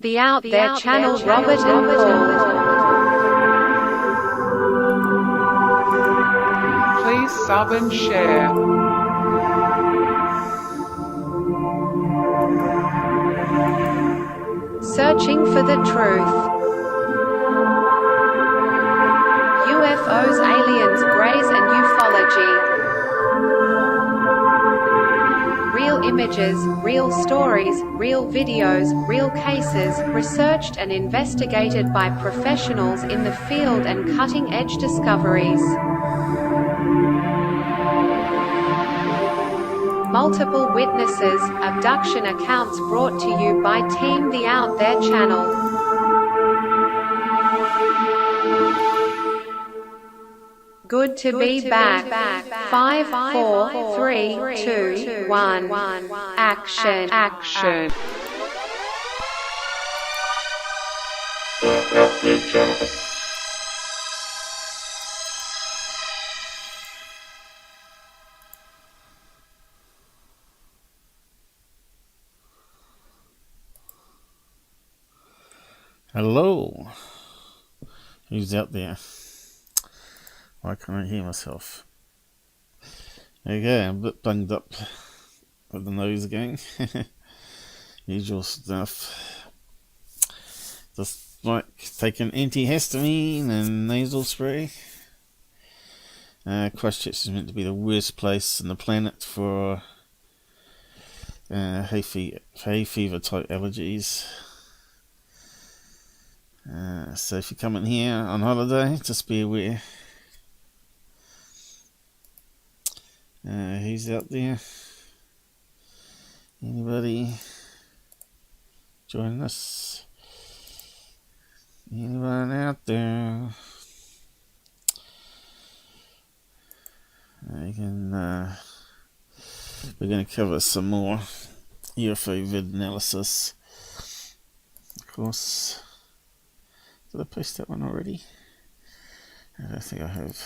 The Out There channel, Robert and Paul. Please sub and share. Searching for the truth. UFOs, aliens, greys and ufology. Real images, real stories, real videos, real cases, researched and investigated by professionals in the field and cutting-edge discoveries. Multiple witnesses, abduction accounts brought to you by Team The Out There channel. Good to be back. 5, 4, 3, 2, 1. Action. Hello. Who's out there? Why can't I hear myself? Okay, I'm a bit bunged up with the nose again. Usual stuff. Just like taking antihistamine and nasal spray. Christchurch is meant to be the worst place on the planet for hay fever type allergies. So if you're coming here on holiday, just be aware. Who's out there? Anybody join us? Anyone out there? We're going to cover some more UFO vid analysis. Of course. Did I post that one already? I don't think I have.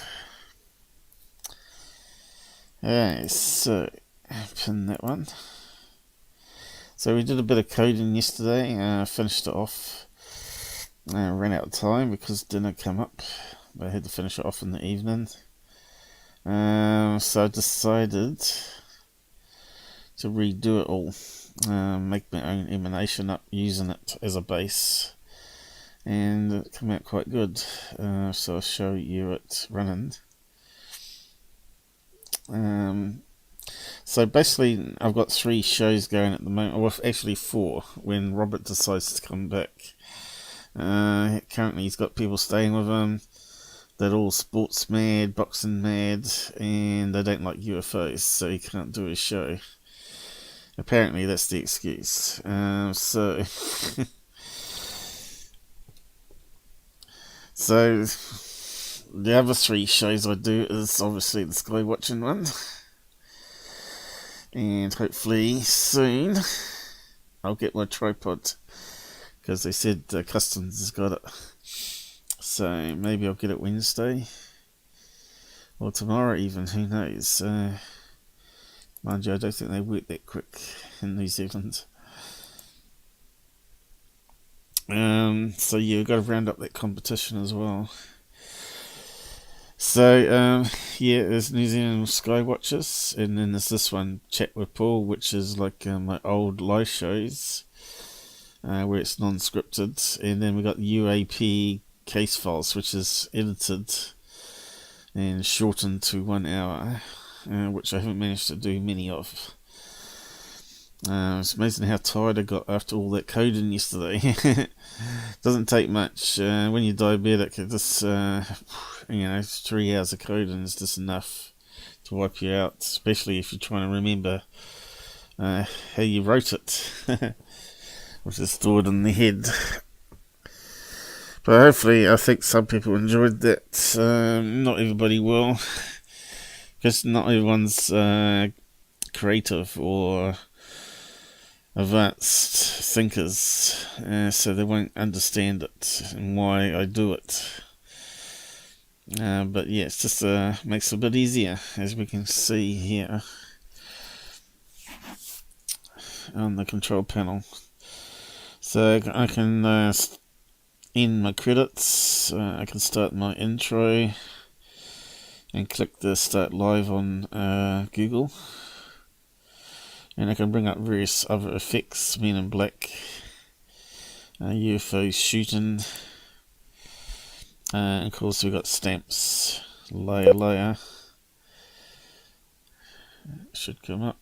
Alright, so pin that one. So we did a bit of coding yesterday. Finished it off. Ran out of time because dinner came up. But I had to finish it off in the evening. So I decided to redo it all. Make my own emanation up using it as a base. And it came out quite good. So I'll show you it running. So basically I've got 3 shows going at the moment, or actually 4 when Robert decides to come back. Currently he's got people staying with him. They're all sports mad, boxing mad, and they don't like UFOs, so he can't do his show. Apparently that's the excuse. So the other 3 shows I do is obviously the sky watching one, and hopefully soon I'll get my tripod because they said Customs has got it, so maybe I'll get it Wednesday or tomorrow even, who knows. Mind you, I don't think they work that quick in New Zealand. So yeah, we've got to round up that competition as well. So, yeah, there's New Zealand Sky Watchers, and then there's this one, Chat with Paul, which is like my old live shows, where it's non-scripted, and then we got the UAP case files, which is edited and shortened to 1 hour, which I haven't managed to do many of. It's amazing how tired I got after all that coding yesterday. Doesn't take much. When you're diabetic, it just, 3 hours of coding is just enough to wipe you out, especially if you're trying to remember how you wrote it, which is stored in the head. But hopefully, I think some people enjoyed that. Not everybody will, because not everyone's creative or advanced thinkers, so they won't understand it and why I do it. But yeah, it's just makes it a bit easier, as we can see here on the control panel. So I can end my credits, I can start my intro, and click the start live on Google, and I can bring up various other effects, Men in Black, UFO shooting, and of course we've got stamps, layer, should come up,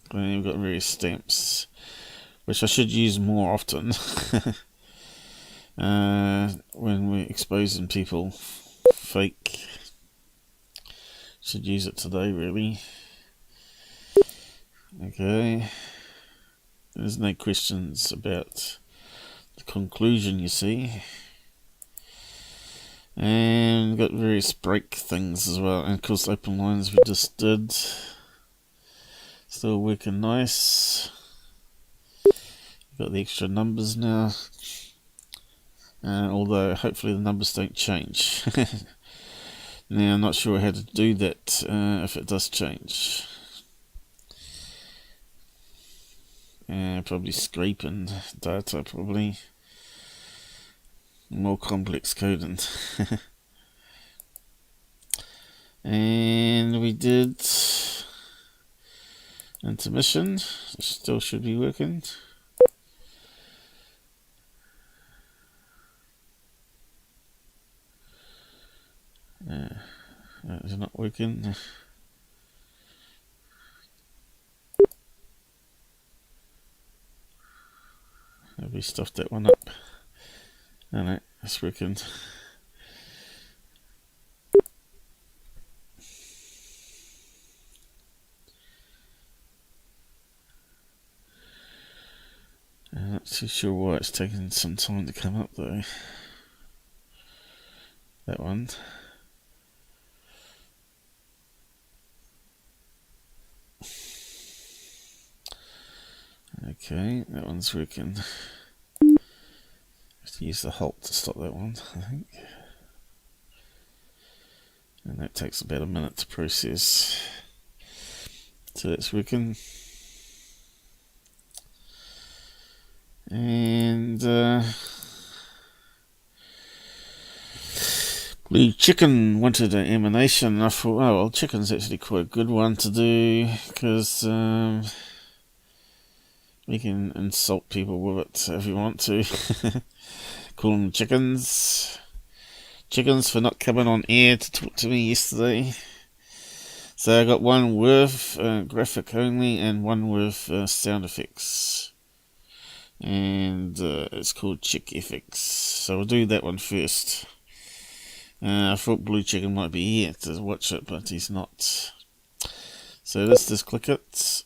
and we've got various stamps, which I should use more often when we're exposing people fake. Should use it today, really. Okay, there's no questions about the conclusion, you see. And we've got various break things as well, and of course open lines we just did, still working nice. Got the extra numbers now, although hopefully the numbers don't change. Now I'm not sure how to do that if it does change. Probably scraping data, probably more complex coding. And we did intermission, still should be working. It's not working. Maybe stuffed that one up. Oh no, it's working. I'm not too sure why it's taking some time to come up though. That one. Okay, that one's working. Have to use the halt to stop that one, I think. And that takes about a minute to process. So that's working. And Blue Chicken wanted an emanation. I thought, oh well, chicken's actually quite a good one to do, because we can insult people with it if we want to. Call them chickens. Chickens for not coming on air to talk to me yesterday. So I got one with graphic only and one with sound effects. And it's called Chick FX. So we'll do that one first. I thought Blue Chicken might be here to watch it, but he's not. So let's just click it.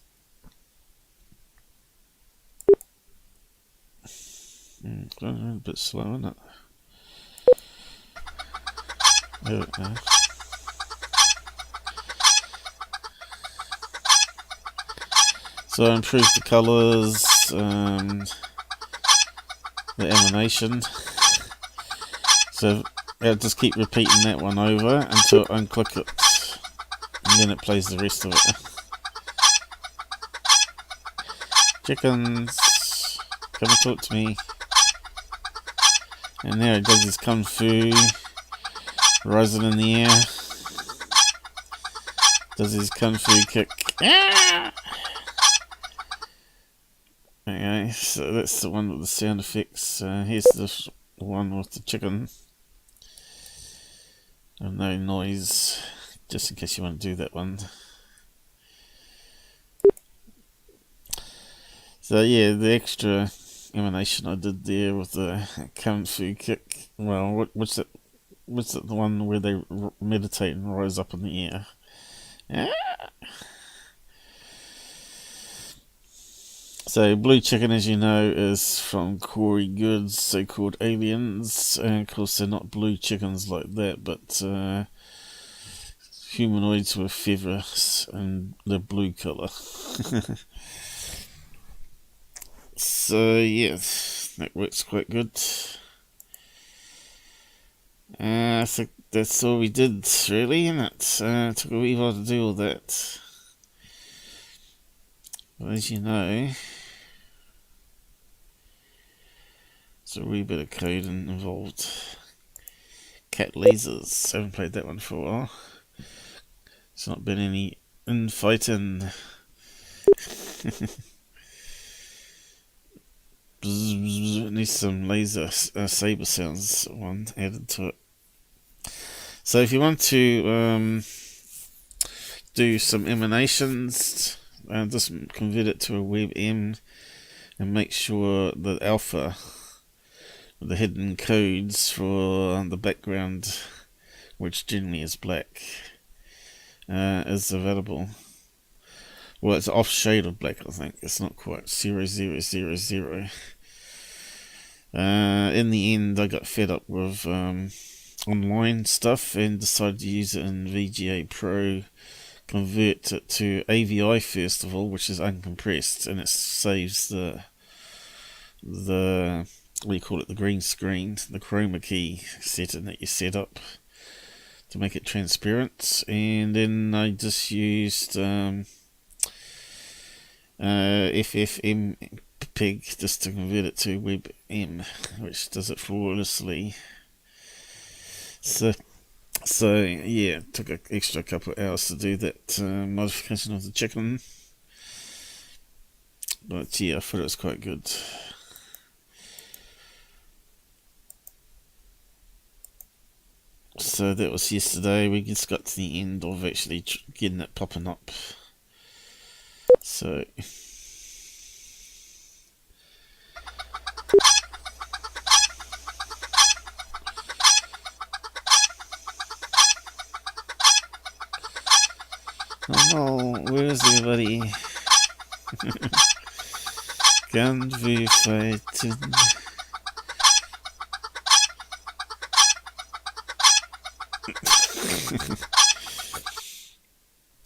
A bit slow, isn't it? There we go. So I improved the colours, the emanation. So I'll just keep repeating that one over until I unclick it, and then it plays the rest of it. Chickens, come and talk to me. And there it does his kung fu, rising in the air. Does his kung fu kick. Ah! Okay, so that's the one with the sound effects. Here's the one with the chicken. And no noise, just in case you want to do that one. So yeah, the extra emanation I did there with the kung fu kick. Well, what's that? What's it, the one where they meditate and rise up in the air? Ah! So Blue Chicken, as you know, is from Corey Good's So-Called Aliens, and of course they're not blue chickens like that, but humanoids with feathers and the blue colour. So yeah, that works quite good. I think that's all we did, really, and it took a wee while to do all that. But as you know, It's a wee bit of code involved. Cat lasers. Haven't played that one for a while. It's not been any infighting. Needs some laser saber sounds one added to it. So if you want to do some emanations, just convert it to a WebM and make sure that alpha, the hidden codes for the background, which generally is black, is available. Well, it's off shade of black, I think. It's not quite 0000. In the end, I got fed up with online stuff and decided to use it in VGA Pro. Convert it to AVI first of all, which is uncompressed, and it saves the what do you call it, the green screen, the chroma key setting that you set up to make it transparent. And then I just used FFmpeg just to convert it to WebM, which does it flawlessly. So yeah, it took an extra couple of hours to do that modification of the chicken, but yeah, I thought it was quite good. So that was yesterday. We just got to the end of actually getting it popping up. So oh no, where's everybody? Can't be fighting.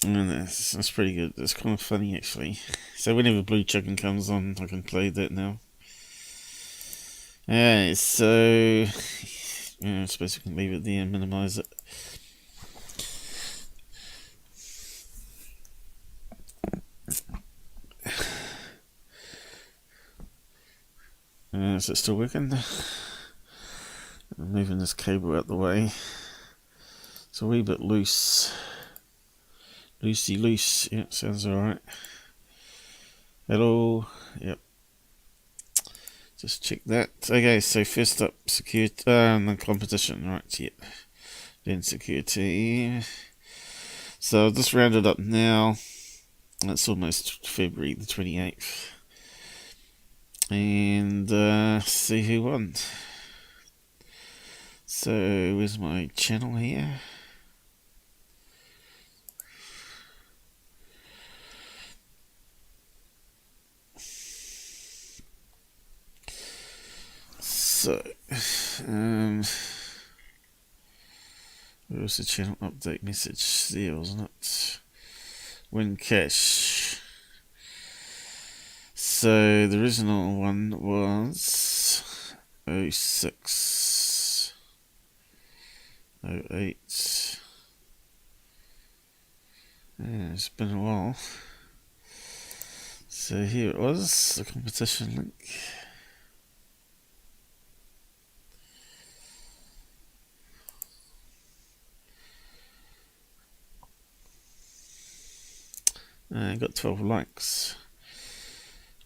And that's pretty good. That's kind of funny actually. So whenever Blue Chicken comes on, I can play that now. Alright, so I suppose we can leave it there and minimize it. Is it still working? I'm moving this cable out the way. It's a wee bit loose. Loosey loose. Yep, sounds alright. Hello. Yep. Just check that. Okay, so first up, the competition, right? Yep. Then Secureteam. So I've just rounded up now. It's almost February the 28th. And see who won. So where's my channel here? So where was the channel update message? There, wasn't it? Win cash. So the original one was 06 08. Yeah, it's been a while. So here it was, the competition link. Got 12 likes,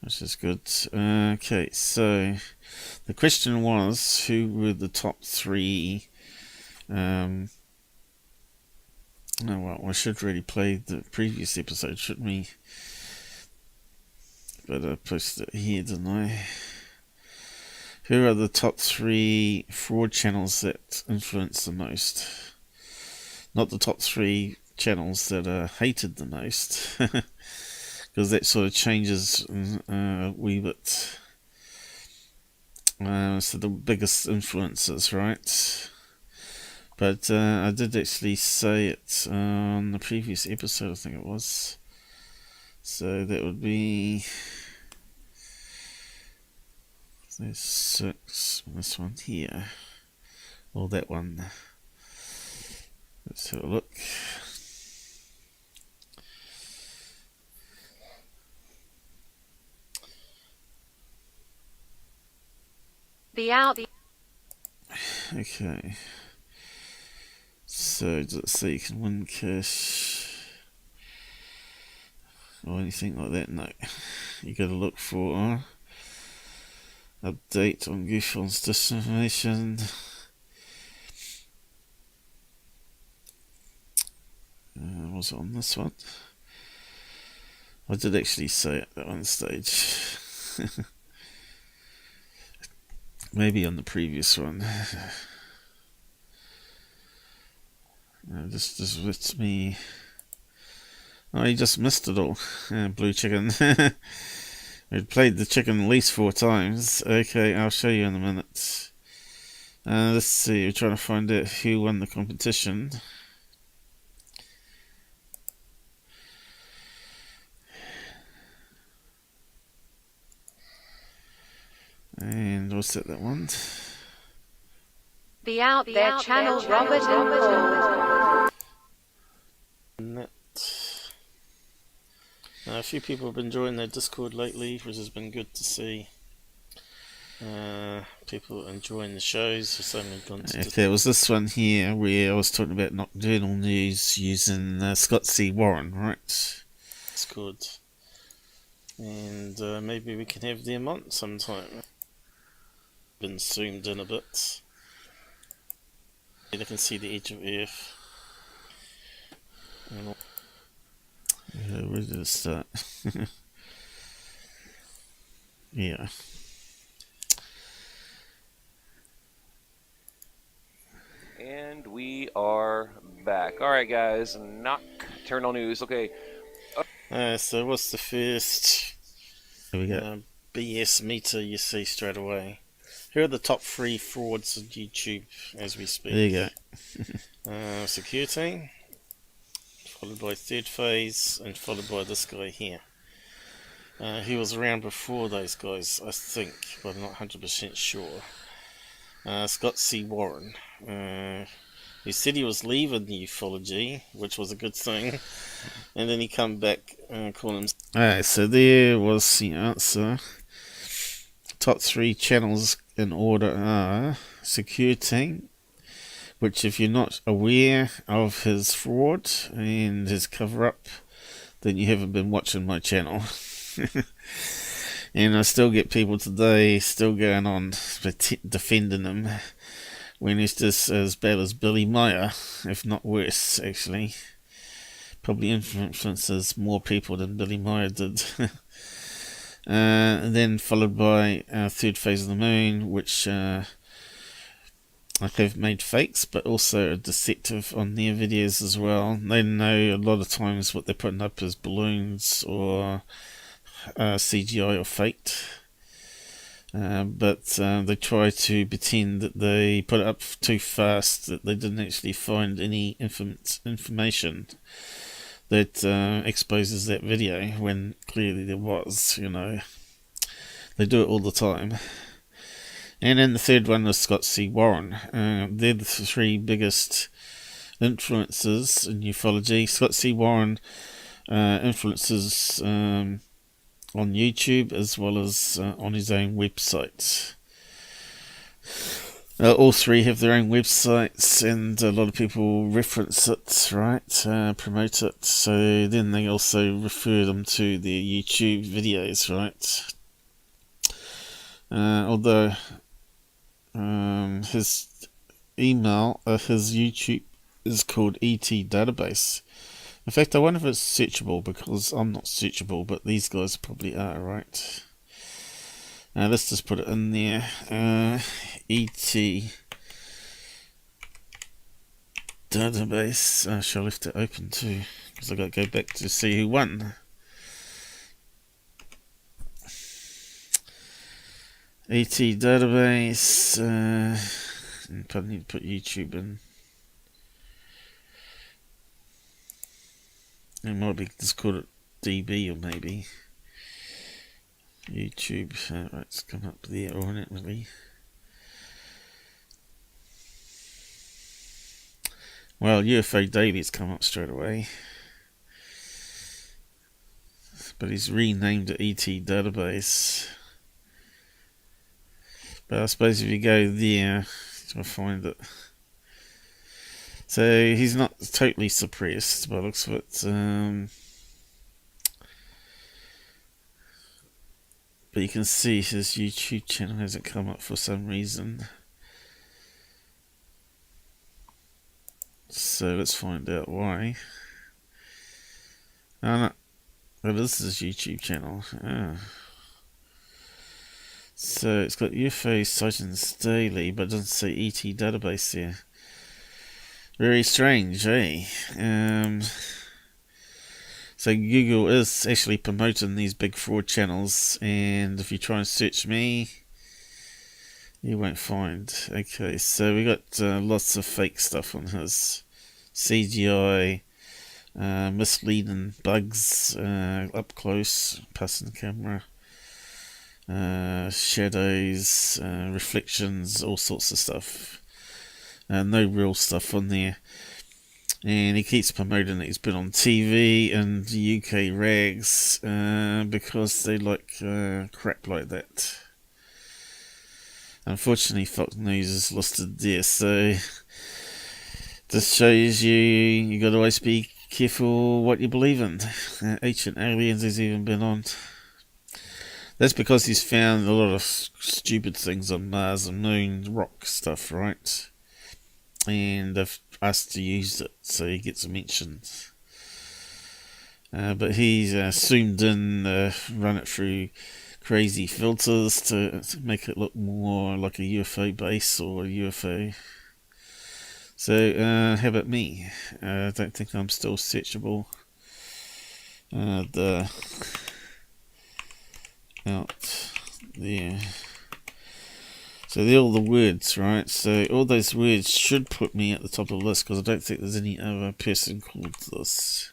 which is good. Okay, so the question was, who were the top 3? Oh well, I should really play the previous episode, shouldn't we? But I posted it here, didn't I? Who are the top 3 fraud channels that influence the most? Not the top 3 channels that are hated the most, because that sort of changes a wee bit. So the biggest influencers, right? But I did actually say it on the previous episode, I think it was. So that would be there's 6. This one here, or that one. Let's have a look. Okay. So let's see, you can win cash or anything like that. No, you got to look for update on UFO's disinformation. Was it on this one? I did actually say it at one stage. Maybe on the previous one. Just with me. Oh, you just missed it all. Blue chicken. We've played the chicken at least 4 times. Okay, I'll show you in a minute. Let's see, we're trying to find out who won the competition. And what's that one? Be out there, channel Robert and Paul. A few people have been joining their Discord lately, which has been good to see. People enjoying the shows. So if there was this one here where I was talking about nocturnal news using Scott C. Warren, right? It's good. And maybe we can have them on sometime. Been zoomed in a bit. I can see the edge of Earth. Where did it start? Yeah. And we are back. Alright guys, nocturnal news. Okay. So what's the first BS meter you see straight away? Here are the top 3 frauds on YouTube as we speak. There you go. Secureteam, followed by Third Phase, and followed by this guy here. He was around before those guys, I think, but I'm not 100% sure. Scott C. Warren. He said he was leaving the ufology, which was a good thing, and then he come back calling him. Alright, so there was the answer. Top 3 channels in order are Secureteam, which if you're not aware of his fraud and his cover-up, then you haven't been watching my channel. And I still get people today still going on defending him when he's just as bad as Billy Meyer, if not worse, actually. Probably influences more people than Billy Meyer did. And then followed by Third Phase of the Moon, which I have made fakes, but also are deceptive on their videos as well. They know a lot of times what they're putting up is balloons or CGI or faked. But they try to pretend that they put it up too fast, that they didn't actually find any information that exposes that video, when clearly there was, you know. They do it all the time. And then the third one was Scott C. Warren. They're the 3 biggest influences in ufology. Scott C. Warren influences on YouTube as well as on his own website. All 3 have their own websites, and a lot of people reference it, right? Promote it. So then they also refer them to their YouTube videos, right? Although his email, his YouTube is called ET Database. In fact, I wonder if it's searchable, because I'm not searchable, but these guys probably are, right? Let's just put it in there. ET Database. I shall left it open too, because I've got to go back to see who won. ET Database. Probably need to put YouTube in. It might be just call it DB, or maybe YouTube. Right, it's come up there automatically. Well, UFO David's come up straight away, but he's renamed it ET Database. But I suppose if you go there, you'll find it. So he's not totally suppressed by the looks of it. But you can see his YouTube channel hasn't come up for some reason. So let's find out why. Oh no, that is his YouTube channel. Oh. So it's got UFO sightings daily, but it doesn't say ET database here. Very strange, eh? So Google is actually promoting these big fraud channels, and if you try and search me, you won't find. Okay, so we got lots of fake stuff on his. CGI, misleading bugs, up close, passing camera, shadows, reflections, all sorts of stuff. No real stuff on there. And he keeps promoting that he's been on TV and UK rags because they like crap like that. Unfortunately, Fox News is listed there, so this shows you got to always be careful what you believe in. Ancient Aliens has even been on. That's because he's found a lot of stupid things on Mars and Moon, rock stuff, right? And they've asked to use it, so he gets mentioned. But he's zoomed in, run it through crazy filters to make it look more like a UFO base or a UFO. So, how about me? I don't think I'm still searchable. Out there. So they're all the words, right? So all those words should put me at the top of the list, because I don't think there's any other person called this.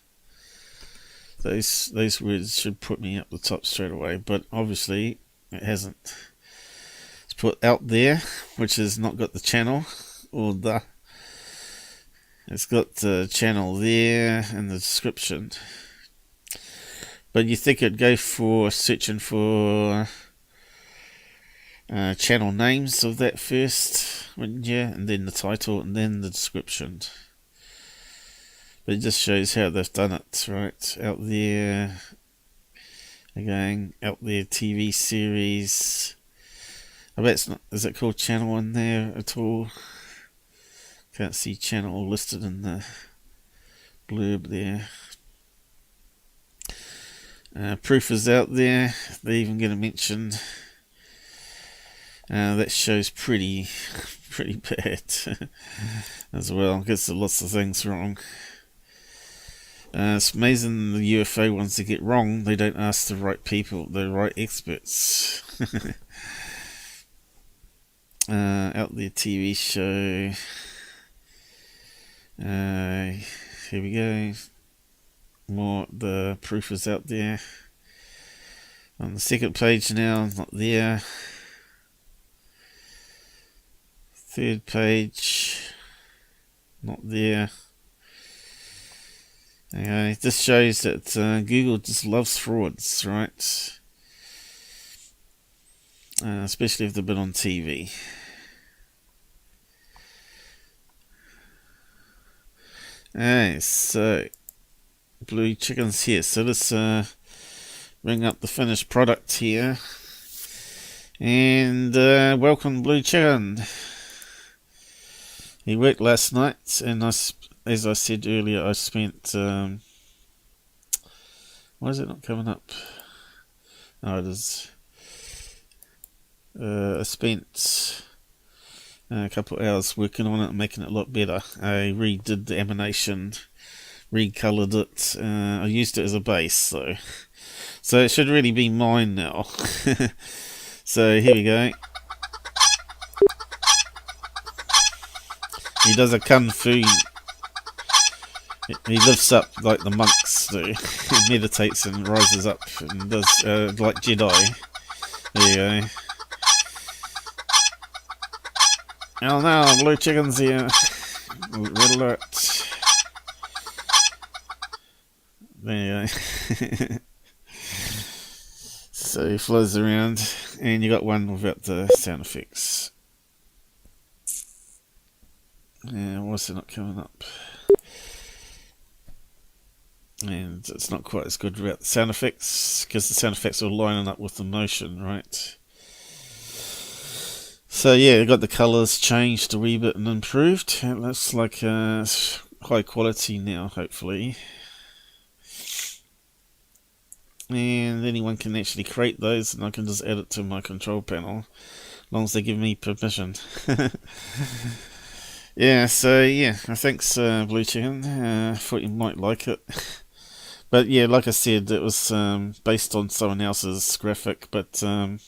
Those words should put me up the top straight away, but obviously it hasn't. It's put out there, which has not got the channel, or the. It's got the channel there in the description. But you think it'd go for searching for channel names of that first, wouldn't you? And then the title, and then the description. But it just shows how they've done it, right? Out there, again, out there TV series. I bet it's not, is it called channel in there at all? Can't see channel listed in the blurb there. Proof is out there. They're even going to mention that show's pretty bad as well. Gets lots of things wrong. It's amazing the UFO ones they get wrong. They don't ask the right people, the right experts. Out there TV show. Here we go. More, the proof is out there. On the second page now, not there. Third page, not there. Okay, this shows that Google just loves frauds, right? Especially if they've been on TV. Okay, so blue chickens here. So let's bring up the finished product here. And welcome, Blue Chicken. He worked last night, and as I said earlier, I spent. Why is it not coming up? Oh, it is. I spent a couple of hours working on it and making it a lot better. I redid the animation, recolored it. I used it as a base, though. So it should really be mine now. So here we go. He does a kung fu. He lifts up like the monks do. He meditates and rises up and does like Jedi. There you go. Oh no, Blue Chicken's here. Red alert. There you go. So he flows around. and you got one without the sound effects. Yeah, why is it not coming up? And it's not quite as good without the sound effects, because the sound effects are lining up with the motion, right? So yeah, I got the colours changed a wee bit and improved. It looks like high quality now, hopefully. And anyone can actually create those, and I can just add it to my control panel, as long as they give me permission. Yeah, so yeah, thanks Blue Chicken. Thought you might like it. But yeah, like I said, it was based on someone else's graphic, but I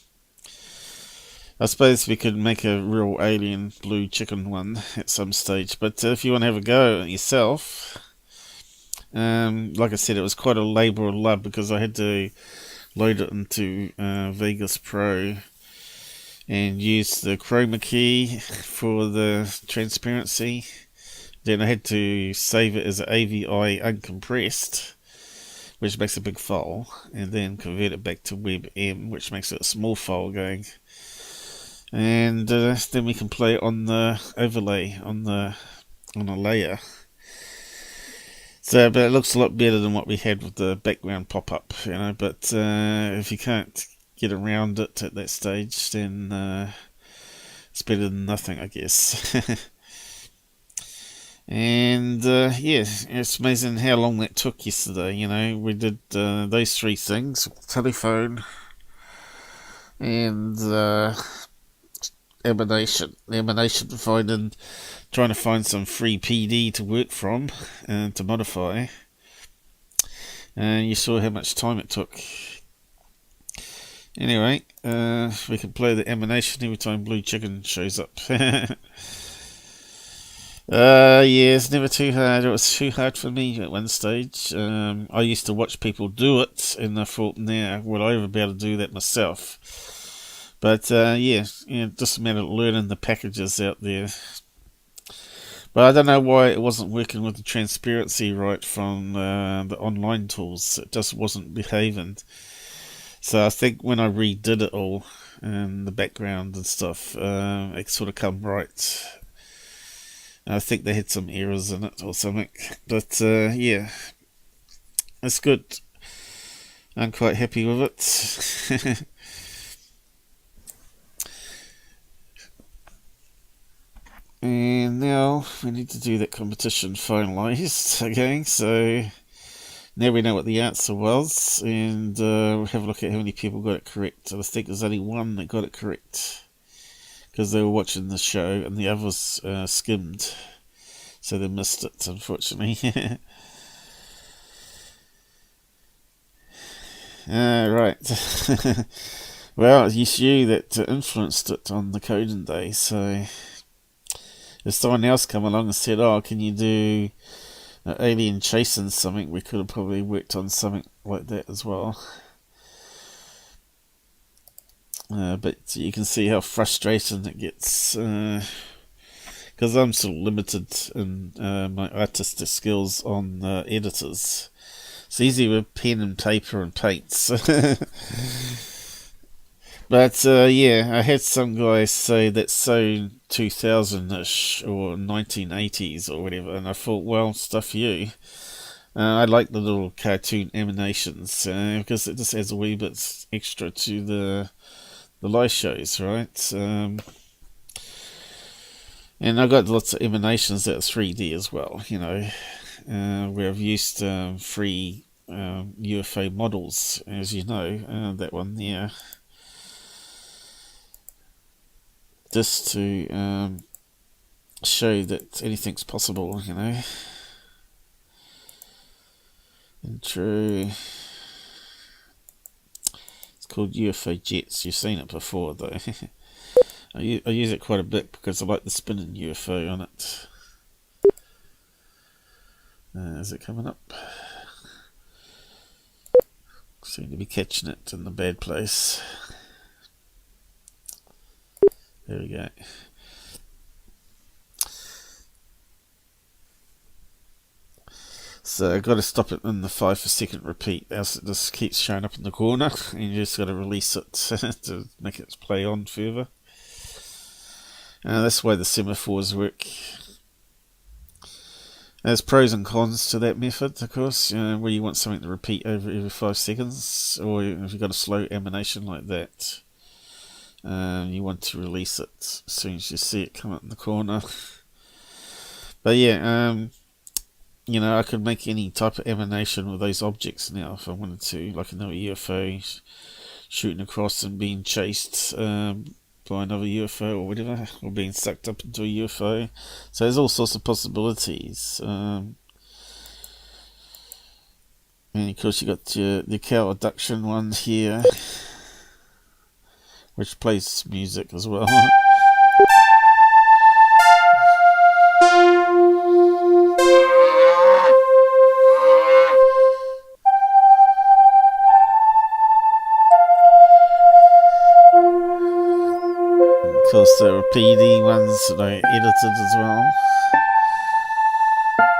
suppose we could make a real alien blue chicken one at some stage. But if you want to have a go at yourself, like I said, it was quite a labour of love, because I had to load it into Vegas Pro and use the chroma key for the transparency. Then I had to save it as an AVI uncompressed, which makes a big file, and then convert it back to WebM, which makes it a small file going. And then we can play it on the overlay on a layer. So, but it looks a lot better than what we had with the background pop-up, you know. But if you can't get around it at that stage, then it's better than nothing, I guess. And yeah, it's amazing how long that took yesterday. You know, we did those three things: telephone and emanation. The emanation finding, trying to find some free PD to work from and to modify. And you saw how much time it took. Anyway, we can play the emanation every time Blue Chicken shows up. Yeah, it's never too hard. It was too hard for me at one stage. I used to watch people do it, and I thought, now, will I ever be able to do that myself? But yeah, just a matter of learning the packages out there. But I don't know why it wasn't working with the transparency right from the online tools. It just wasn't behaving. So I think when I redid it all, and the background and stuff, it sort of come right. I think they had some errors in it or something. But yeah, it's good. I'm quite happy with it. And now we need to do that competition finalised again. So now we know what the answer was, and we'll have a look at how many people got it correct. And I think there's only one that got it correct, because they were watching the show, and the others skimmed, so they missed it, unfortunately. Right. Well, it's you that influenced it on the coding day, so if someone else come along and said, oh, can you do alien chasing something, we could have probably worked on something like that as well. But you can see how frustrating it gets, because I'm sort of limited in my artistic skills on editors. It's easy with pen and paper and paints. But yeah, I had some guys say that's so 2000-ish or 1980s or whatever, and I thought, well, stuff you. I like the little cartoon animations, because it just adds a wee bit extra to the live shows, right? And I got lots of emanations that are 3D as well, you know, where I've used free UFO models, as you know, that one there, just to show that anything's possible, you know. And true. It's called UFO Jets. You've seen it before, though. I use it quite a bit because I like the spinning UFO on it. Is it coming up? Seem to be catching it in the bad place. There we go. So I've got to stop it in the 5 per second repeat, else it just keeps showing up in the corner, and you just got to release it to make it play on further. That's why the semaphores work. There's pros and cons to that method, of course, where you want something to repeat every 5 seconds, or if you've got a slow emanation like that, you want to release it as soon as you see it come up in the corner. But yeah, I could make any type of emanation with those objects now if I wanted to, like another UFO shooting across and being chased by another UFO or whatever, or being sucked up into a UFO. So there's all sorts of possibilities. And of course you got the cow abduction one here, which plays music as well. Of course, there are PD ones that I edited as well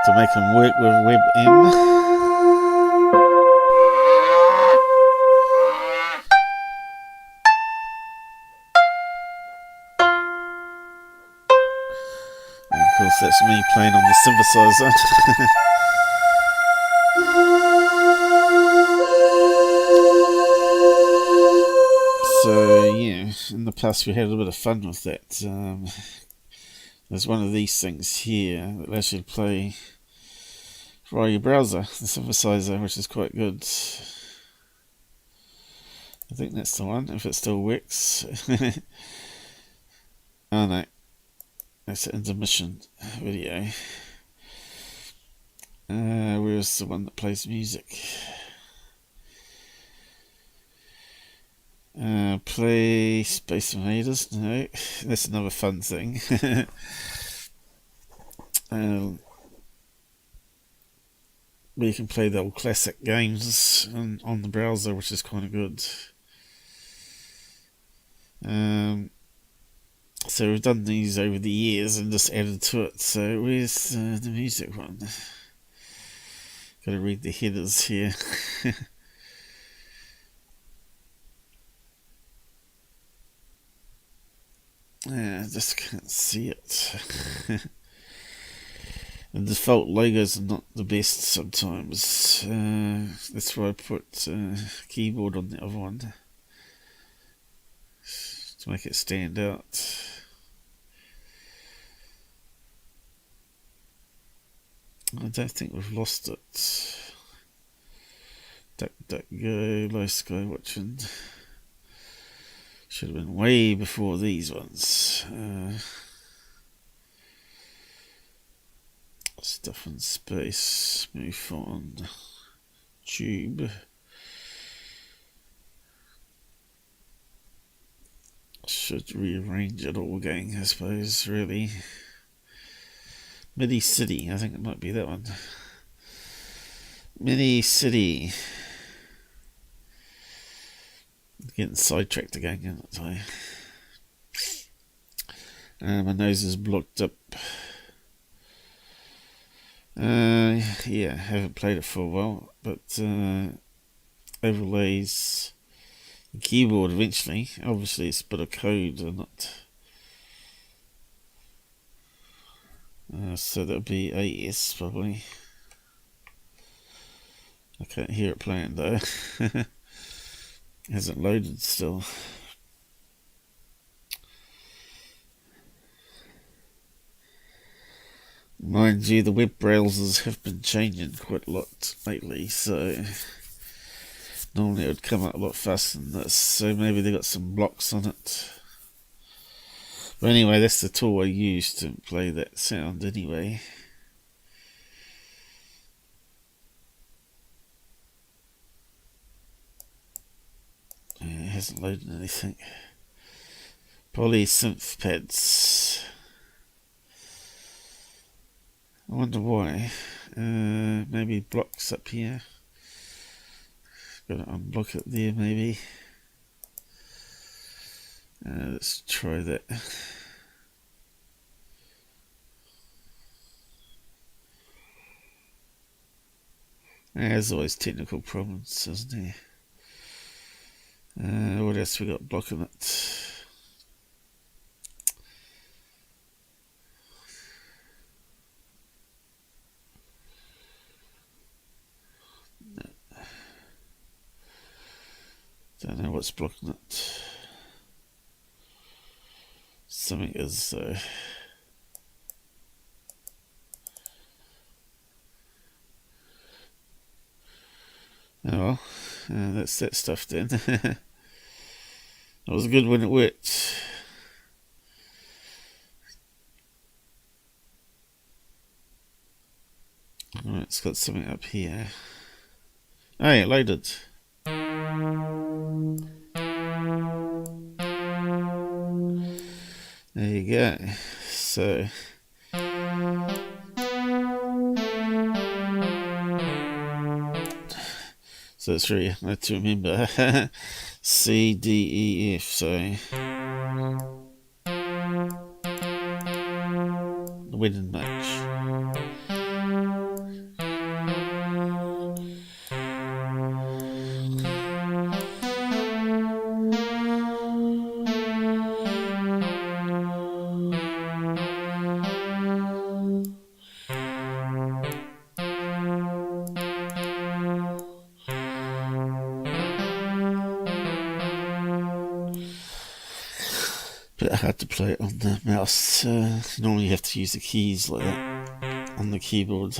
to make them work with WebM. And of course, that's me playing on the synthesizer. So yeah, in the past we had a bit of fun with that. There's one of these things here that lets you play via your browser, the synthesizer, which is quite good. I think that's the one, if it still works. Oh no, that's an intermission video. Where's the one that plays music? Play Space Invaders. No, that's another fun thing. Where you can play the old classic games on the browser, which is kind of good. So we've done these over the years and just added to it. So where's the music one? Got to read the headers here. I just can't see it. The default logos are not the best sometimes. That's why I put keyboard on the other one to make it stand out. I don't think we've lost it. Duck, duck, go, low sky watching. Should have been way before these ones. Stuff in space. Move on. Tube. Should rearrange it all, gang, I suppose, really. Midi City, I think it might be that one. Midi City. Getting sidetracked again, aren't I? My nose is blocked up. Yeah, haven't played it for a while, but overlays the keyboard eventually. Obviously, it's a bit of code or not. So that'll be AS probably. I can't hear it playing though. Hasn't loaded still. Mind you, the web browsers have been changing quite a lot lately, so normally it would come up a lot faster than this, so maybe they got some blocks on it. But anyway, that's the tool I use to play that sound anyway. It hasn't loaded anything. Probably synth pads. I wonder why. Maybe blocks up here. Gotta unblock it there maybe. Let's try that. There's always technical problems, isn't there? What else we got blocking it? No. Don't know what's blocking it. Something is though. Oh well, that's that stuff then. It was good when it worked. Alright, it's got something up here. Oh yeah, loaded. There you go. So it's really hard to remember. C, D, E, F. So the wedding match. Bit hard to play it on the mouse. Normally you have to use the keys like that on the keyboard.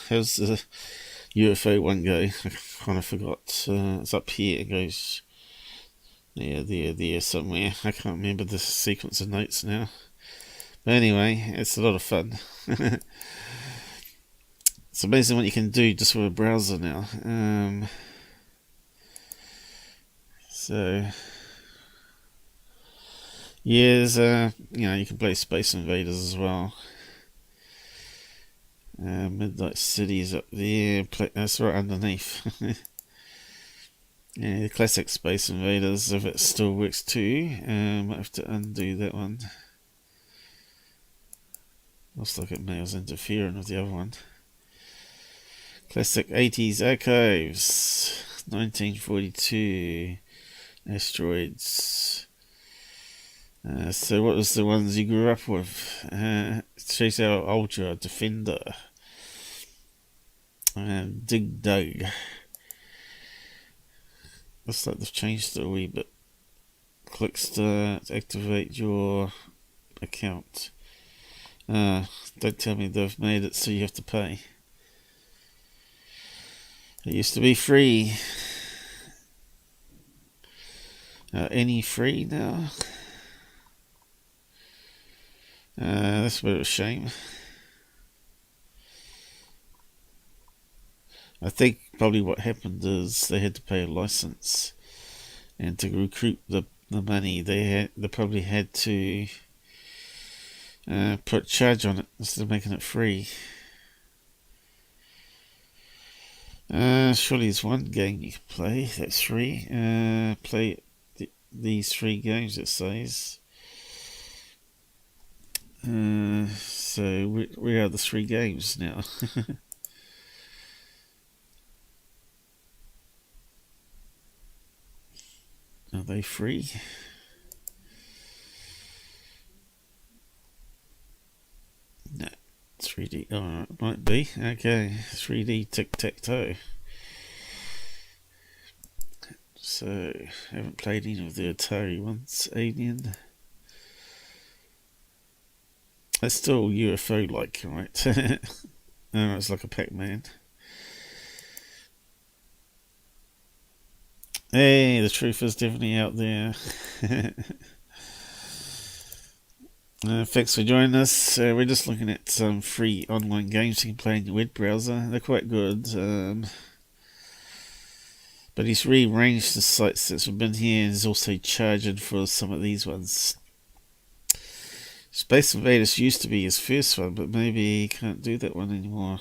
How's the UFO one go? I kind of forgot. It's up here. It goes there somewhere. I can't remember the sequence of notes now. But anyway, it's a lot of fun. It's amazing what you can do just with a browser now. So yeah, there's you can play Space Invaders as well. Midnight City's up there. That's right underneath. Yeah, the classic Space Invaders, if it still works too. Might have to undo that one. Looks like it may was interfering with the other one. Classic 80s Archives, 1942, Asteroids. So what was the ones you grew up with? It shows how old you are. Defender. Dig Dug. Looks like they've changed it a wee bit. Click to activate your account. Don't tell me they've made it so you have to pay. It used to be free. Any free now? That's a bit of a shame. I think probably what happened is they had to pay a license, and to recruit the money they probably had to put charge on it instead of making it free. Surely there's one game you can play that's free. Play these 3 games, it says. So where are the 3 games now? Are they free? No. 3D. Oh, it might be. Okay. 3D tic-tac-toe. So, haven't played any of the Atari ones. Alien. That's still UFO-like, right? Oh, it's like a Pac-Man. Hey, the truth is definitely out there. Thanks for joining us. We're just looking at some free online games you can play in your web browser. They're quite good. But he's rearranged the sites that's been here, and is also charging for some of these ones. Space Invaders used to be his first one, but maybe he can't do that one anymore.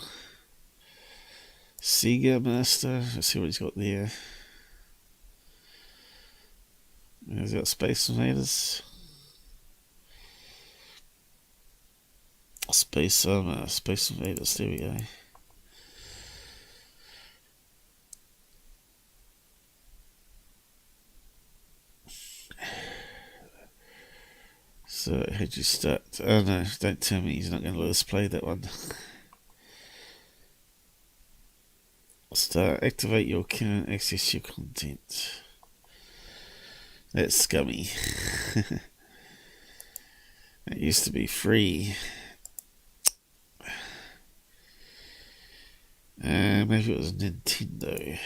Sega Master. Let's see what he's got there. He's got Space Invaders. Space Armor. Space Invaders. There we go. So, how'd you start? Oh no, don't tell me he's not going to let us play that one. Start. Activate your account. Access your content. That's scummy. It used to be free. Maybe it was Nintendo.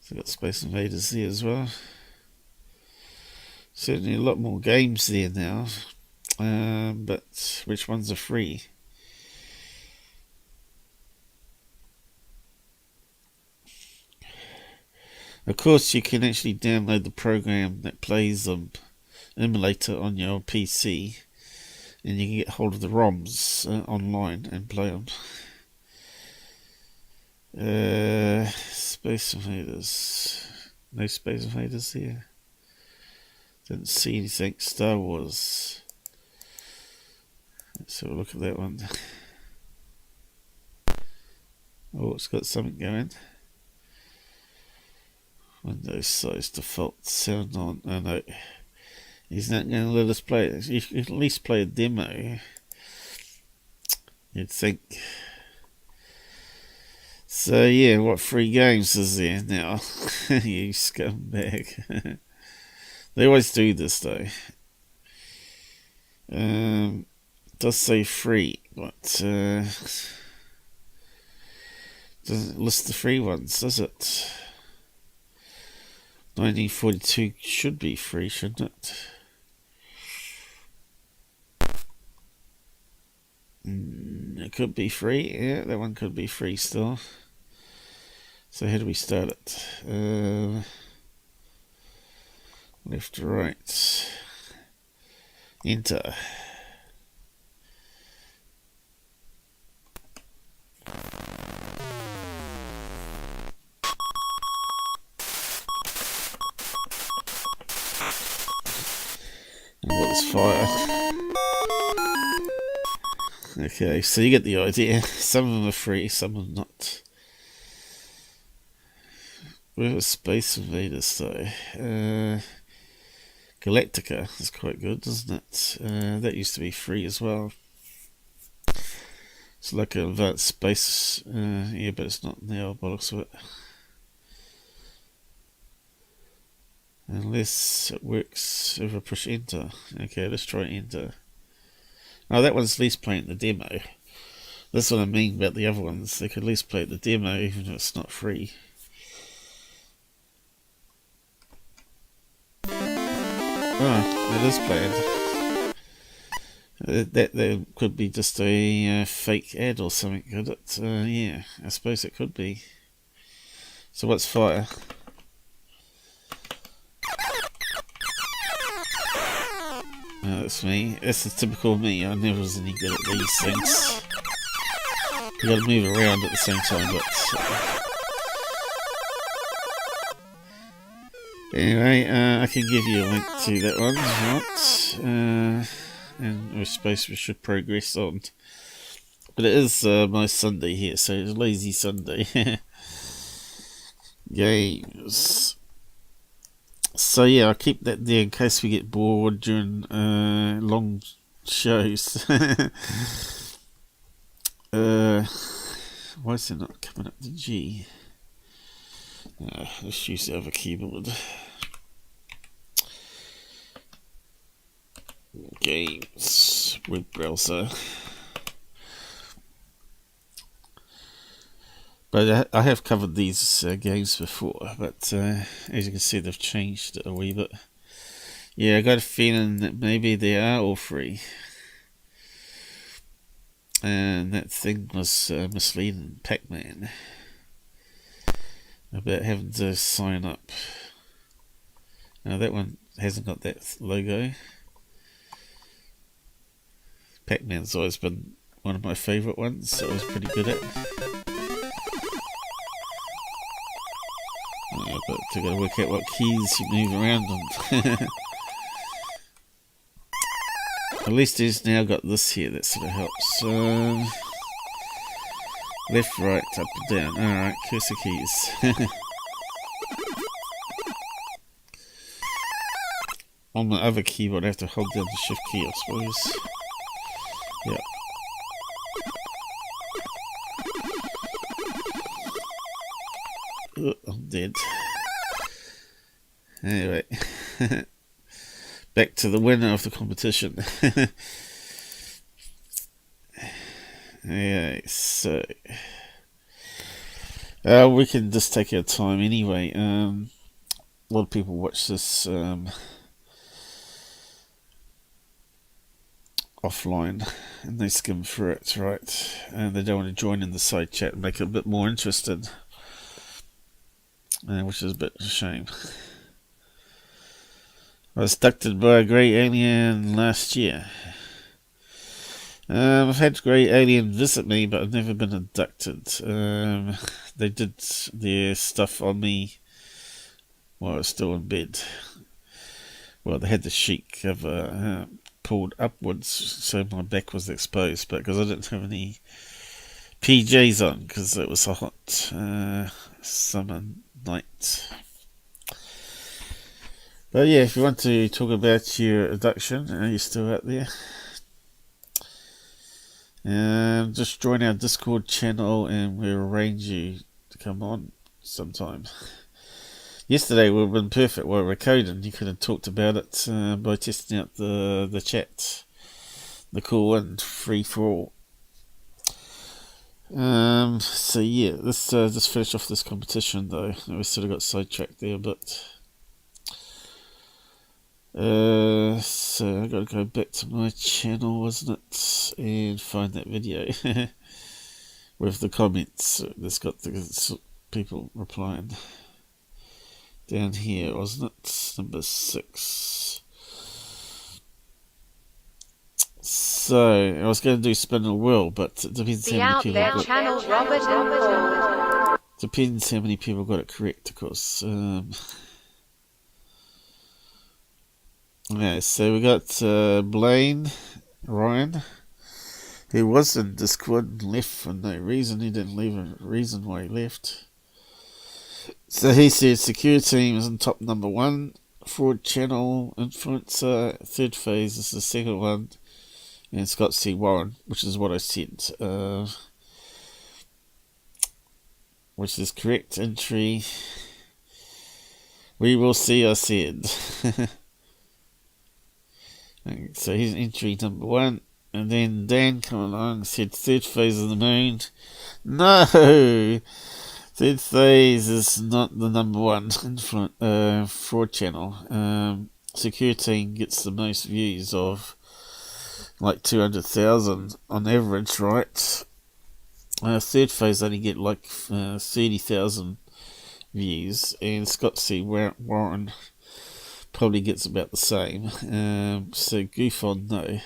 So got Space Invaders there as well. Certainly a lot more games there now. But which ones are free? Of course, you can actually download the program that plays them, emulator on your PC, and you can get hold of the ROMs online and play them. Space Invaders. No Space Invaders here. Didn't see anything. Star Wars. Let's have a look at that one. Oh, it's got something going. Windows size default sound on. Oh no. He's not going to let us play it. You can at least play a demo. You'd think. So yeah, what free games is there now? You scumbag. They always do this though. It does say free, but doesn't list the free ones, does it? 1942 should be free, shouldn't it? It could be free. Yeah, that one could be free still. So how do we start it? Left to right. Enter. And what's fire? Okay, so you get the idea. Some of them are free, some are not. Where was Space Invaders though? Galactica is quite good, isn't it? That used to be free as well. It's like an advanced space, yeah, but it's not now, bollocks of it. Unless it works if I push enter. Okay, let's try enter. Oh, that one's at least playing the demo. That's what I mean about the other ones. They could at least play the demo even if it's not free. Oh, it is playing. That could be just a fake ad or something, could it? Yeah, I suppose it could be. So what's fire? Oh, that's me. That's the typical me. I never was any good at these things. You gotta move around at the same time, but... Anyway, I can give you a link to that one, right? And I suppose we should progress on. But it is my Sunday here, so it's a lazy Sunday. Games. So yeah, I'll keep that there in case we get bored during long shows. Why is it not coming up to G? Let's use the other keyboard. Games, web browser. But I have covered these games before, but as you can see they've changed it a wee bit. Yeah, I got a feeling that maybe they are all free. And that thing was misleading, Pac-Man, about having to sign up. Now that one hasn't got that logo. Pac-Man's always been one of my favourite ones, so I was pretty good at. Yeah, but I've got to work out what keys you move around on. At least he's now got this here that sort of helps. Left, right, up and down. Alright, cursor keys. On the other keyboard I have to hold down the shift key, I suppose. Yeah. Oh, I'm dead. Anyway. Back to the winner of the competition. Yeah, so we can just take our time anyway. A lot of people watch this offline and they skim through it, right? And they don't want to join in the side chat and make it a bit more interested, which is a bit of a shame. I was abducted by a grey alien last year. I've had grey alien visit me, but I've never been abducted. They did their stuff on me while I was still in bed. Well, they had the sheet cover pulled upwards, so my back was exposed, but because I didn't have any PJs on, because it was a hot summer night. But yeah, if you want to talk about your abduction, you're still out there. Just join our Discord channel and we'll arrange you to come on sometime. Yesterday would have been perfect while we're coding. You could have talked about it by testing out the chat, the call and free for all. So yeah, let's just finish off this competition though. We sort of got sidetracked there, but so I gotta go back to my channel, wasn't it, and find that video with the comments that's got the people replying down here, wasn't it? Number 6. So I was going to do spin a wheel, but it depends how many people got. Channel Robert and Paul. Depends how many people got it correct, of course. Yeah, so we got Blaine, Ryan, who was in Discord and left for no reason. He didn't leave a reason why he left. So he said Secureteam is in top number 1, fraud channel, influencer, third phase is the second one, and Scott C. Warren, which is what I said. Which is correct entry. We will see, I said. So here's entry number 1, and then Dan come along and said third phase of the moon. No, third phase is not the number 1 fraud channel. Secureteam gets the most views of like 200,000 on average, right? Third phase only get like 30,000 views, and Scott C. Warren probably gets about the same. So goof on no.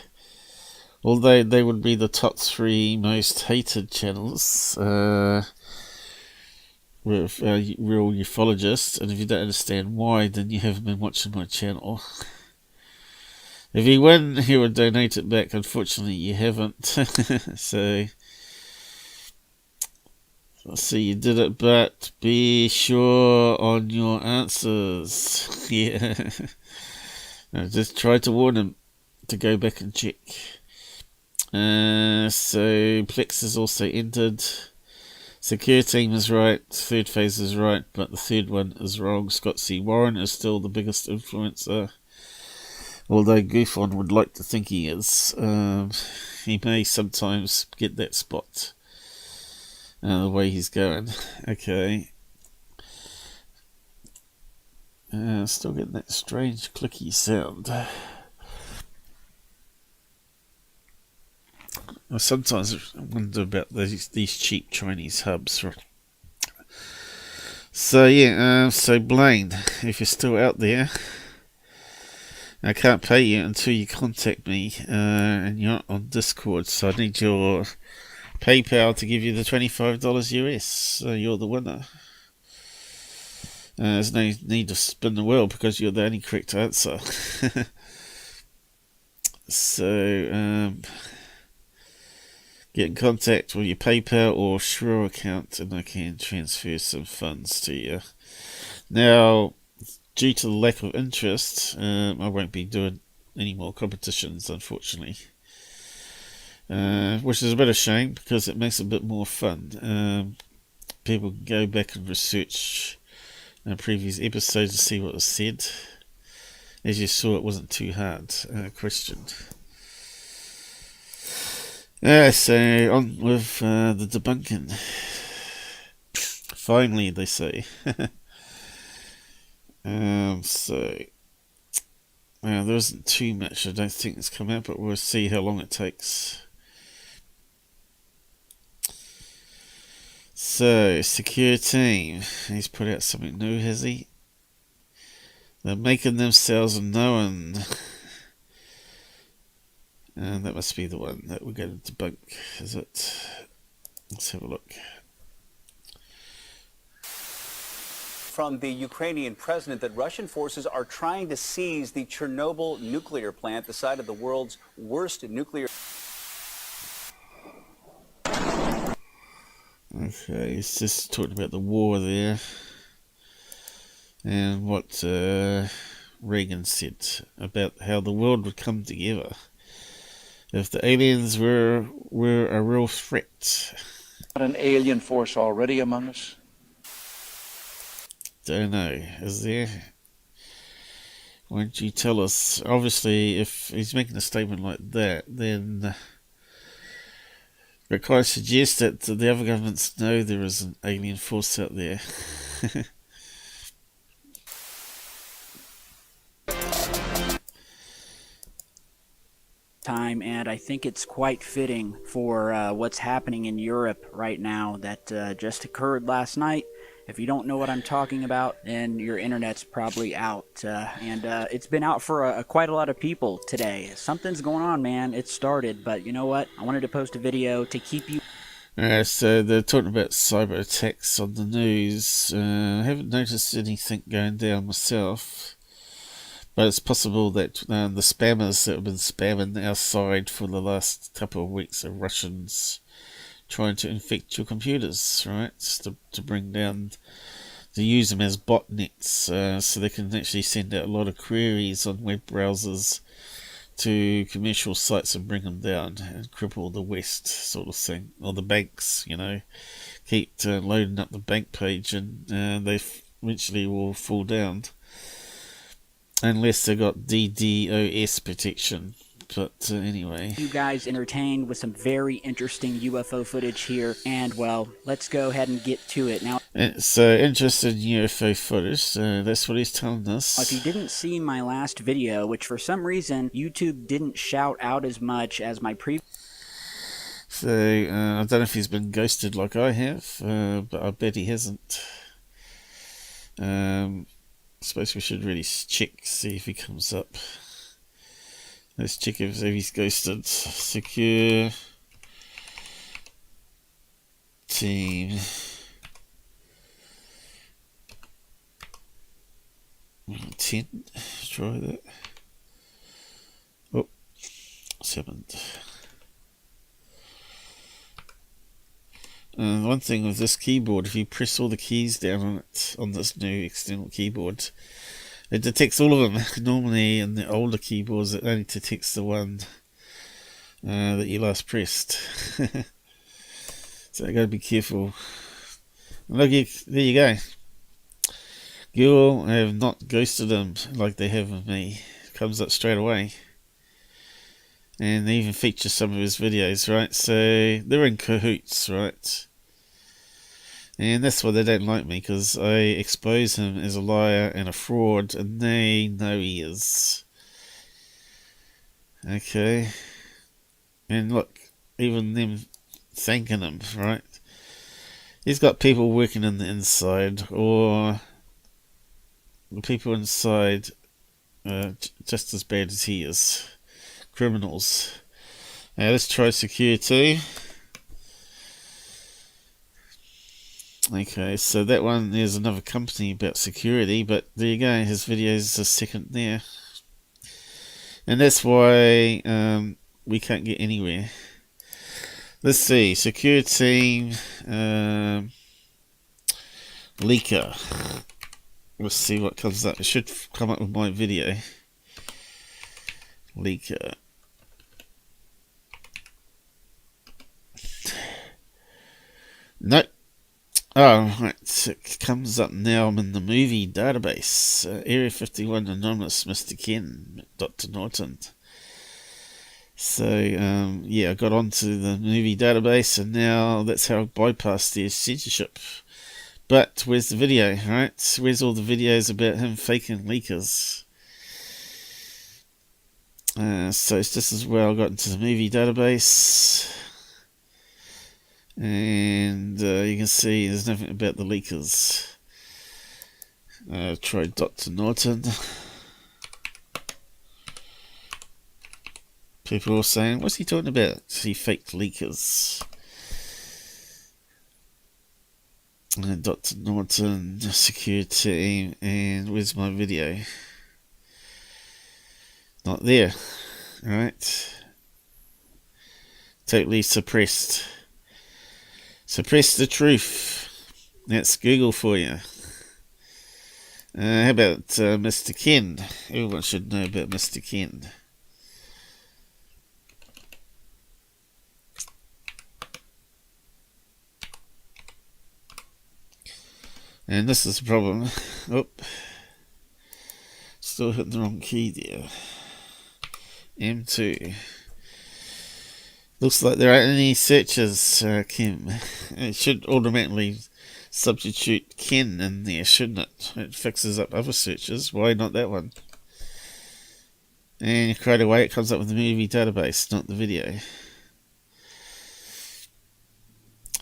Although they would be the top 3 most hated channels with real ufologists, and if you don't understand why, then you haven't been watching my channel. If you win, he would donate it back. Unfortunately, you haven't. So I see you did it, but be sure on your answers. Yeah. No, just try to warn him to go back and check. So Plex is also entered. Secureteam is right, third phase is right, but the third one is wrong. Scott C. Warren is still the biggest influencer, although Goofon would like to think he is. He may sometimes get that spot. The way he's going. Okay. Still getting that strange clicky sound. Sometimes I wonder about these cheap Chinese hubs. So yeah, so Blaine, if you're still out there, I can't pay you until you contact me, and you're not on Discord, so I need your PayPal to give you the $25 US. So you're the winner. There's no need to spin the wheel because you're the only correct answer. So, get in contact with your PayPal or Shiro account and I can transfer some funds to you. Now, due to the lack of interest, I won't be doing any more competitions, unfortunately. Which is a bit of a shame because it makes it a bit more fun. People can go back and research previous episodes to see what was said. As you saw, it wasn't too hard question. So on with the debunking. Finally, they say. There isn't too much, I don't think, that's come out, but we'll see how long it takes. So, Secureteam, he's put out something new, has he? They're making themselves known. And that must be the one that we're going to debunk, is it? Let's have a look. From the Ukrainian president that Russian forces are trying to seize the Chernobyl nuclear plant, the site of the world's worst nuclear... Okay, he's just talking about the war there. And what Reagan said about how the world would come together if the aliens were a real threat. Not an alien force already among us? Don't know, is there? Why don't you tell us? Obviously, if he's making a statement like that, then it kind of suggests that the other governments know there is an alien force out there. Time, and I think it's quite fitting for what's happening in Europe right now that just occurred last night. If you don't know what I'm talking about, then your internet's probably out, and it's been out for quite a lot of people today. Something's going on, man. It started, but you know what? I wanted to post a video to keep you... So they're talking about cyber attacks on the news. I haven't noticed anything going down myself. But it's possible that the spammers that have been spamming our side for the last couple of weeks are Russians trying to infect your computers, right? To bring down, to use them as botnets, so they can actually send out a lot of queries on web browsers to commercial sites and bring them down and cripple the West, sort of thing. Or the banks, you know, keep loading up the bank page and they eventually will fall down. Unless they got DDoS protection. But anyway. You guys entertained with some very interesting UFO footage here. And, well, let's go ahead and get to it. Now, so, interested in UFO footage. That's what he's telling us. if you didn't see my last video, which for some reason YouTube didn't shout out as much as my previous... So, I don't know if he's been ghosted like I have. But I bet he hasn't. I suppose we should really check, see if he comes up. Let's check if he's ghosted. SecureTeam10. Try that. Oh, 7. One thing with this keyboard, if you press all the keys down on it, on this new external keyboard, it detects all of them. Normally in the older keyboards it only detects the one that you last pressed. So you gotta be careful. Look, there you go. Google have not ghosted them like they have with me. Comes up straight away. And they even feature some of his videos, right? So they're in cahoots, right? And that's why they don't like me, because I expose him as a liar and a fraud, and they know he is. Okay. And look, even them thanking him, right? He's got people working in the inside, or the people inside just as bad as he is. Criminals. Let's try Secureteam. Okay, so that one, there's another company about security, but there you go, his video is a second there. And that's why we can't get anywhere. Let's see, Secureteam leaker. Let's see what comes up. It should come up with my video. Leaker. Nope. Oh, right. It comes up now. I'm in the movie database. Area 51 Anonymous, Mr. Ken, Dr. Norton. So, yeah, I got onto the movie database, and now that's how I bypassed the censorship. But where's the video, right? Where's all the videos about him faking leakers? So it's just as well I got into the movie database. And you can see there's nothing about the leakers. Try Dr. Norton. People are saying, what's he talking about? He faked leakers. Dr. Norton, Secureteam, and where's my video? Not there. Alright. Totally suppressed. Suppress the truth. That's Google for you. How about Mr. Ken? Everyone should know about Mr. Ken. And this is the problem. Oh, still hitting the wrong key there. M2. Looks like there aren't any searches, Kim. It should automatically substitute Ken in there, shouldn't it? It fixes up other searches. Why not that one? And right away it comes up with the movie database, not the video.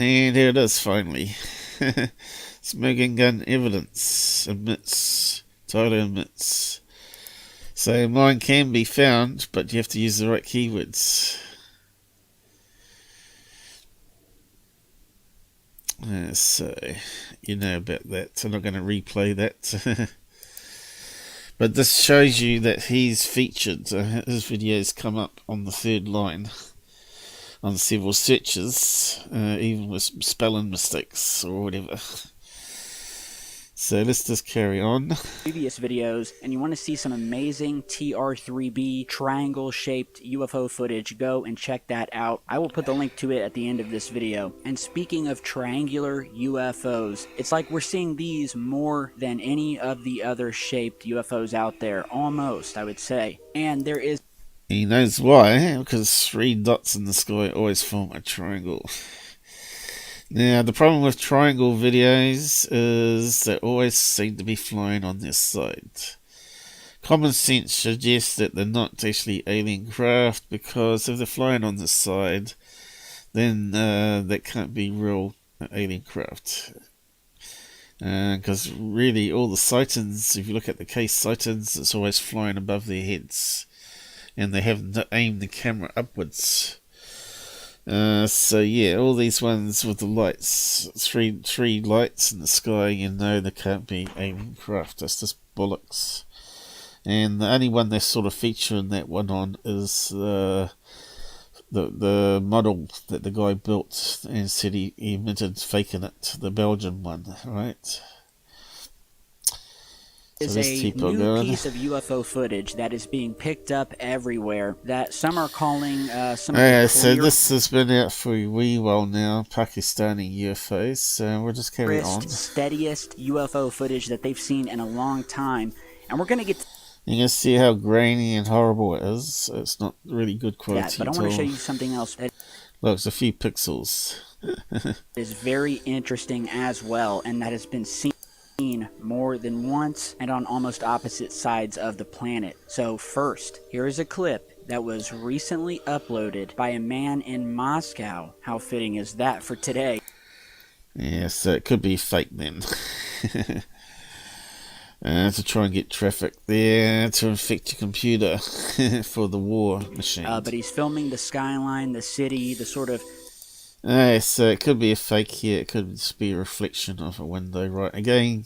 And here it is, finally. Smoking gun evidence admits. Title admits. So mine can be found, but you have to use the right keywords. So, you know about that. I'm not going to replay that. But this shows you that he's featured. His videos come up on the third line on several searches, even with spelling mistakes or whatever. So let's just carry on. Previous videos, and you want to see some amazing TR3B triangle-shaped UFO footage, go and check that out. I will put the link to it at the end of this video. And speaking of triangular UFOs, it's like we're seeing these more than any of the other shaped UFOs out there. Almost, I would say. And there is... He knows why, because 3 dots in the sky always form a triangle. Now, the problem with triangle videos is they always seem to be flying on this side. Common sense suggests that they're not actually alien craft, because if they're flying on this side, then that can't be real alien craft. Because really, all the sightings, if you look at the case sightings, it's always flying above their heads. And they haven't aimed the camera upwards. So yeah, all these ones with the lights, three lights in the sky, you know they can't be alien craft. That's just bollocks. And the only one they're sort of featuring that one on is the model that the guy built and said he admitted faking it, the Belgian one, right? Is a new piece of UFO footage that is being picked up everywhere that some are calling some so this has been out for a wee while now, Pakistani UFOs, so we'll just carry on. Steadiest UFO footage that they've seen in a long time, and we're going to get... You can see how grainy and horrible it is. It's not really good quality. But I want to show you something else. Look, it's a few pixels. Is very interesting as well, and that has been seen more than once and on almost opposite sides of the planet. So first, here is a clip that was recently uploaded by a man in Moscow. How fitting is that for today? Yeah, so it could be fake then. to try and get traffic there to infect your computer for the war machine. But he's filming the skyline, the city, the sort of... So it could be a fake here, it could just be a reflection of a window. Right, again,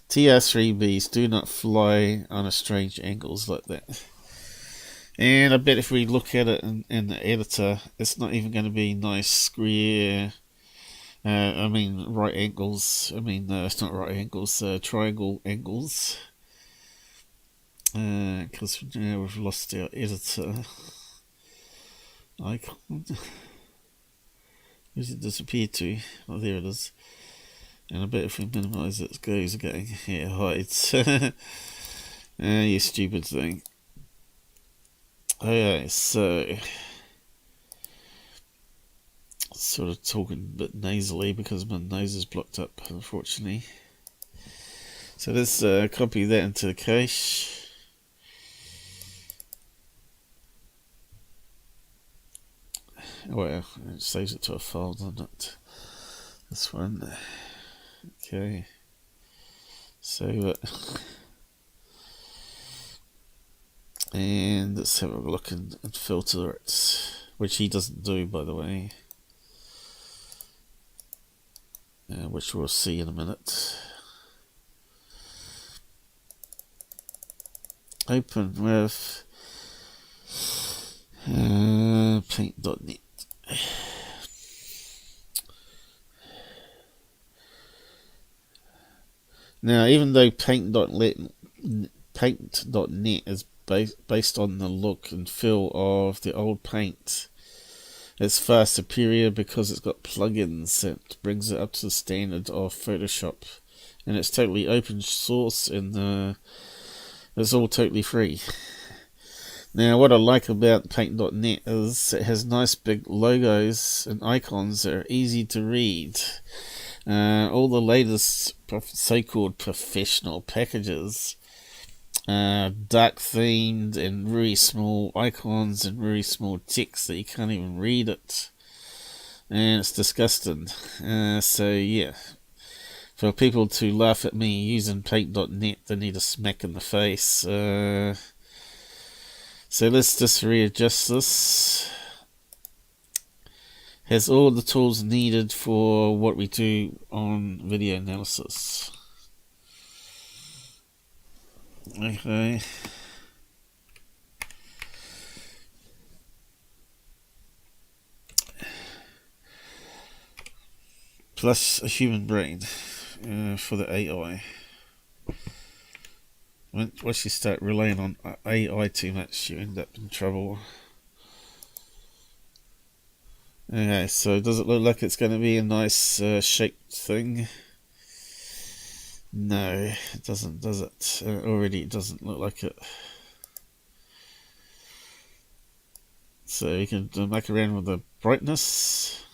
TR3Bs do not fly on a strange angles like that. And I bet if we look at it in the editor, it's not even going to be nice square... I mean right angles. I mean no, it's not right angles. Triangle angles. Because we've lost our editor icon. Where's it disappeared to? Oh, there it is. And I bet if we minimise it, it goes again. Yeah, it hides. You stupid thing. Okay, so sort of talking a bit nasally because my nose is blocked up, unfortunately. So let's copy that into the cache. Well, it saves it to a file, doesn't it? This one. Okay. Save it. And let's have a look and filter it, which he doesn't do, by the way. Which we'll see in a minute. Open with paint.net. Now, even though paint.net is based on the look and feel of the old Paint, it's far superior because it's got plugins that brings it up to the standard of Photoshop, and it's totally open source and it's all totally free. Now, what I like about Paint.net is it has nice big logos and icons that are easy to read. All the latest so-called professional packages dark themed and very small icons and very small text that you can't even read it, and it's disgusting. So yeah, for people to laugh at me using Paint.net, they need a smack in the face. So let's just readjust this. Has all the tools needed for what we do on video analysis. Okay. Plus a human brain for the AI. Once you start relying on AI too much, you end up in trouble. Okay, so does it look like it's going to be a nice shaped thing? No, it doesn't, does it? Already it doesn't look like it. So you can muck around with the brightness.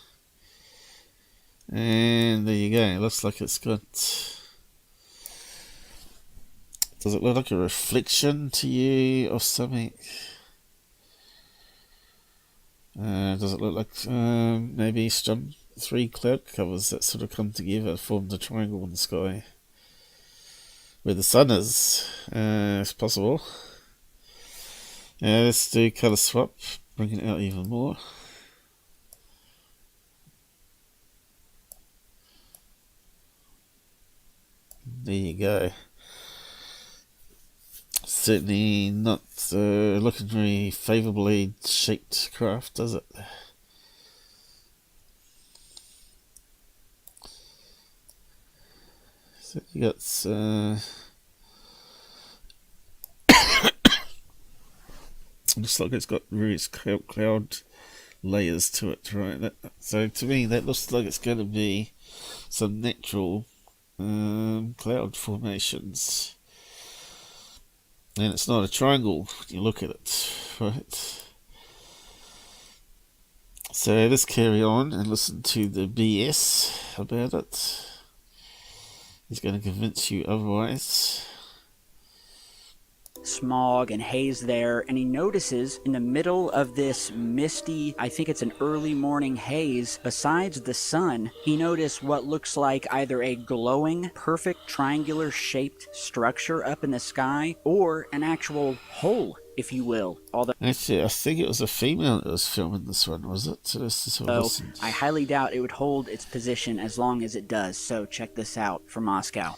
And there you go, it looks like it's got... Does it look like a reflection to you of something? Does it look like maybe some 3 cloud covers that sort of come together, formed a triangle in the sky? Where the sun is, it's possible. Let's do color swap, bring it out even more. There you go. Certainly not looking very favourably shaped craft, does it? So you got looks like it's got various cloud layers to it, right? So to me that looks like it's going to be some natural cloud formations, and it's not a triangle when you look at it, right? So let's carry on and listen to the BS about it. He's going to convince you otherwise. smog and haze there, and he notices in the middle of this misty, I think it's an early morning haze, besides the sun, he noticed what looks like either a glowing, perfect triangular shaped structure up in the sky, or an actual hole, if you will. Although Actually, I think it was a female that was filming this one, was it? So let's just have a listen. I highly doubt it would hold its position as long as it does, so check this out from Moscow.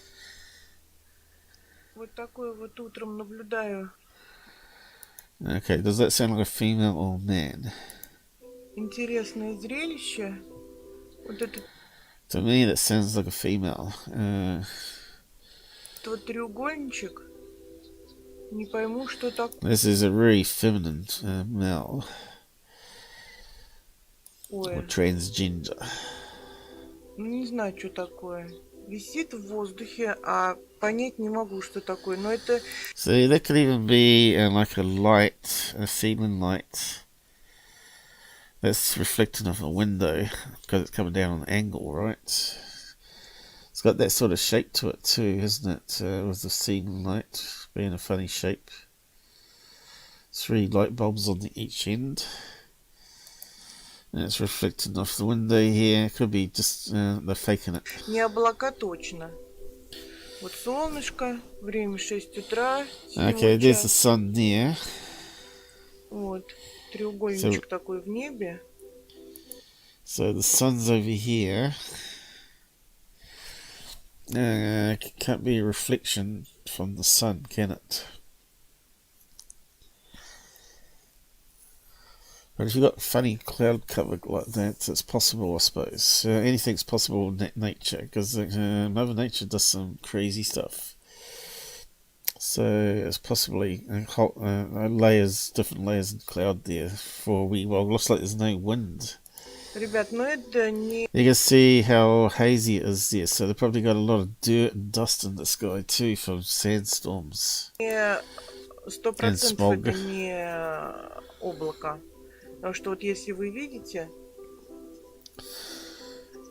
Вот такое вот утром наблюдаю. Okay, does that sound like a female or man? Интересное зрелище. Вот этот To me, that sounds like a female. вот треугольничек. Не пойму, что так. This is a really feminine male or Ой, transgender. ну не знаю, что такое. Висит в воздухе, а понять не могу, что такое. Но это So that could even be like a light, a ceiling light that's reflecting off a window because it's coming down on an angle, right? It's got that sort of shape to it too, isn't it? With the ceiling light being a funny shape. 3 light bulbs on each end. And it's reflecting off the window here. Could be just they're faking it. не облака точно. Вот солнышко, время 6 утра. Okay, there's the sun there. Вот, треугольничек такой в небе. So the sun's over here. Can't be a reflection from the sun, can it? But if you've got funny cloud cover like that, it's possible, I suppose. Anything's possible in nature, because Mother Nature does some crazy stuff. So it's possibly layers, different layers of cloud there for a wee while. Looks like there's no wind. Ребят, но это не... You can see how hazy it is there. So they've probably got a lot of dirt and dust in the sky too from sandstorms. 100% smog. это не облако. Потому что вот если вы видите,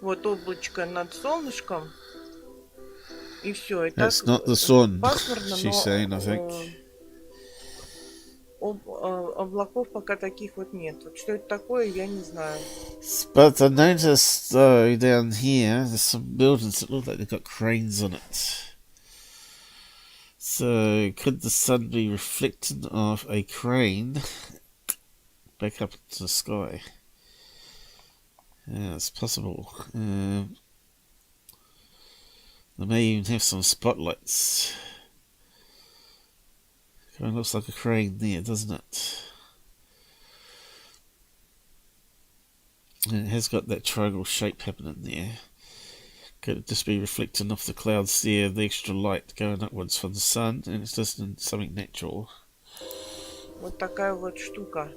вот облачко над солнышком, и все. И It's так not the sun, пасмурно, she's saying, I think. Облаков пока таких вот нет. Вот что это такое, я не знаю. But I noticed though down here there's some buildings that look like they've got cranes on it. So could the sun be reflected off a crane back up into the sky? Yeah, it's possible. They may even have some spotlights. Kind of looks like a crane there, doesn't it? And it has got that triangle shape happening there. Could it just be reflecting off the clouds there, the extra light going upwards from the sun, and it's just something natural. Вот такая вот штука.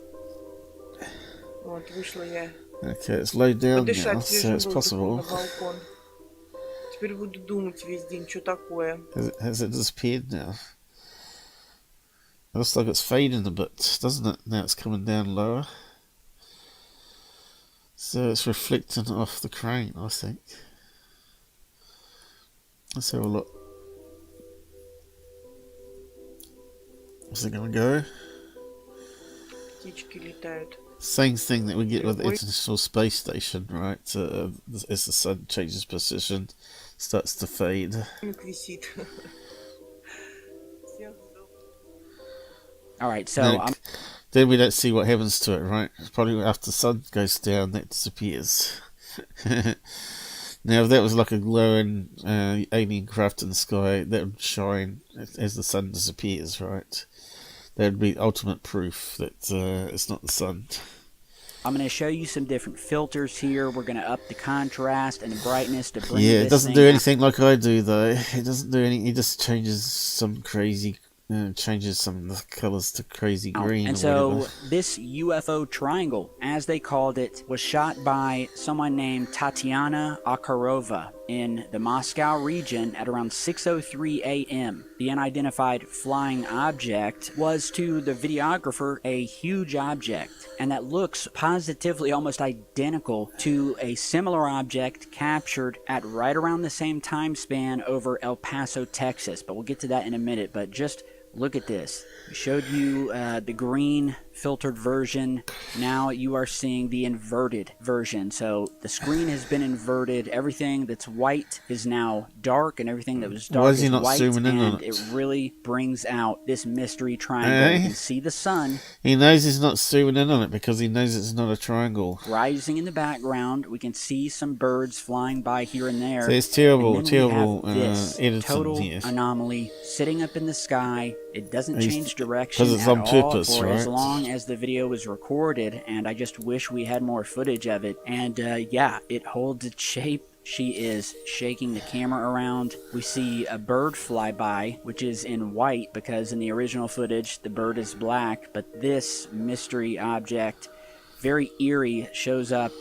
Вот вышла я. Okay, it's low down now, Подышать so свежим it's воздухом possible. на балкон. Теперь буду думать весь день, что такое. Has it disappeared now? It looks like it's fading a bit, doesn't it? Now it's coming down lower. So it's reflecting off the crane, I think. Let's have a look. Is it going to go? Птички летают. Same thing that we get with the International Space Station, right? As the sun changes position, starts to fade. Висит. Alright, so Then we don't see what happens to it, right? Probably after the sun goes down, that disappears. Now, if that was like a glowing alien craft in the sky, that would shine as the sun disappears, right? That would be ultimate proof that it's not the sun. I'm going to show you some different filters here. We're going to up the contrast and the brightness to bring Yeah, this it doesn't thing do out. anything like I do, though. It doesn't do anything. It just changes some crazy... changes some of the colours to crazy green And or so whatever. this UFO triangle, as they called it, was shot by someone named Tatiana Akarova in the Moscow region at around 6:03 a.m. The unidentified flying object was to the videographer a huge object, and that looks positively almost identical to a similar object captured at right around the same time span over El Paso, Texas. But we'll get to that in a minute. But just Look at this. We showed you the green filtered version. Now you are seeing the inverted version. So the screen has been inverted. Everything that's white is now dark, and everything that was Why dark is he is not white. zooming in on And it? it really brings out this mystery triangle. You can see the sun He knows he's not zooming in on it because he knows it's not a triangle. rising in the background. We can see some birds flying by here and there. So it's terrible, and then terrible we have this editing total here. anomaly sitting up in the sky. It doesn't change direction 'cause it's at on all purpose, for as right? long as the video was recorded, and I just wish we had more footage of it. And yeah, it holds its shape. She is shaking the camera around. We see a bird fly by, which is in white because in the original footage the bird is black, but this mystery object, very eerie, shows up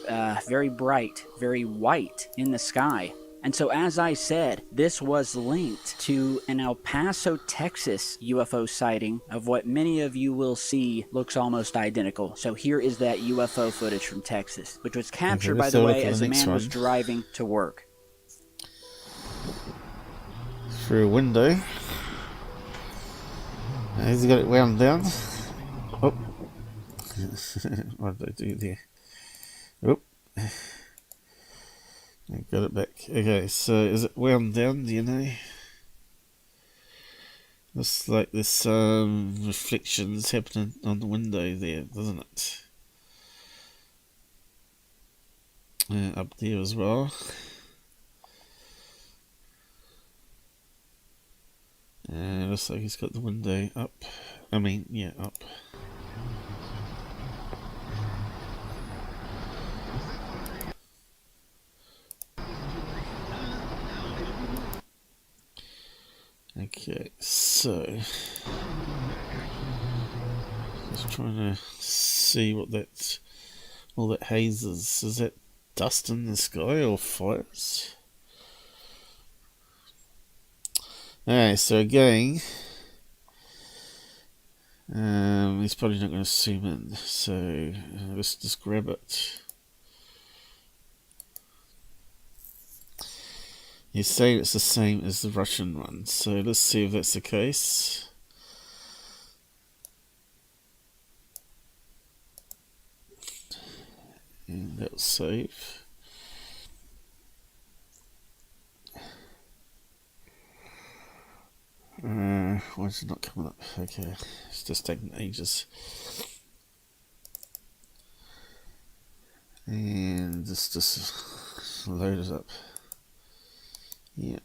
very bright, very white in the sky. And so, as I said, this was linked to an El Paso, Texas UFO sighting of what many of you will see looks almost identical. So here is that UFO footage from Texas, which was captured, by the way, as a man was driving to work. Through a window. Has he got it wound down? Oh. What did I do there? Oh. I got it back. Okay, so is it wound down, do you know? Looks like there's reflections happening on the window there, doesn't it? Up there as well. Looks like he's got the window up. I mean, yeah, up. Okay, so just trying to see what all that haze is. Is that dust in the sky or fires? Alright, so again, he's probably not going to zoom in, so let's just grab it. You say it's the same as the Russian one, so let's see if that's the case. And that'll save. Why is it not coming up? Okay, it's just taking ages. And just load it up. Yeah.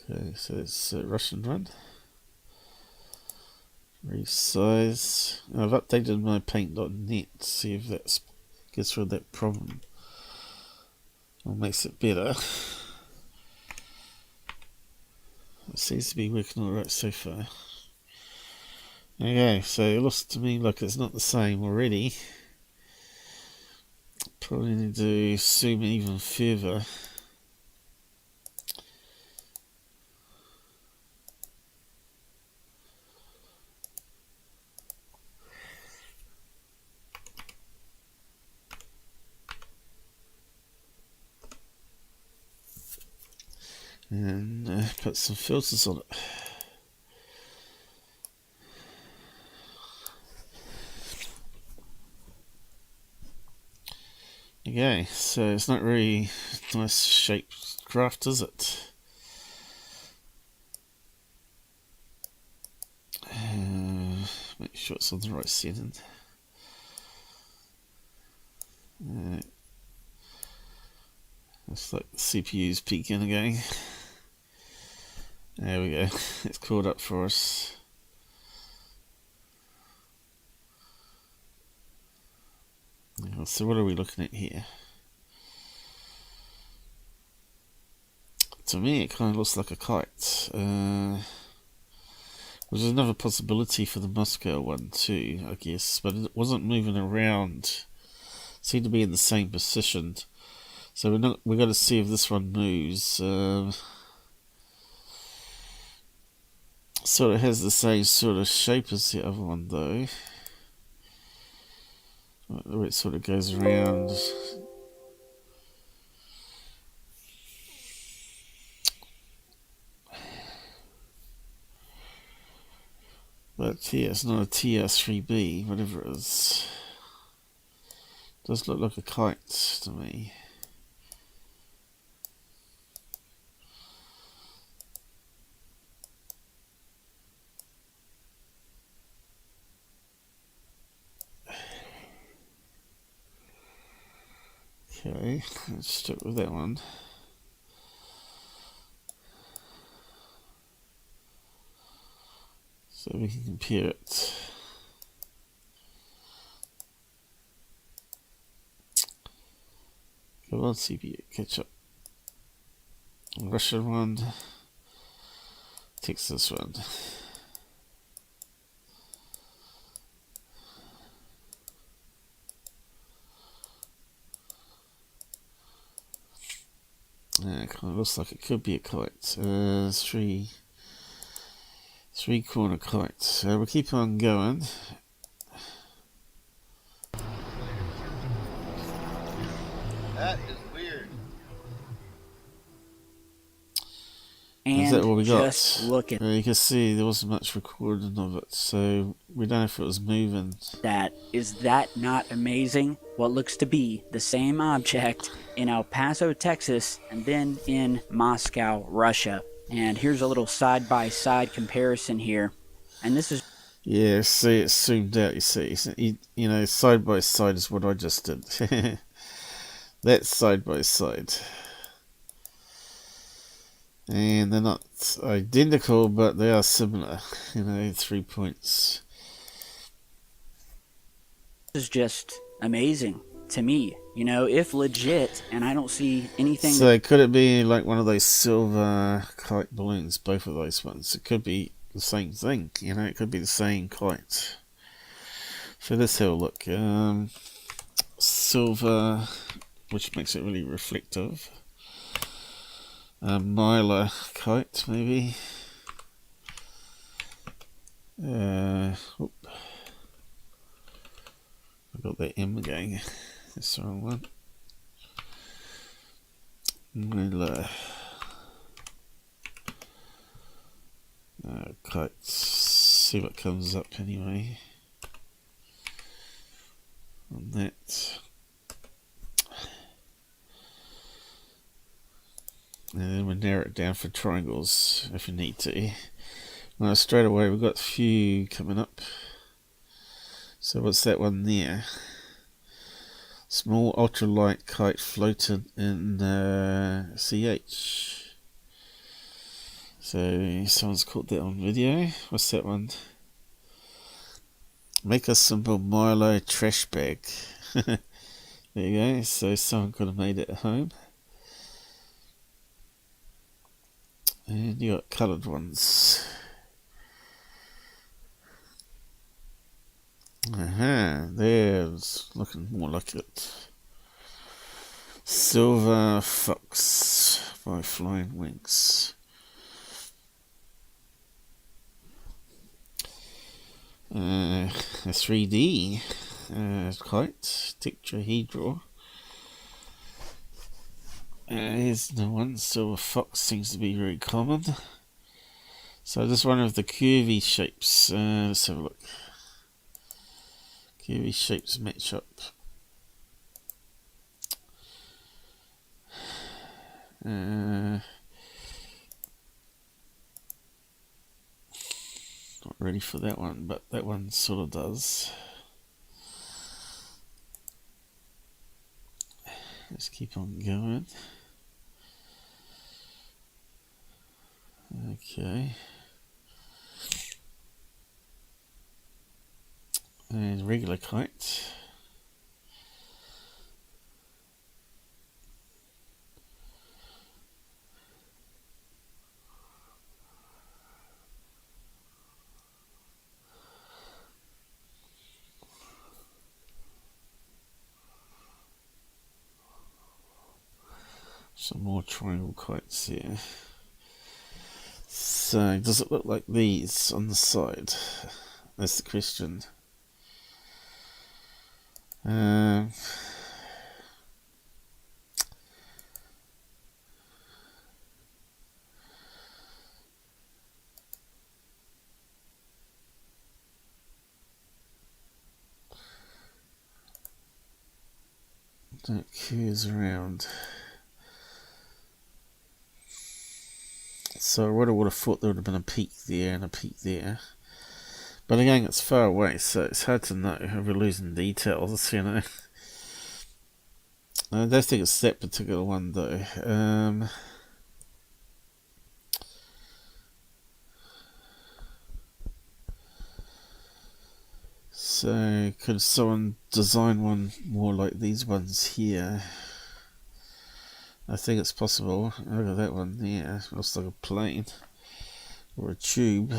Okay, so it's a Russian one. Resize. I've updated my paint.net to see if that gets rid of that problem or makes it better. It seems to be working alright so far. Okay, so it looks to me like it's not the same already. Probably need to zoom even further. And put some filters on it. Okay, so it's not really nice shaped craft, is it? Make sure it's on the right setting. Looks like the CPU's peaking again. There we go. It's caught up for us. So what are we looking at here? To me it kind of looks like a kite. Which is another possibility for the Moscow one too, I guess. But it wasn't moving around. It seemed to be in the same position. So we're going to see if this one moves. Sort of has the same sort of shape as the other one though. The way it sort of goes around. But yeah, it's not a TR3B, whatever it is. Does look like a kite to me. Okay, let's stick with that one. So we can compare it. Come on, CPU, catch up. Russian one, Texas one. Yeah, it kind of looks like it could be a kite. Three corner kite. We'll keep on going. That is weird. And Is that what we got? just look at You can see there wasn't much recording of it, so we don't know if it was moving. that. Is that not amazing? What looks to be the same object in El Paso, Texas, and then in Moscow, Russia. And here's a little side-by-side comparison here. And this is... Yeah, see, it's zoomed out, you see. You know, side by side is what I just did. That's side by side. And they're not identical, but they are similar. You know, 3 points. This is just amazing to me. You know, if legit, and I don't see anything... So could it be like one of those silver kite balloons, both of those ones? It could be the same thing, you know, it could be the same kite. So let's have a look. Silver, which makes it really reflective. Mylar kite, maybe. Oop. I got that M again. That's the wrong one. Mylar. Kites. See what comes up anyway. On that. And then we narrow it down for triangles if you need to. Now straight away we've got a few coming up. So what's that one there? Small ultralight kite floated in CH. So someone's caught that on video. What's that one? Make a simple Milo trash bag. There you go. So someone could have made it at home. And you got coloured ones. There's looking more like it. Silver Fox by Flying Wings. A 3D kite, tetrahedral. Here's no one. Silver Fox seems to be very common. So I just wonder if the curvy shapes. Let's have a look. Curvy shapes match up. Not ready for that one, but that one sort of does. Let's keep on going. Okay. And regular kite. Some more triangle kites here. So, does it look like these on the side? That's the question. That curves around. So I would have thought there would have been a peak there and a peak there. But again, it's far away, so it's hard to know. We're losing details, you know. I don't think it's that particular one, though. So, could someone design one more like these ones here? I think it's possible. Look at that one there. It looks like a plane or a tube.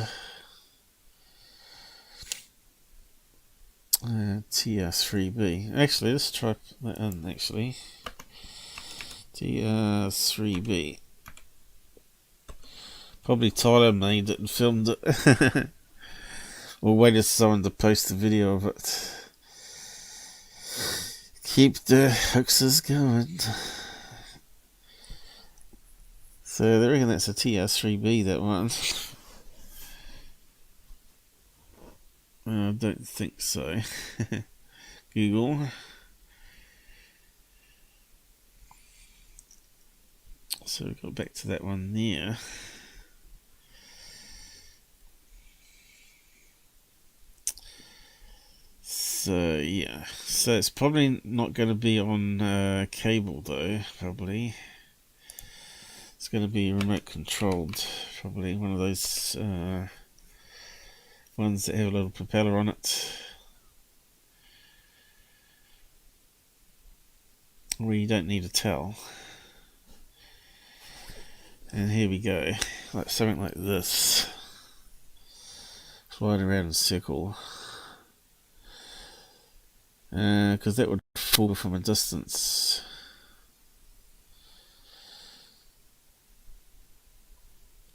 TR3B. Actually, let's try that in. Actually, TR3B. Probably Tyler made it and filmed it. We'll wait for someone to post the video of it. Keep the hoaxes going. So they reckon that's a TR3B, that one. I don't think so. Google. So we go back to that one there. So yeah, so it's probably not going to be on cable though. Probably it's going to be remote controlled. Probably one of those ones that have a little propeller on it, where you don't need a towel. And here we go, like something like this, flying around in a circle. Because that would fall from a distance.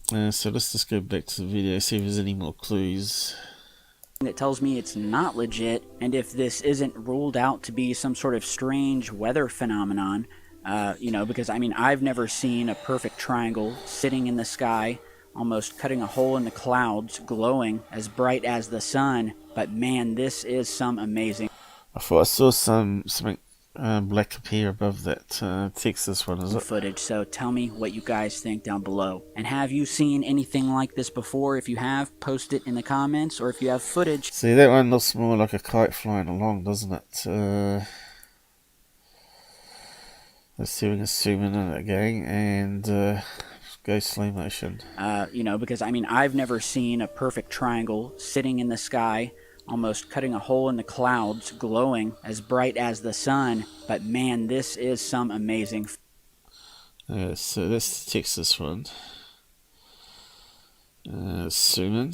So let's just go back to the video, see if there's any more clues. That tells me it's not legit, and if this isn't ruled out to be some sort of strange weather phenomenon, you know, because I mean, I've never seen a perfect triangle sitting in the sky, almost cutting a hole in the clouds, glowing as bright as the sun. But man, this is some amazing. I thought I saw something black appear above that Texas one, is it? Footage. So tell me what you guys think down below. And have you seen anything like this before? If you have, post it in the comments, or if you have footage. See, that one looks more like a kite flying along, doesn't it? Let's see if we can zoom in on it again and go slow motion. You know, because I mean, I've never seen a perfect triangle sitting in the sky, almost cutting a hole in the clouds, glowing as bright as the sun. But man, this is some amazing. So that's the Texas one. Zoom in.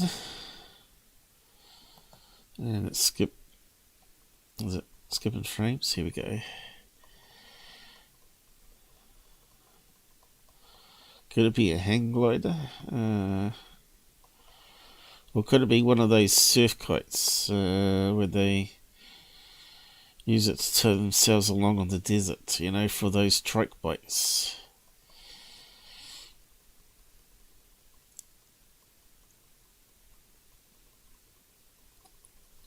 And it's skip. Is it skipping frames? Here we go. Could it be a hang glider? Or could it be one of those surf kites where they use it to tow themselves along on the desert, you know, for those trike bikes?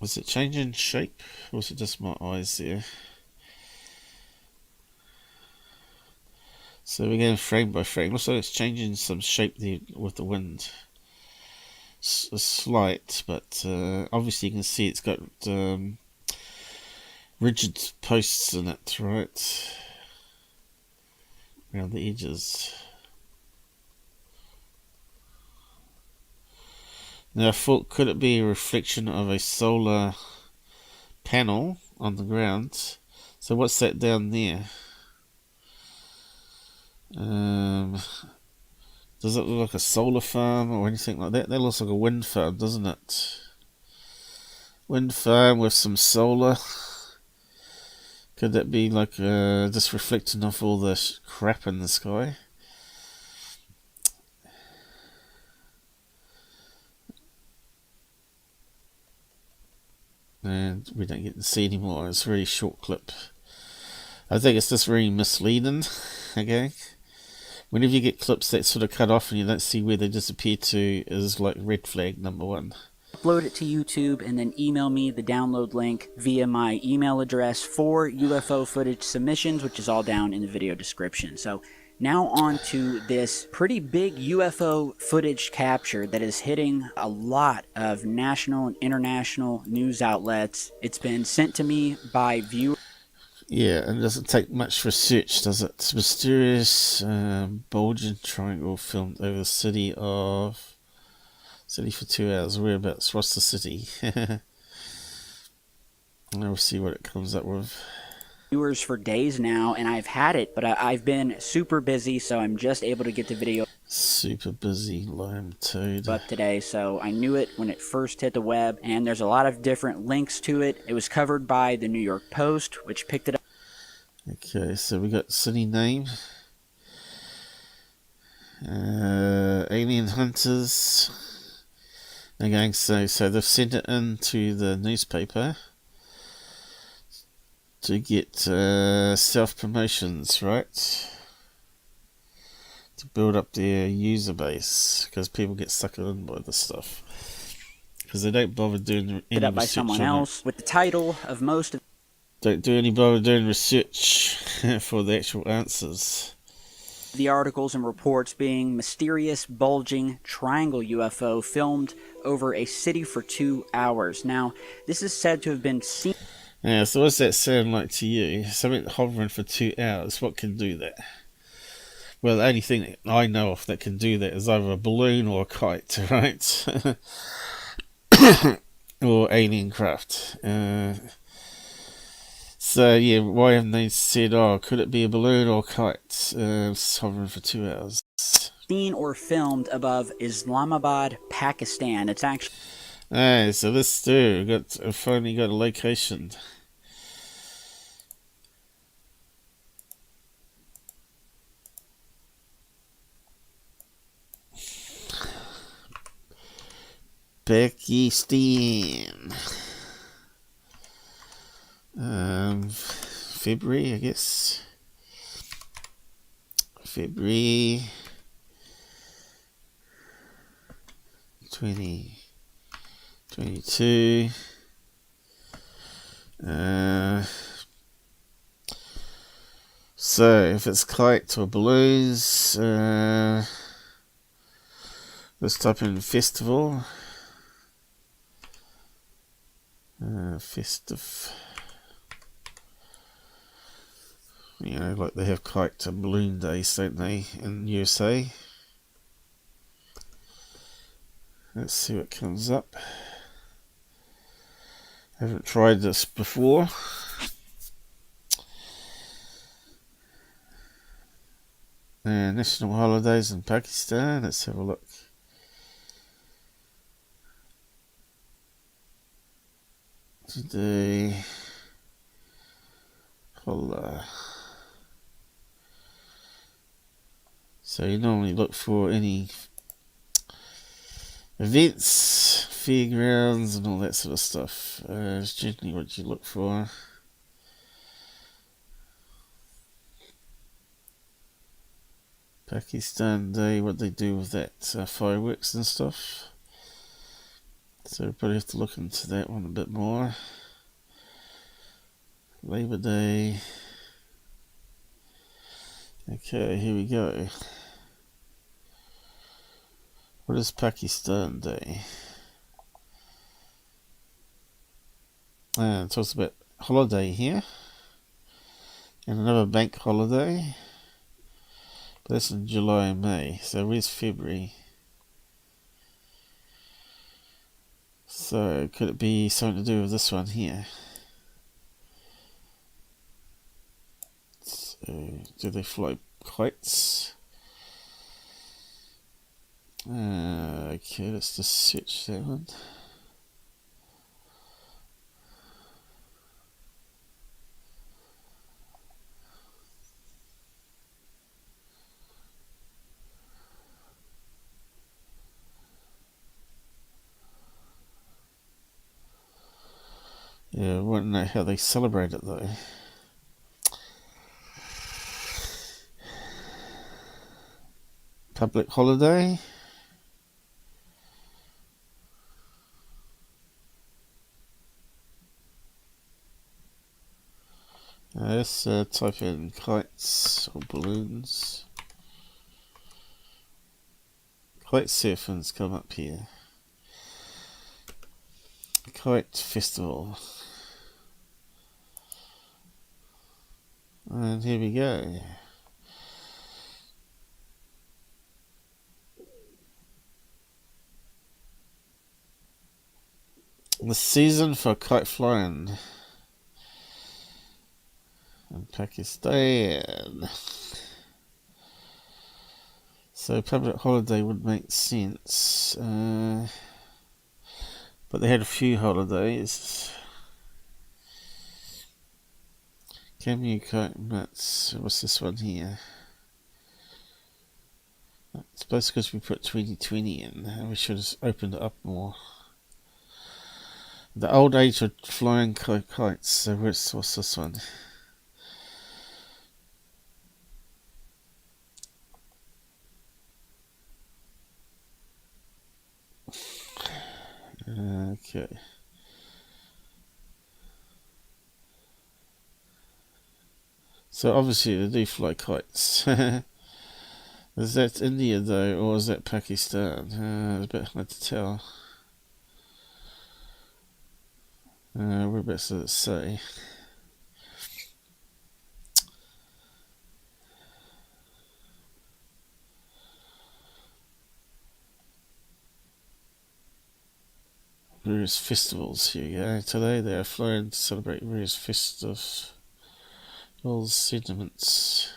Was it changing shape, or was it just my eyes there? So we're going frame by frame. Looks like it's changing some shape there with the wind. A slight, but obviously you can see it's got rigid posts in it, right, around the edges. Now I thought, could it be a reflection of a solar panel on the ground? So what's that down there? Does it look like a solar farm or anything like that? That looks like a wind farm, doesn't it? Wind farm with some solar. Could that be like just reflecting off all the crap in the sky? And we don't get to see anymore. It's a really short clip. I think it's just very misleading. Okay. Whenever you get clips that sort of cut off and you don't see where they disappear to, is like red flag number one. upload it to YouTube, and then email me the download link via my email address for UFO footage submissions, which is all down in the video description. So now on to this pretty big UFO footage capture that is hitting a lot of national and international news outlets. It's been sent to me by viewers. Yeah, and it doesn't take much research, does it? Mysterious bulging triangle filmed over the city for 2 hours. Whereabouts? What's the city? And we'll see what it comes up with. Viewers for days now, and I've had it, but I've been super busy, so I'm just able to get the video Super busy, lime toad. up today. So I knew it when it first hit the web, and there's a lot of different links to it. It was covered by the New York Post, which picked it up. Okay, so we got city name. Alien hunters. Again, so they've sent it into the newspaper to get self-promotions, right? To build up their user base, because people get sucked in by this stuff. Because they don't bother doing any Up by research someone on else with the title of most of Don't do any bother doing research for the actual answers. the articles and reports being mysterious bulging triangle UFO filmed over a city for 2 hours. Now, this is said to have been seen. Yeah, so what's that sound like to you? Something hovering for 2 hours, what can do that? Well, the only thing that I know of that can do that is either a balloon or a kite, right? Or alien craft. So, yeah, why haven't they said, oh, could it be a balloon or a kite? It's hovering for 2 hours. Seen or filmed above Islamabad, Pakistan. It's actually Hey, so this dude finally got a location. Pakistan. February, I guess. February 2022. So if it's kite or balloons, let's type in festival. Festive. You know, like they have kite and balloon days, don't they, in USA? Let's see what comes up. Haven't tried this before. National holidays in Pakistan. Let's have a look. Today, holla. So you normally look for any events, fairgrounds, and all that sort of stuff. It's generally what you look for. Pakistan Day, what they do with that, fireworks and stuff. So we probably have to look into that one a bit more. Labor Day. Okay, here we go. What is Pakistan Day? It talks about holiday here. And another bank holiday. But that's in July and May. So where's February? So could it be something to do with this one here? So do they fly kites? Okay, let's just search that one. Yeah, I want to know how they celebrate it though. Public holiday. Let's type in kites or balloons. Kite surfing's come up here. Kite festival. And here we go. The season for kite flying in Pakistan. So public holiday would make sense. But they had a few holidays. Camu kite mats. What's this one here? I suppose because we put 2020 in, we should have opened it up more. The old age of flying kites. So what's this one? Okay. So obviously they do fly kites. Is that India though, or is that Pakistan? It's a bit hard to tell. Whereabouts does it say? Various festivals here you go. Today they are flying to celebrate various festivals, sentiments.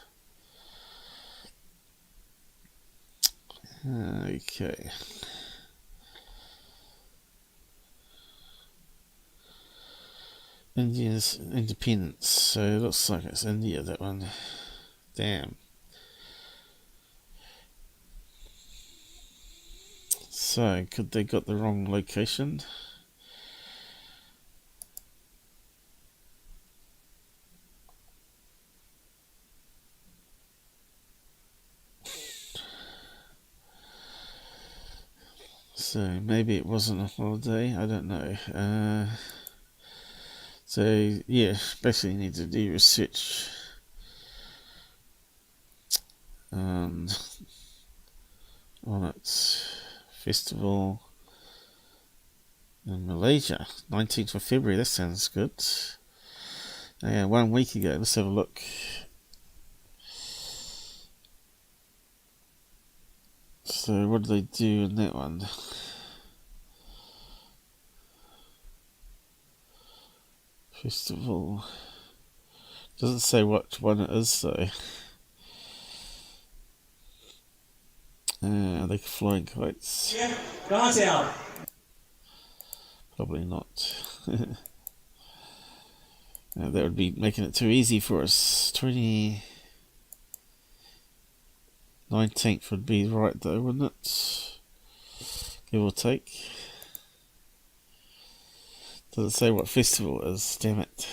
Okay. India's independence. So it looks like it's India, that one. Damn. So, could they got the wrong location? So, maybe it wasn't a holiday, I don't know. So, yeah, basically need to do research on its festival in Malaysia, 19th of February. That sounds good. Yeah, 1 week ago. Let's have a look. So what did they do in that one? Festival. Doesn't say what one it is though. Are they flying kites? Yeah, Probably not. That would be making it too easy for us. 19th would be right though, wouldn't it? Give or take. Doesn't say what festival it is, damn it.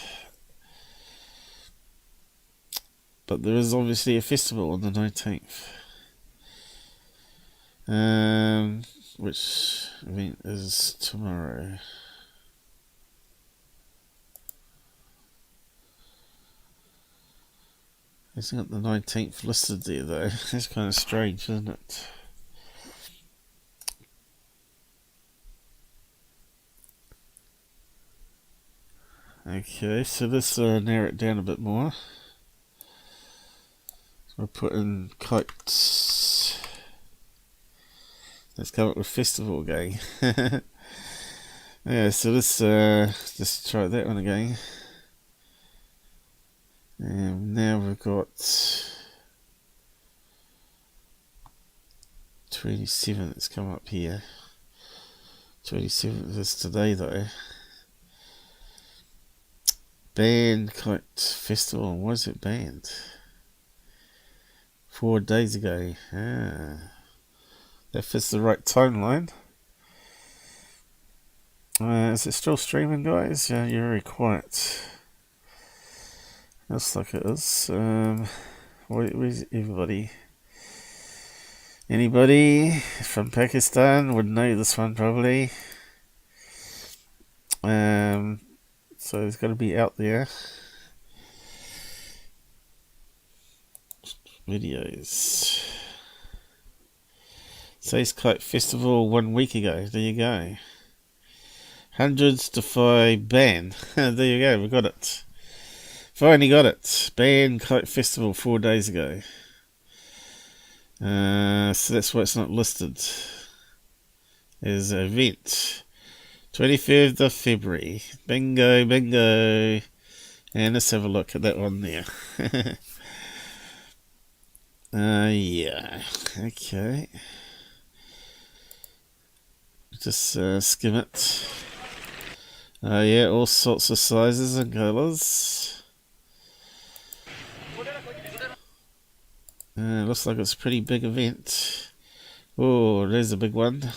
But there is obviously a festival on the 19th. Which event is tomorrow. It's got the 19th listed there though. That's kind of strange, isn't it? Okay, so let's narrow it down a bit more. So we'll put in kites. Let's come up with festival again. Yeah, so let's just try that one again. And now we've got 27th that's come up here. 27th is today though. Banned kite festival. Why is it banned? 4 days ago. That fits the right timeline. Is it still streaming, guys? Yeah, you're very quiet. Looks like it is. Where's everybody? Anybody from Pakistan would know this one probably. So it's got to be out there. videos. Space Kite Festival 1 week ago. There you go. Hundreds defy ban. There you go, we got it. Finally got it. Ban Kite Festival 4 days ago. So that's why it's not listed as an event. 25th of February. Bingo, bingo. And let's have a look at that one there. Yeah. Okay. Just skim it. Yeah, all sorts of sizes and colours. Looks like it's a pretty big event. Oh, there's a big one.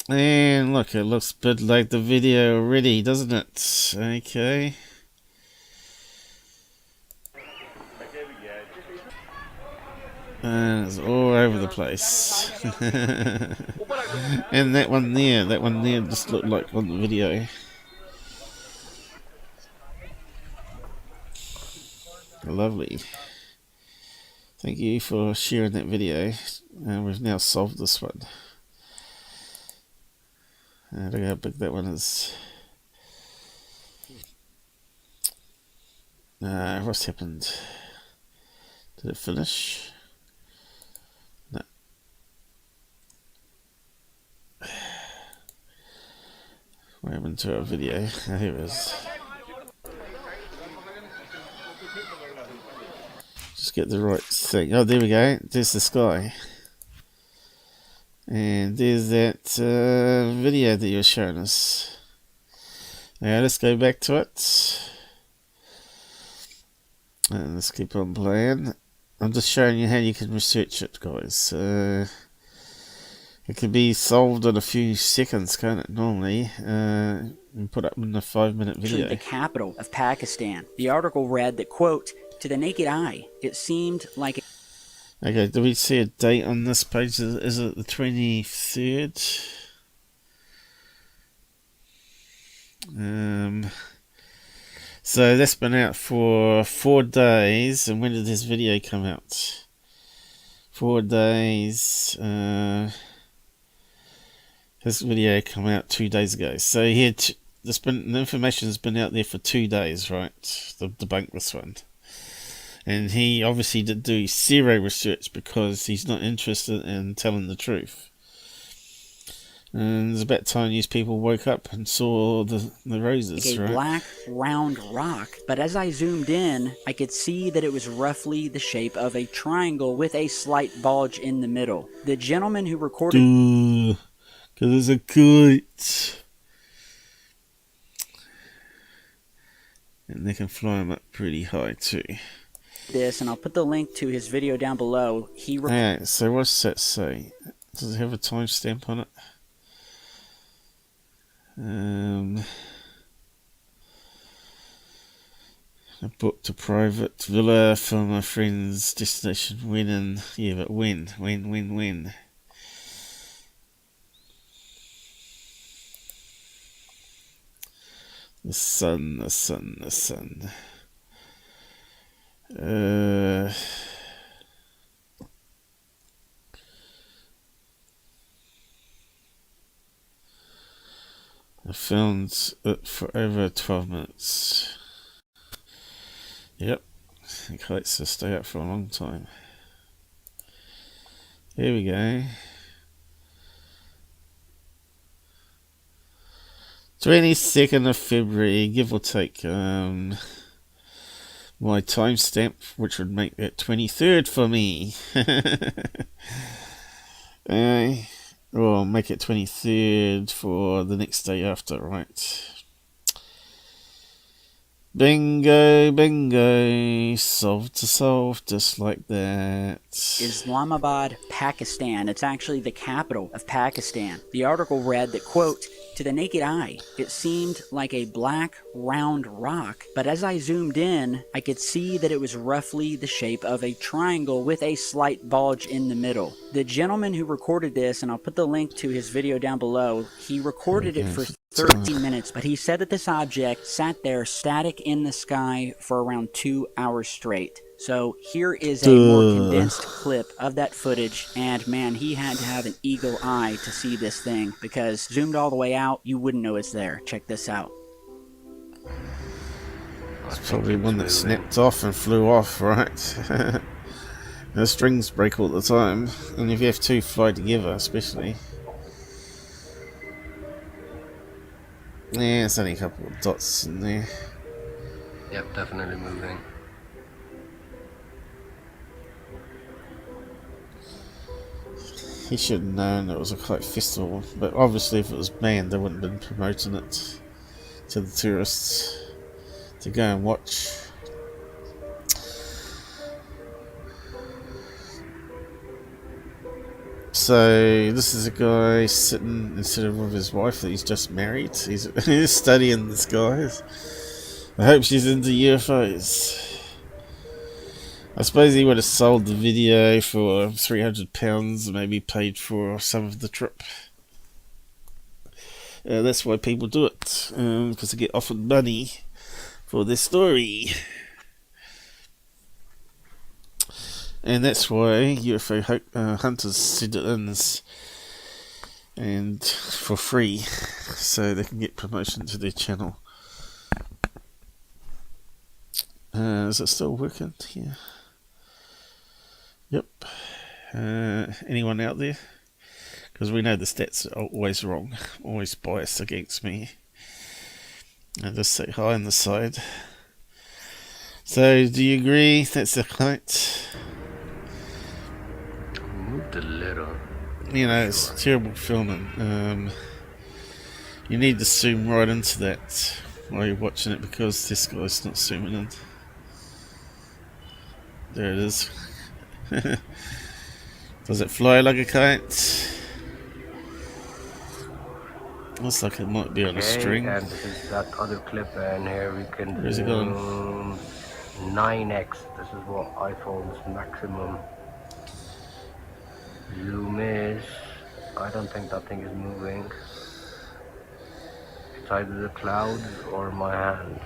And look, it looks a bit like the video already, doesn't it? Okay. And it's all over the place. And that one there just looked like on the video. Lovely. Thank you for sharing that video. And we've now solved this one. Look how big that one is. What's happened? Did it finish? No. What happened to our video? Oh, here it is. Just get the right thing. Oh, there we go. There's the sky. And there's that video that you were showing us. Now let's go back to it. And let's keep on playing. I'm just showing you how you can research it, guys. It can be solved in a few seconds, can't it, normally? And put up in a 5-minute video. The capital of Pakistan. The article read that, quote, to the naked eye, it seemed like... Okay, do we see a date on this page? Is it the 23rd? So that's been out for 4 days. And when did this video come out? 4 days. This video came out 2 days ago. So here, the information has been out there for 2 days, right? To debunk this one. And he obviously did do zero research because he's not interested in telling the truth. And it's about time these people woke up and saw the roses, like a black, round rock. But as I zoomed in, I could see that it was roughly the shape of a triangle with a slight bulge in the middle. The gentleman who recorded... Because it's a kite. And they can fly them up pretty high too. This, and I'll put the link to his video down below. Alright, so what's that say? Does it have a timestamp on it? I booked a private villa for my friend's destination. When and yeah, but when? The sun. I filmed it for over 12 minutes. Yep, it likes to stay up for a long time. Here we go. 22nd of February, give or take. My timestamp, which would make that 23rd for me. Or make it 23rd for the next day after, right? Bingo, solved to solve, just like that. Islamabad, Pakistan. It's actually the capital of Pakistan. The article read that, quote, to the naked eye, it seemed like a black, round rock, but as I zoomed in, I could see that it was roughly the shape of a triangle with a slight bulge in the middle. The gentleman who recorded this, and I'll put the link to his video down below, he recorded it for 13 minutes, but he said that this object sat there static in the sky for around 2 hours straight. So here is a more condensed clip of that footage, and man, he had to have an eagle eye to see this thing, because zoomed all the way out, you wouldn't know it's there. Check this out. It's probably one that snapped off and flew off, right? The strings break all the time, and if you have two fly together, especially. Yeah, it's only a couple of dots in there. Yep, definitely moving. He should have known it was a kite festival, but obviously if it was banned, they wouldn't have been promoting it to the tourists to go and watch. So this is a guy sitting instead of with his wife that he's just married. He's studying the skies. I hope she's into UFOs. I suppose he would have sold the video for £300, maybe paid for some of the trip. That's why people do it, because they get offered money for their story. And that's why UFO hunters send it in and for free, so they can get promotion to their channel. Is it still working? Yeah. Yep. Anyone out there? Because we know the stats are always wrong, always biased against me. And just say hi on the side. So, do you agree that's a kite? Moved a little. You know, it's terrible filming. You need to zoom right into that while you're watching it, because this guy's not zooming in. There it is. Does it fly like a kite? Looks like it might be on a string. And this is that other clip, and here we can Where's it going? 9x. This is what iPhone's maximum zoom is. I don't think that thing is moving. It's either the clouds or my hand.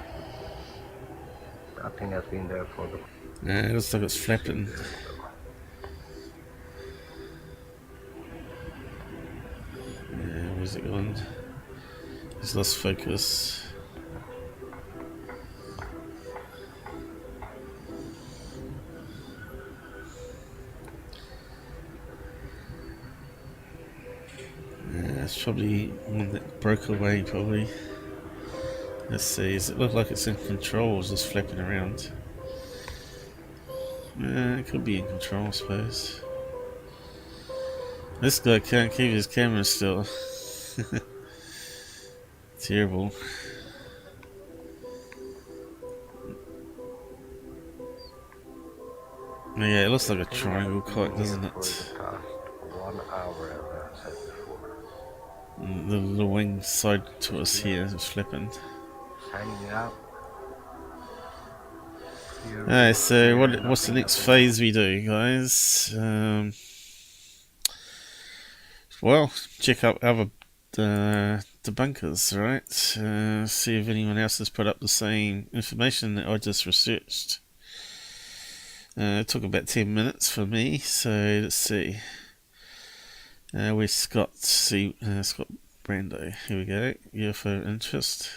That thing has been there for the... Yeah, it looks like it's flapping. Yeah, where's it going? It's lost focus. Yeah, it's probably one that broke away, probably. Let's see, does it look like it's in control or is just flapping around? Yeah, it could be in control, I suppose. This guy can't keep his camera still. Terrible. Yeah, it looks like a triangle kite, doesn't it? 1 hour, as I said before. The wing side to us here is flipping. Hanging out. Alright, so what's the next phase we do, guys? Well, check out other debunkers, right? See if anyone else has put up the same information that I just researched. It took about 10 minutes for me, so let's see. Where's Scott? Scott Brando. Here we go. UFO interest.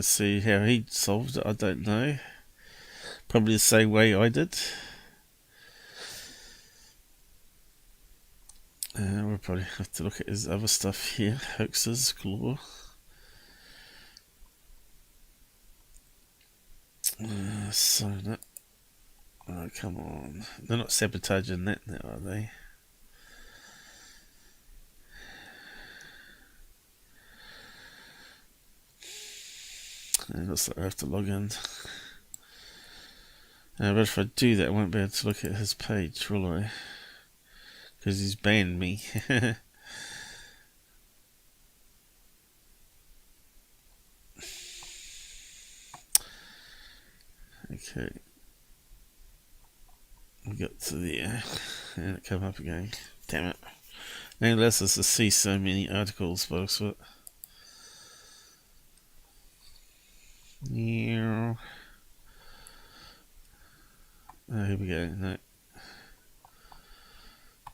See how he solved it. I don't know. Probably the same way I did. We'll probably have to look at his other stuff here. Hoaxes galore. Sign up. Oh, come on. They're not sabotaging that now, are they? It looks like I have to log in. But if I do that, I won't be able to look at his page, will I? Because he's banned me. Okay. We got to there, and it came up again. Damn it. It lets us to see so many articles, folks. But yeah. Oh, here we go. No.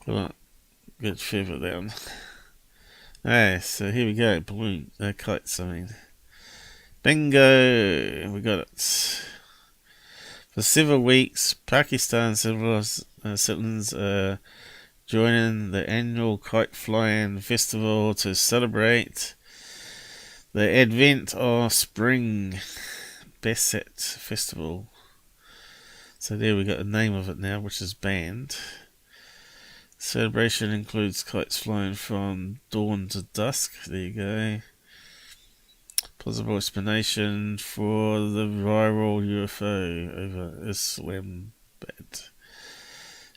Come on. Get further down. Alright, so here we go. Balloon. Kites, I mean. Bingo! We got it. For several weeks, Pakistan citizens are joining the annual kite flying festival to celebrate the advent of spring. Basset Festival. So there we got the name of it now, which is banned. Celebration includes kites flying from dawn to dusk. There you go. Plausible explanation for the viral UFO over Islamabad.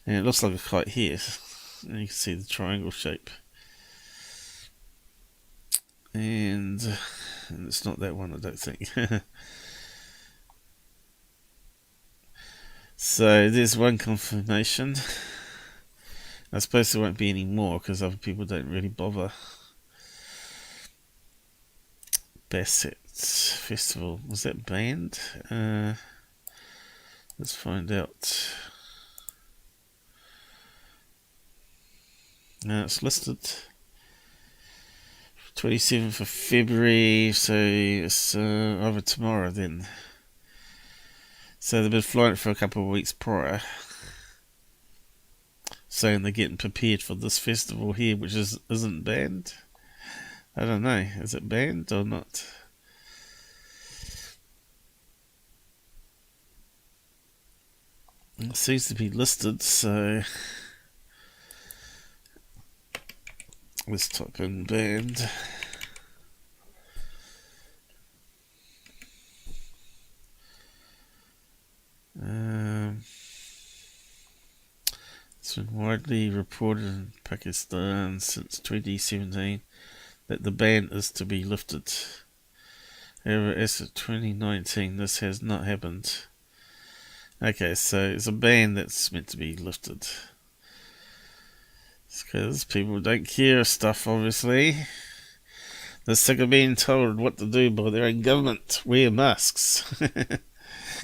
And it looks like a kite here. And you can see the triangle shape. And it's not that one, I don't think. So there's one confirmation. I suppose there won't be any more because other people don't really bother. Basset Festival. Was that banned? Let's find out. No, it's listed. 27th of February, so it's over tomorrow then. So they've been flying it for a couple of weeks prior. Saying they're getting prepared for this festival here, which isn't banned. I don't know. Is it banned or not? It seems to be listed, so let's type in banned. It's been widely reported in Pakistan since 2017 that the ban is to be lifted. However, as of 2019, this has not happened. Okay, so it's a ban that's meant to be lifted. It's because people don't care stuff, obviously. They're sick of being told what to do by their own government. Wear masks.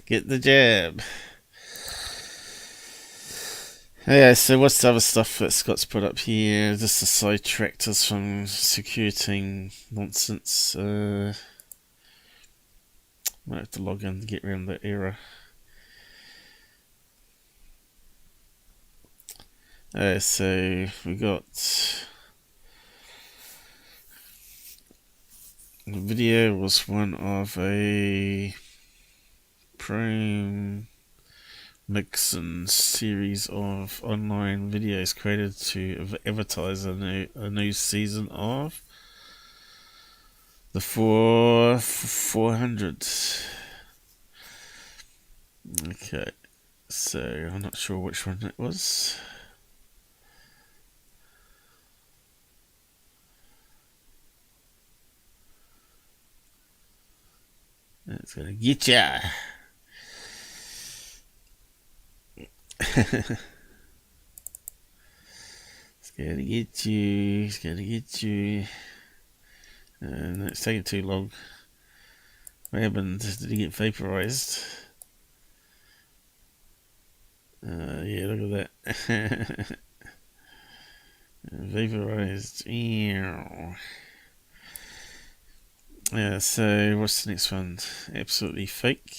Get the jab. Yeah, so what's the other stuff that Scott's put up here? Just the sidetracked us from Secureteam nonsense. Might have to log in to get around that error. So we got the video was one of a Prime Mixon series of online videos created to advertise a new season of the 400. Okay, so I'm not sure which one it was. It's gonna get ya. It's gonna get you. It's gonna get you. No, it's taking too long. What happened? Did he get vaporized? Yeah, look at that. Vaporized. Yeah, so what's the next one? Absolutely fake.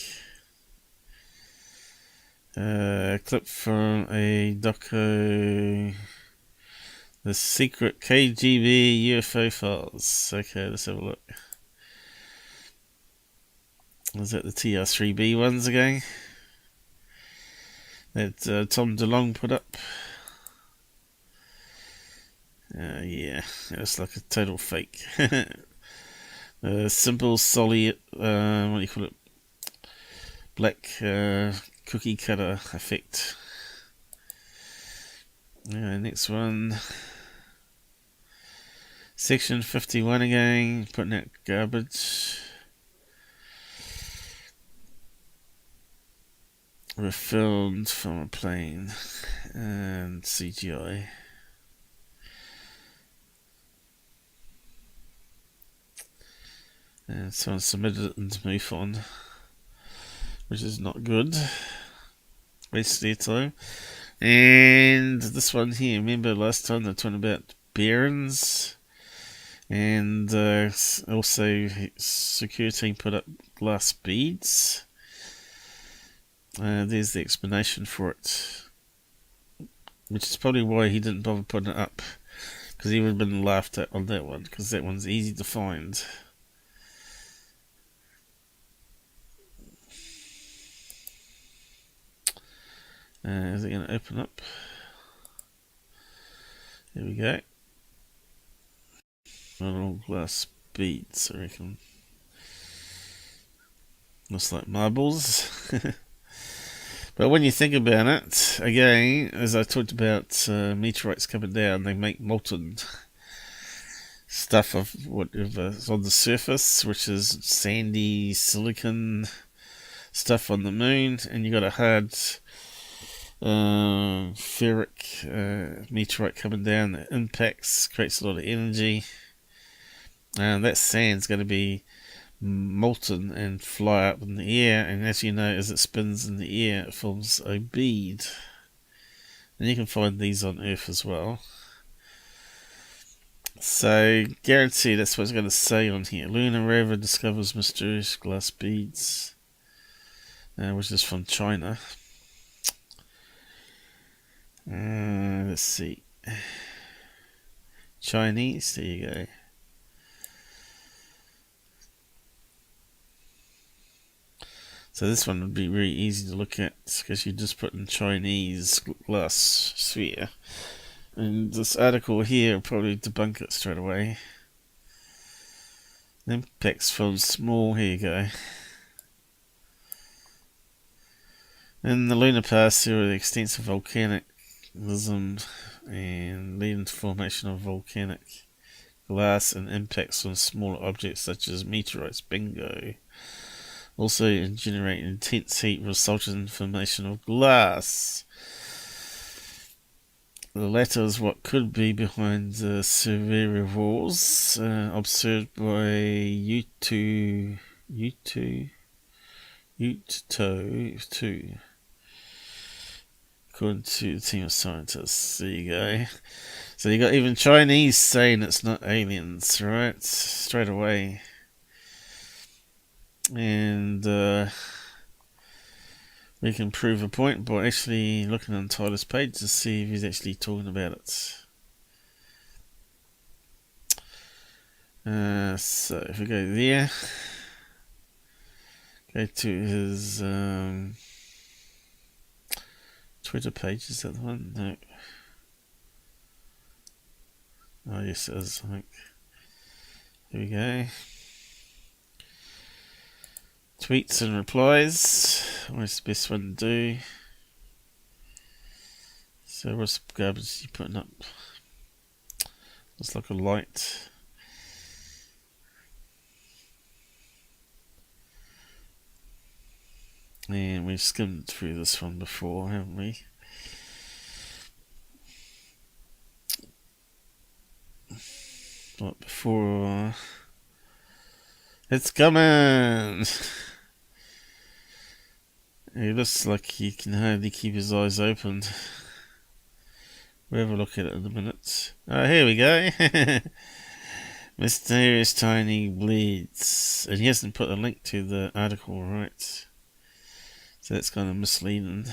Clip from a doco. The secret KGB UFO files. Okay, let's have a look. Was that the TR3B ones again? That Tom DeLonge put up? Yeah, it's like a total fake. Simple, solid, what do you call it? Black cookie cutter effect. Next one. Section 51 again, putting out garbage. Were filmed from a plane and CGI. And someone submitted it into MUFON, which is not good. Waste their time. And this one here, remember last time they were talking about bearings? And also Secureteam put up glass beads. There's the explanation for it, which is probably why he didn't bother putting it up, because he would have been laughed at on that one, because that one's easy to find. Is it going to open up? Here we go. Little glass beads, I reckon. Looks like marbles. But when you think about it, again, as I talked about meteorites coming down, they make molten stuff of whatever's on the surface, which is sandy silicon stuff on the moon, and you got a hard ferric meteorite coming down that impacts, creates a lot of energy, and that sand's going to be molten and fly up in the air, and as you know, as it spins in the air, it forms a bead. And you can find these on Earth as well. So guarantee that's what it's going to say on here. Lunar rover discovers mysterious glass beads, which is from China. Let's see, Chinese, there you go. So this one would be really easy to look at, because you just put in Chinese glass sphere, and this article here will probably debunk it straight away. Impacts from small, here you go. In the lunar past, there were extensive volcanism and leading to formation of volcanic glass and impacts from smaller objects such as meteorites. Bingo. Also generate intense heat resulting in formation of glass. The latter is what could be behind the severe walls observed by UFO 2, according to the team of scientists. There you go. So you got even Chinese saying it's not aliens, right? Straight away. And we can prove a point by actually looking on Tyler's page to see if he's actually talking about it. So if we go there, go to his Twitter page, is that the one? No. Oh yes, it is, I think. Here we go. Tweets and replies. What's the best one to do? So what's the garbage you putting up? Looks like a light. And we've skimmed through this one before, haven't we? But before... It's coming! He looks like he can hardly keep his eyes open. We'll have a look at it in a minute. Oh, here we go. Mysterious tiny bleeds. And he hasn't put a link to the article, right? So that's kind of misleading.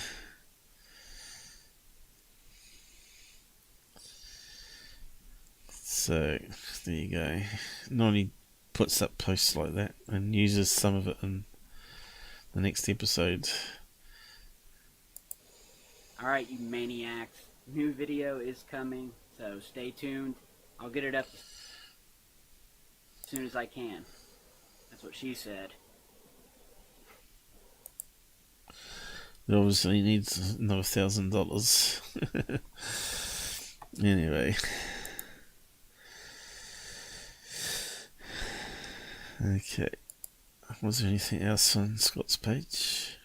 So, there you go. Normally puts up posts like that and uses some of it in the next episode. Alright, you maniacs. New video is coming, so stay tuned. I'll get it up as soon as I can. That's what she said. He obviously needs another $1,000. Anyway. Okay. Was there anything else on Scott's page?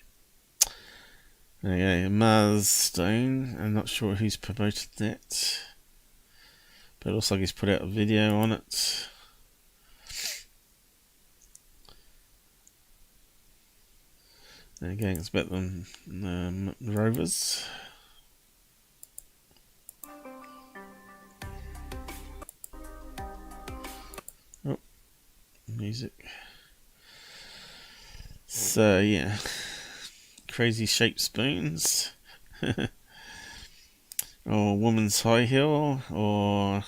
Okay, Mars Stone. I'm not sure who's promoted that, but it looks like he's put out a video on it. Again, it's about them rovers. Oh, music. So yeah, crazy shaped spoons, or woman's high heel, or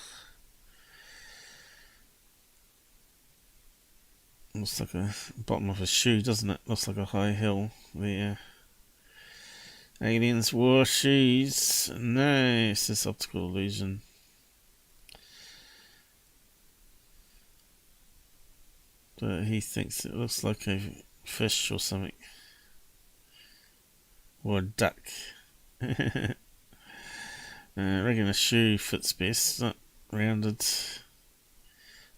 looks like a bottom of a shoe, doesn't it? Looks like a high heel there. Aliens wore shoes. No, it's this optical illusion. But he thinks it looks like a fish or something. Or a duck. I reckon a shoe fits best. Not rounded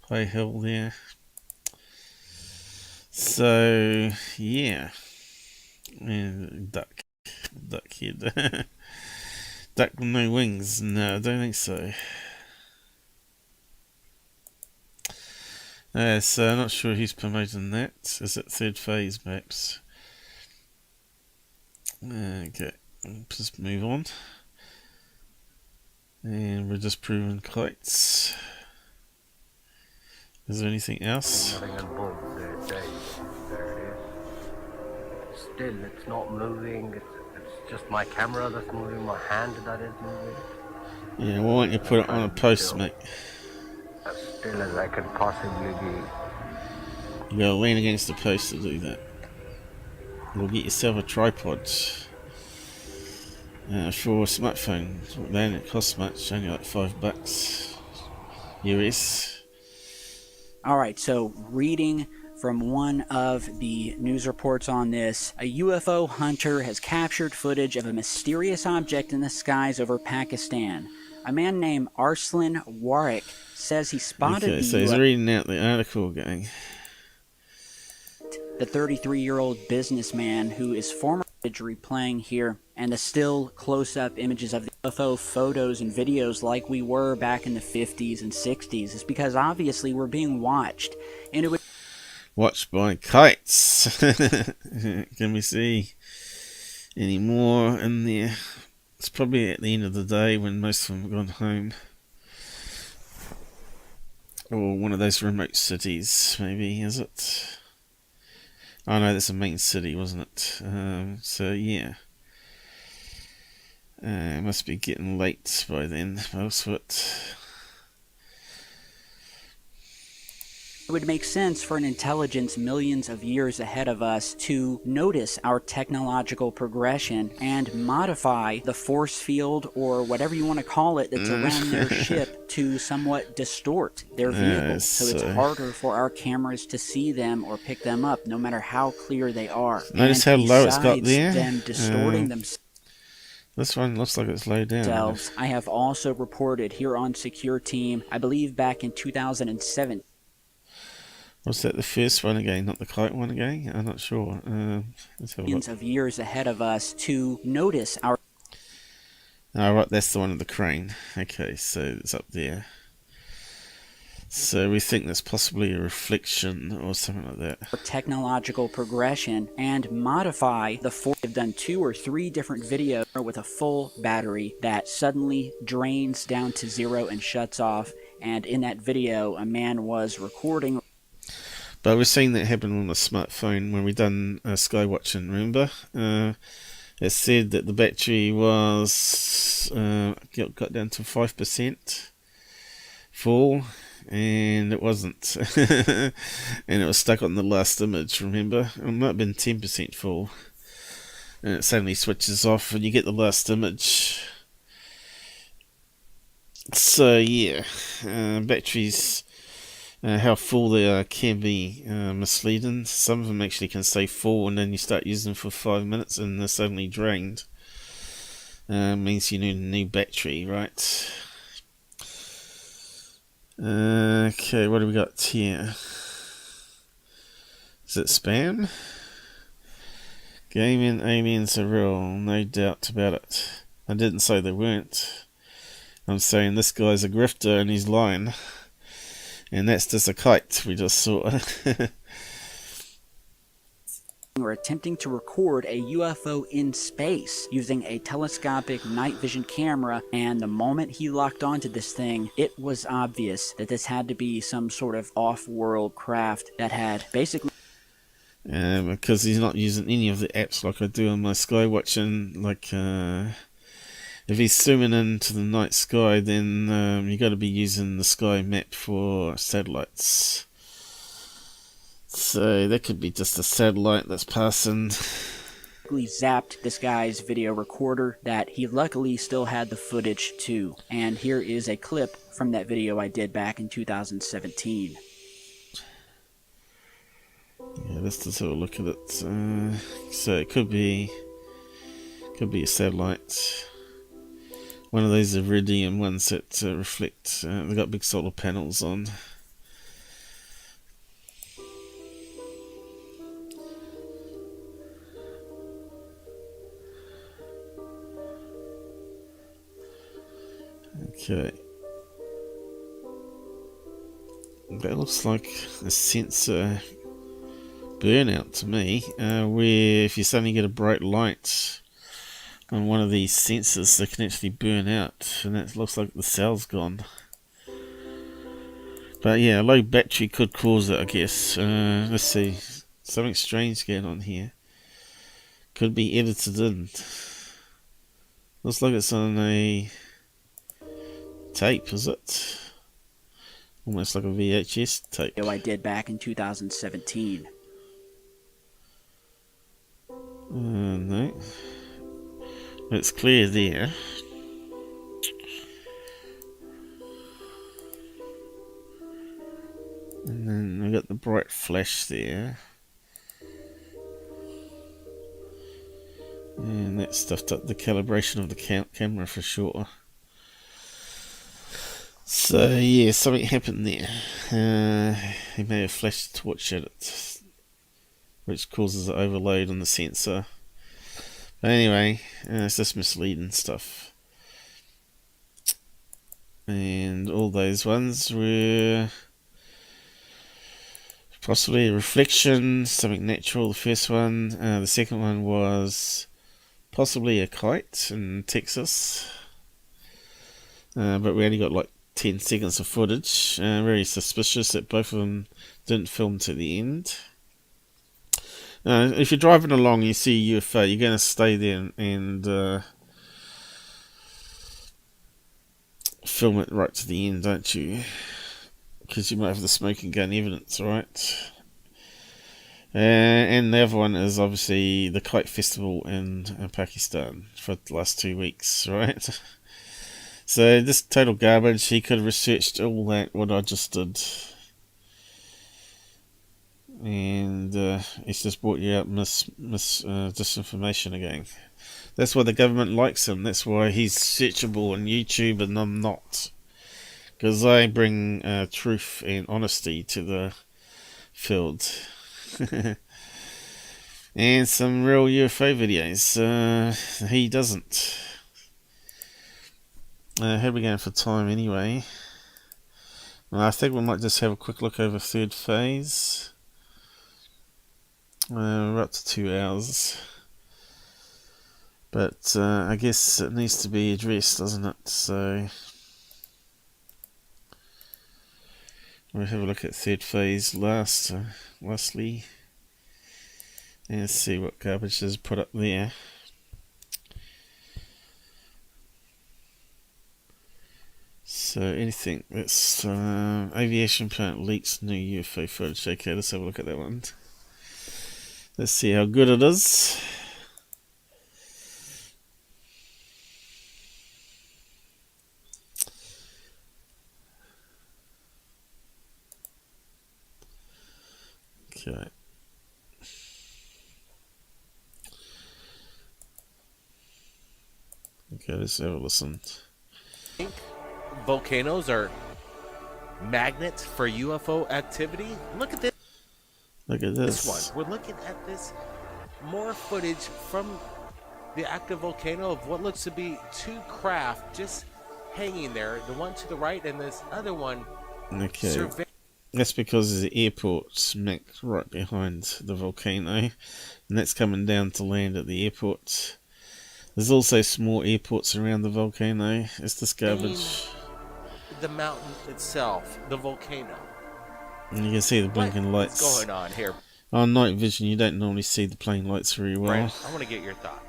high heel there. So, yeah. Duck head. Duck with no wings. No, I don't think so. So I'm not sure who's promoting that. Is it third phase, perhaps? Okay, just move on. And we're just proving kites. Is there anything else? Nothing on board there, Dave. There it is. Still, it's not moving. It's just my camera that's moving, my hand that is moving. Yeah, why don't you put it on a post, mate? As still as I can possibly be. You gotta lean against the post to do that. Or get yourself a tripod. For a smartphone. They don't cost much, only like $5 US. Alright, so reading from one of the news reports on this, a UFO hunter has captured footage of a mysterious object in the skies over Pakistan. A man named Arslan Warwick says he spotted Okay, so he's reading out the article, gang. The 33-year-old businessman who is former imagery playing here, and the still close-up images of the UFO photos and videos like we were back in the 50s and 60s is because obviously we're being watched. And it would Watched by kites. Can we see any more in there? It's probably at the end of the day when most of them have gone home. Or one of those remote cities, maybe, is it? Oh no, that's a main city, wasn't it? So yeah. It must be getting late by then, most of it. It would make sense for an intelligence millions of years ahead of us to notice our technological progression and modify the force field or whatever you want to call it that's around their ship to somewhat distort their vehicles, so it's harder for our cameras to see them or pick them up no matter how clear they are. Notice how low it's got there? Them distorting themselves. This one looks like it's low down. I have also reported here on SecureTeam, I believe back in 2007. Was that the first one again, not the kite one again? I'm not sure. Let's have a look. Of years ahead of us to notice our... Oh, right, that's the one of the crane. Okay, so it's up there. So we think that's possibly a reflection or something like that. Technological progression and modify the force. I've done 2 or 3 different videos with a full battery that suddenly drains down to 0 and shuts off. And in that video, a man was recording. But we're seeing that happen on the smartphone when we done Skywatching, remember? It said that the battery was got down to 5% full, and it wasn't. And it was stuck on the last image, remember? It might have been 10% full. And it suddenly switches off and you get the last image. So yeah, batteries... how full they are can be misleading. Some of them actually can stay full and then you start using them for 5 minutes and they're suddenly drained. Means you need a new battery, right? Okay, what do we got here? Is it spam? Gaming aliens are real, no doubt about it. I didn't say they weren't. I'm saying this guy's a grifter and he's lying. And that's just a kite we just saw. were attempting to record a UFO in space using a telescopic night vision camera, and the moment he locked onto this thing, it was obvious that this had to be some sort of off-world craft that had basically... because he's not using any of the apps like I do on my Skywatch, like if he's zooming into the night sky, then you got to be using the sky map for satellites. So that could be just a satellite that's passing. Zapped this guy's video recorder that he luckily still had the footage too. And here is a clip from that video I did back in 2017. Yeah, let's just have a look at it. So it could be a satellite. One of those iridium ones that reflect. They've got big solar panels on. Okay. That looks like a sensor burnout to me, where if you suddenly get a bright light on one of these sensors, they can actually burn out, and that looks like the cell's gone. But yeah, a low battery could cause it, I guess. Let's see, something strange going on here. Could be edited in. Looks like it's on a tape, is it? Almost like a VHS tape. I did back in 2017. No. It's clear there. And then we got the bright flash there. And that stuffed up the calibration of the camera for sure. So yeah, something happened there. He may have flashed a torch at it, which causes an overload on the sensor. But anyway, it's just misleading stuff. And all those ones were possibly a reflection, something natural, the first one. The second one was possibly a kite in Texas. But we only got like 10 seconds of footage. Very suspicious that both of them didn't film to the end. If you're driving along and you see a UFO, you're going to stay there and film it right to the end, don't you? Because you might have the smoking gun evidence, right? And the other one is obviously the kite festival in Pakistan for the last 2 weeks, right? So this total garbage. He could have researched all that, what I just did. And it's just brought you out disinformation again. That's why the government likes him. That's why he's searchable on YouTube and I'm not. Because I bring truth and honesty to the field. And some real UFO videos. He doesn't. How are we going for time anyway? Well, I think we might just have a quick look over third phase. We're up to 2 hours. But I guess it needs to be addressed, doesn't it? So we'll have a look at third phase lastly. And see what garbage is put up there. So anything that's aviation plant leaks new UFO footage. Okay, let's have a look at that one. Let's see how good it is. Okay. Okay, let's have a listen. Volcanoes are magnets for UFO activity. Look at this. Look at this one. We're looking at this. More footage from the active volcano of what looks to be 2 craft just hanging there. The one to the right and this other one. Okay. That's because there's the airport smack right behind the volcano, and that's coming down to land at the airport. There's also small airports around the volcano. It's this garbage. The mountain itself, the volcano. And you can see the blinking lights. What's going on here? On night vision, you don't normally see the plane lights very well. Brent, I want to get your thoughts.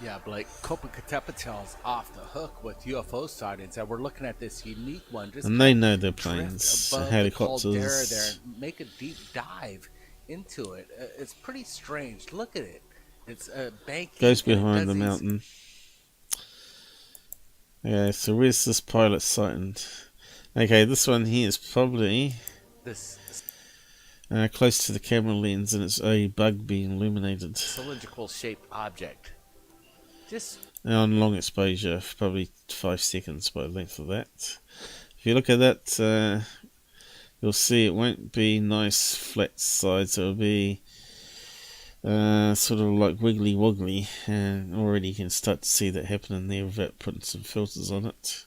Yeah, Blake, Popocatépetl off the hook with UFO sightings, and we're looking at this unique one. Just and they know their planes, helicopters. There and make a deep dive into it. It's pretty strange. Look at it. It's a bank. Goes behind the mountain. Okay, so where's this pilot sighting? Okay, this one here is probably close to the camera lens, and it's a bug being illuminated. Cylindrical shaped object. Just on long exposure, probably 5 seconds by the length of that. If you look at that, you'll see it won't be nice flat sides. It'll be sort of like wiggly woggly, and already you can start to see that happening there without putting some filters on it.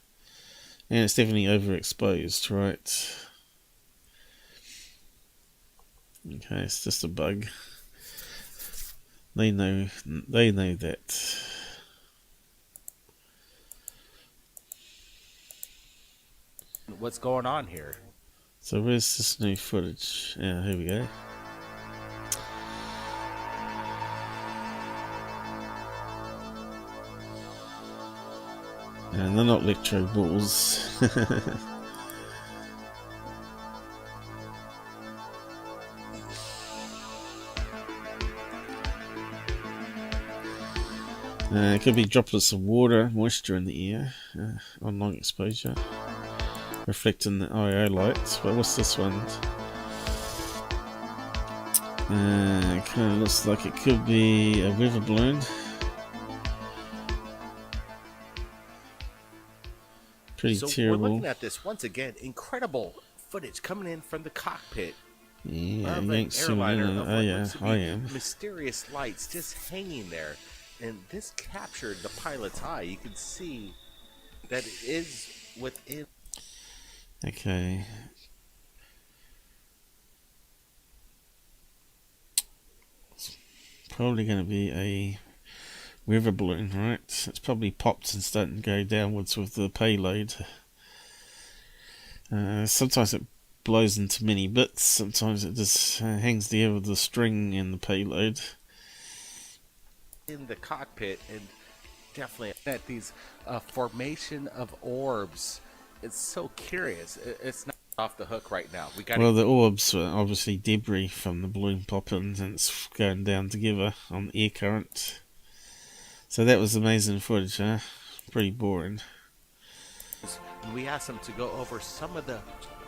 And it's definitely overexposed, right? Okay, it's just a bug. They know that. what's going on here? So where's this new footage? Yeah, here we go. And they're not electro balls. It could be droplets of water, moisture in the air on long exposure, reflecting the IO lights. But what's this one? It kind of looks like it could be a weather balloon. Pretty terrible. We're looking at this once again. Incredible footage coming in from the cockpit. Yeah, of an airliner. Of I am. Mysterious lights just hanging there. And this captured the pilot's eye. You can see that it is within. Okay. It's probably going to be a weather balloon, right? It's probably popped and starting to go downwards with the payload. Sometimes it blows into many bits. Sometimes it just hangs there with the string and the payload. In the cockpit, and definitely at these formation of orbs. It's so curious. It's not off the hook right now. Well, the orbs are obviously debris from the balloon popping, and it's going down together on the air current. So that was amazing footage, huh? Pretty boring. We asked them to go over some of the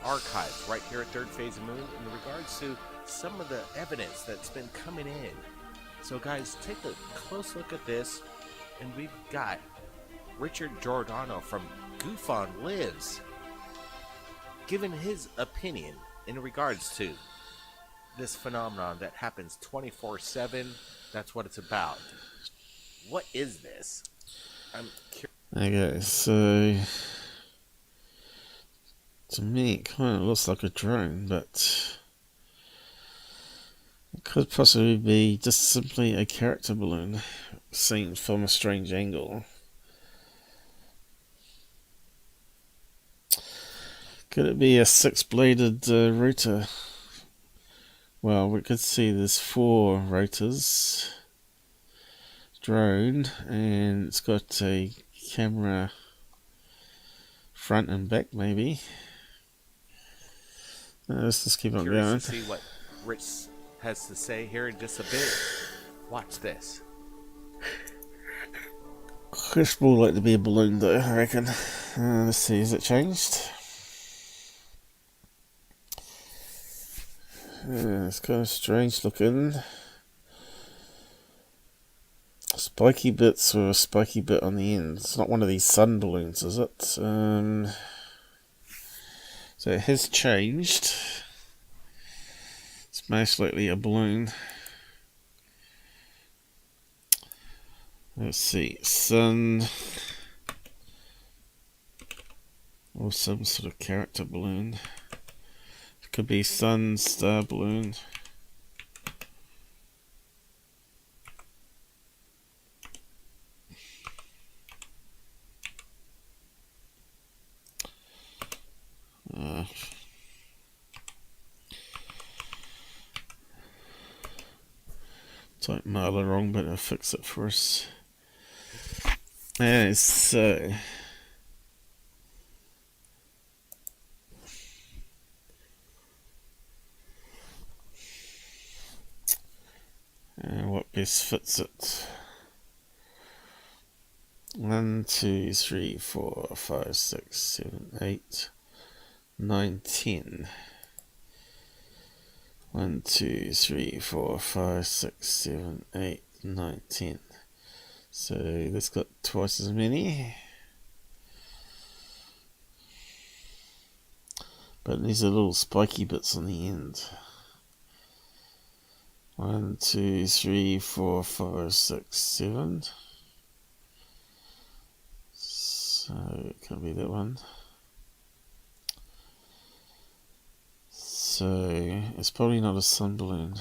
archives right here at Third Phase of Moon in regards to some of the evidence that's been coming in. So guys, take a close look at this, and we've got Richard Giordano from Goof On Lives giving his opinion in regards to this phenomenon that happens 24/7. That's what it's about. What is this? I'm curious. Okay, so to me it kind of looks like a drone, but it could possibly be just simply a character balloon seen from a strange angle. Could it be a 6-bladed rotor? Well, we could see there's 4 rotors. Drone, and it's got a camera front and back, maybe. Let's just keep on going. To see what Rich has to say here in just a bit. Watch this. This will like to be a balloon though, I reckon. Let's see, is it changed? It's kind of strange looking. Spiky bits with a spiky bit on the end. It's not one of these sun balloons, is it? So it has changed. It's most likely a balloon. Let's see, sun, or some sort of character balloon. Could be sun, star, balloon. Type Marla wrong, but I'll fix it for us. So what best fits it? 1, 2, 3, 4, 5, 6, 7, 8, 9, 10. 1, 2, 3, 4, 5, 6, 7, 8, 9, 10. So this got twice as many. But these are little spiky bits on the end. 1, 2, 3, 4, 5, 6, 7. So it can't be that one. So it's probably not a sun balloon.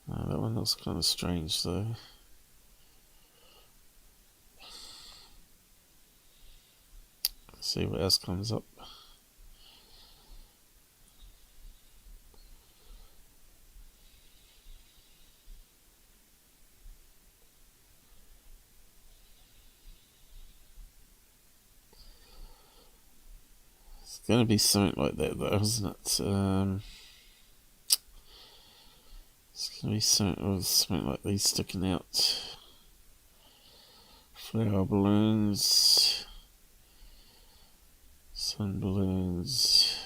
That one looks kind of strange though. Let's see what else comes up. It's going to be something like that though, isn't it? It's going to be something like these sticking out. Flower balloons. Sun balloons.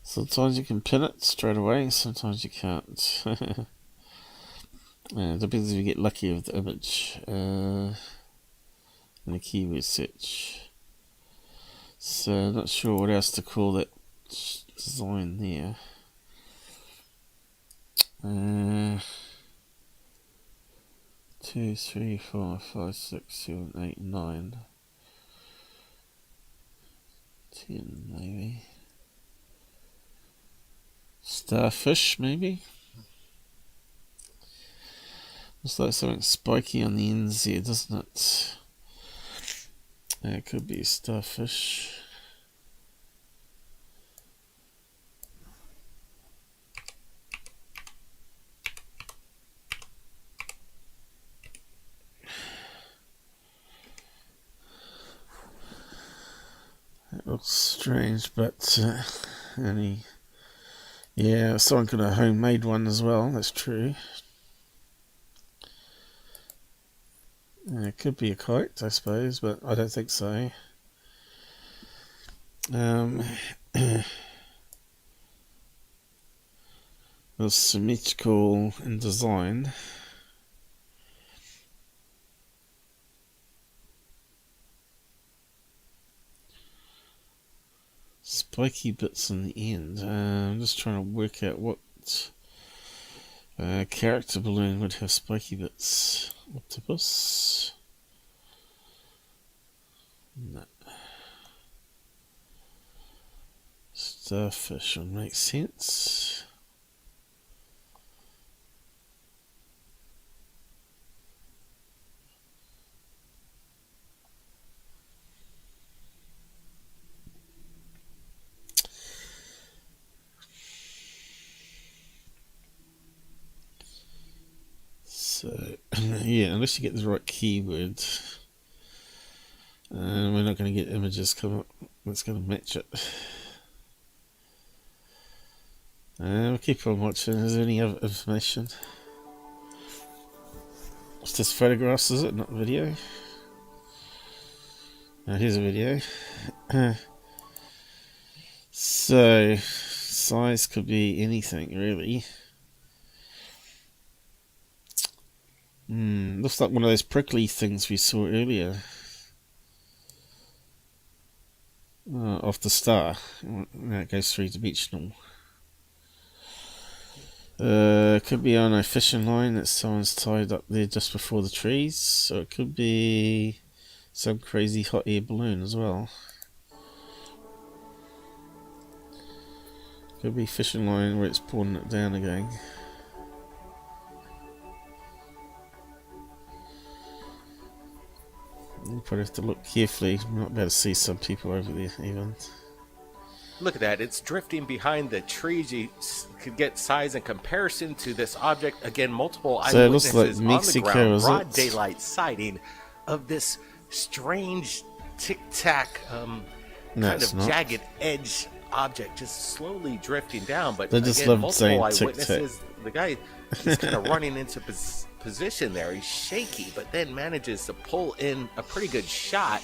Sometimes you can pin it straight away, sometimes you can't. It depends if you get lucky with the image and the keyword search. So I'm not sure what else to call that design there. 2, 3, 4, 5, 6, 7, 8, 9, 10 maybe. Starfish maybe. Looks like something spiky on the ends here, doesn't it? It could be a starfish. It looks strange, but yeah, someone could have homemade one as well, that's true. It could be a kite, I suppose, but I don't think so. It's symmetrical in design. Spiky bits in the end. I'm just trying to work out what character balloon would have spiky bits. Octopus? No. Starfish would make sense. So, yeah, unless you get the right keyword, we're not going to get images come up that's going to match it. We'll keep on watching. Is there any other information? It's just photographs, is it? Not video? Here's a video. So, size could be anything, really. Looks like one of those prickly things we saw earlier. off the star. Now it goes 3-dimensional. Could be on a fishing line that someone's tied up there just before the trees, or it could be some crazy hot air balloon as well. Could be fishing line where it's pulling it down again. You probably have to look carefully. You might be able to see some people over there even. Look at that. It's drifting behind the trees. You could get size in comparison to this object. Again, multiple So it looks eyewitnesses like Mexico, on the ground. is Broad it? daylight sighting of this strange tic-tac kind of jagged edge object just slowly drifting down. But They just again, love saying multiple tic-tac. eyewitnesses. The guy is kind of running into position there. He's shaky, but then manages to pull in a pretty good shot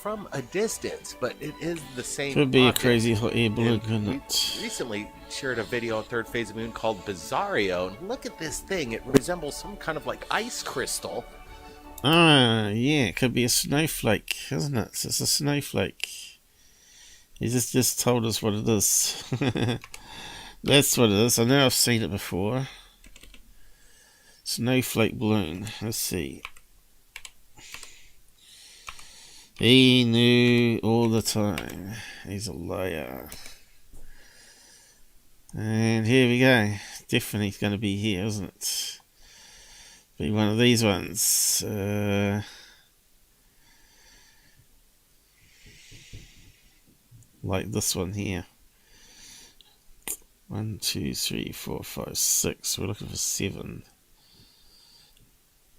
from a distance. But it is the same Could be object. a crazy hot air balloon, And couldn't we it? recently shared a video on Third Phase of Moon called Bizarro. And look at this thing. It resembles some kind of like ice crystal. Ah, yeah, it could be a snowflake, isn't it? It's a snowflake. He just told us what it is. That's what it is. I know I've seen it before. Snowflake balloon. Let's see. He knew all the time. He's a liar. And here we go. Definitely going to be here, isn't it? Be one of these ones. Like this one here. 1, 2, 3, 4, 5, 6. We're looking for 7.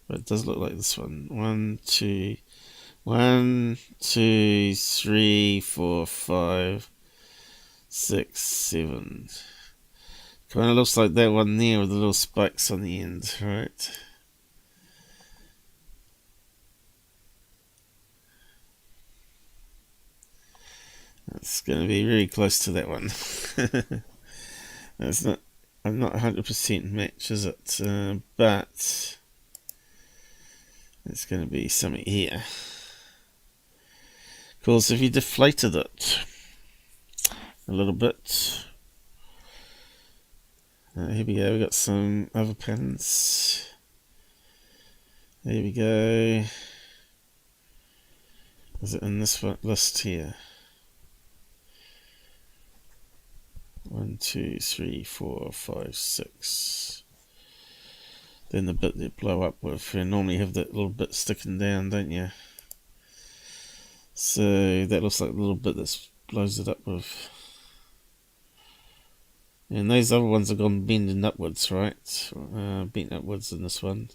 But it does look like this one. 1, 2, 3, 4, 5, 6, 7. Kind of looks like that one there with the little spikes on the end, right? That's going to be really close to that one. That's not. I'm not 100% match, is it? But it's going to be something here. Of course, if you deflated it a little bit, here we go. We got some other patterns. There we go. Is it in this list here? 1, 2, 3, 4, 5, 6. Then the bit they blow up with. You normally have that little bit sticking down, don't you? So that looks like the little bit that blows it up with. And those other ones have gone bending upwards, right? Bent upwards in this one.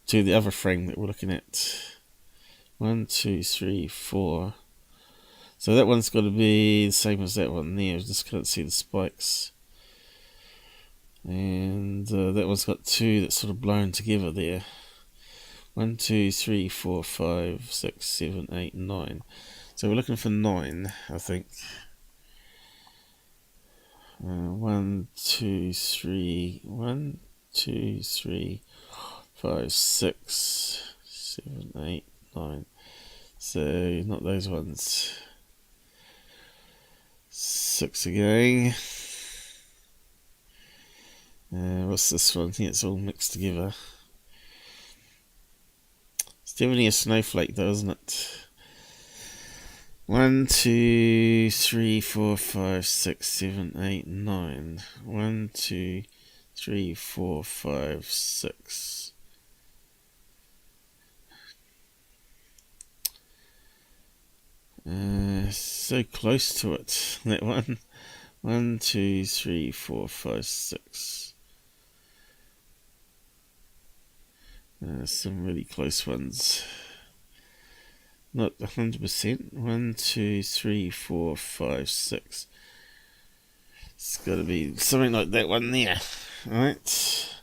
To the other frame that we're looking at. 1, 2, 3, 4. So that one's got to be the same as that one there. I just can't see the spikes. And that one's got 2 that's sort of blown together there. 1, 2, 3, 4, 5, 6, 7, 8, 9. So we're looking for 9, I think. 1, 2, 3, 1, 2, 3, 5, 6, 7, 8, 9. So not those ones. 6 again. What's this one? I think it's all mixed together. It's definitely a snowflake though, isn't it? 1, 2, 3, 4, 5, 6, 7, 8, 9. 1, 2, 3, 4, 5, 6. So close to it, that one. 1, 2, 3, 4, 5, 6. Some really close ones. Not 100%. 1, 2, 3, 4, 5, 6. It's got to be something like that one there. Alright.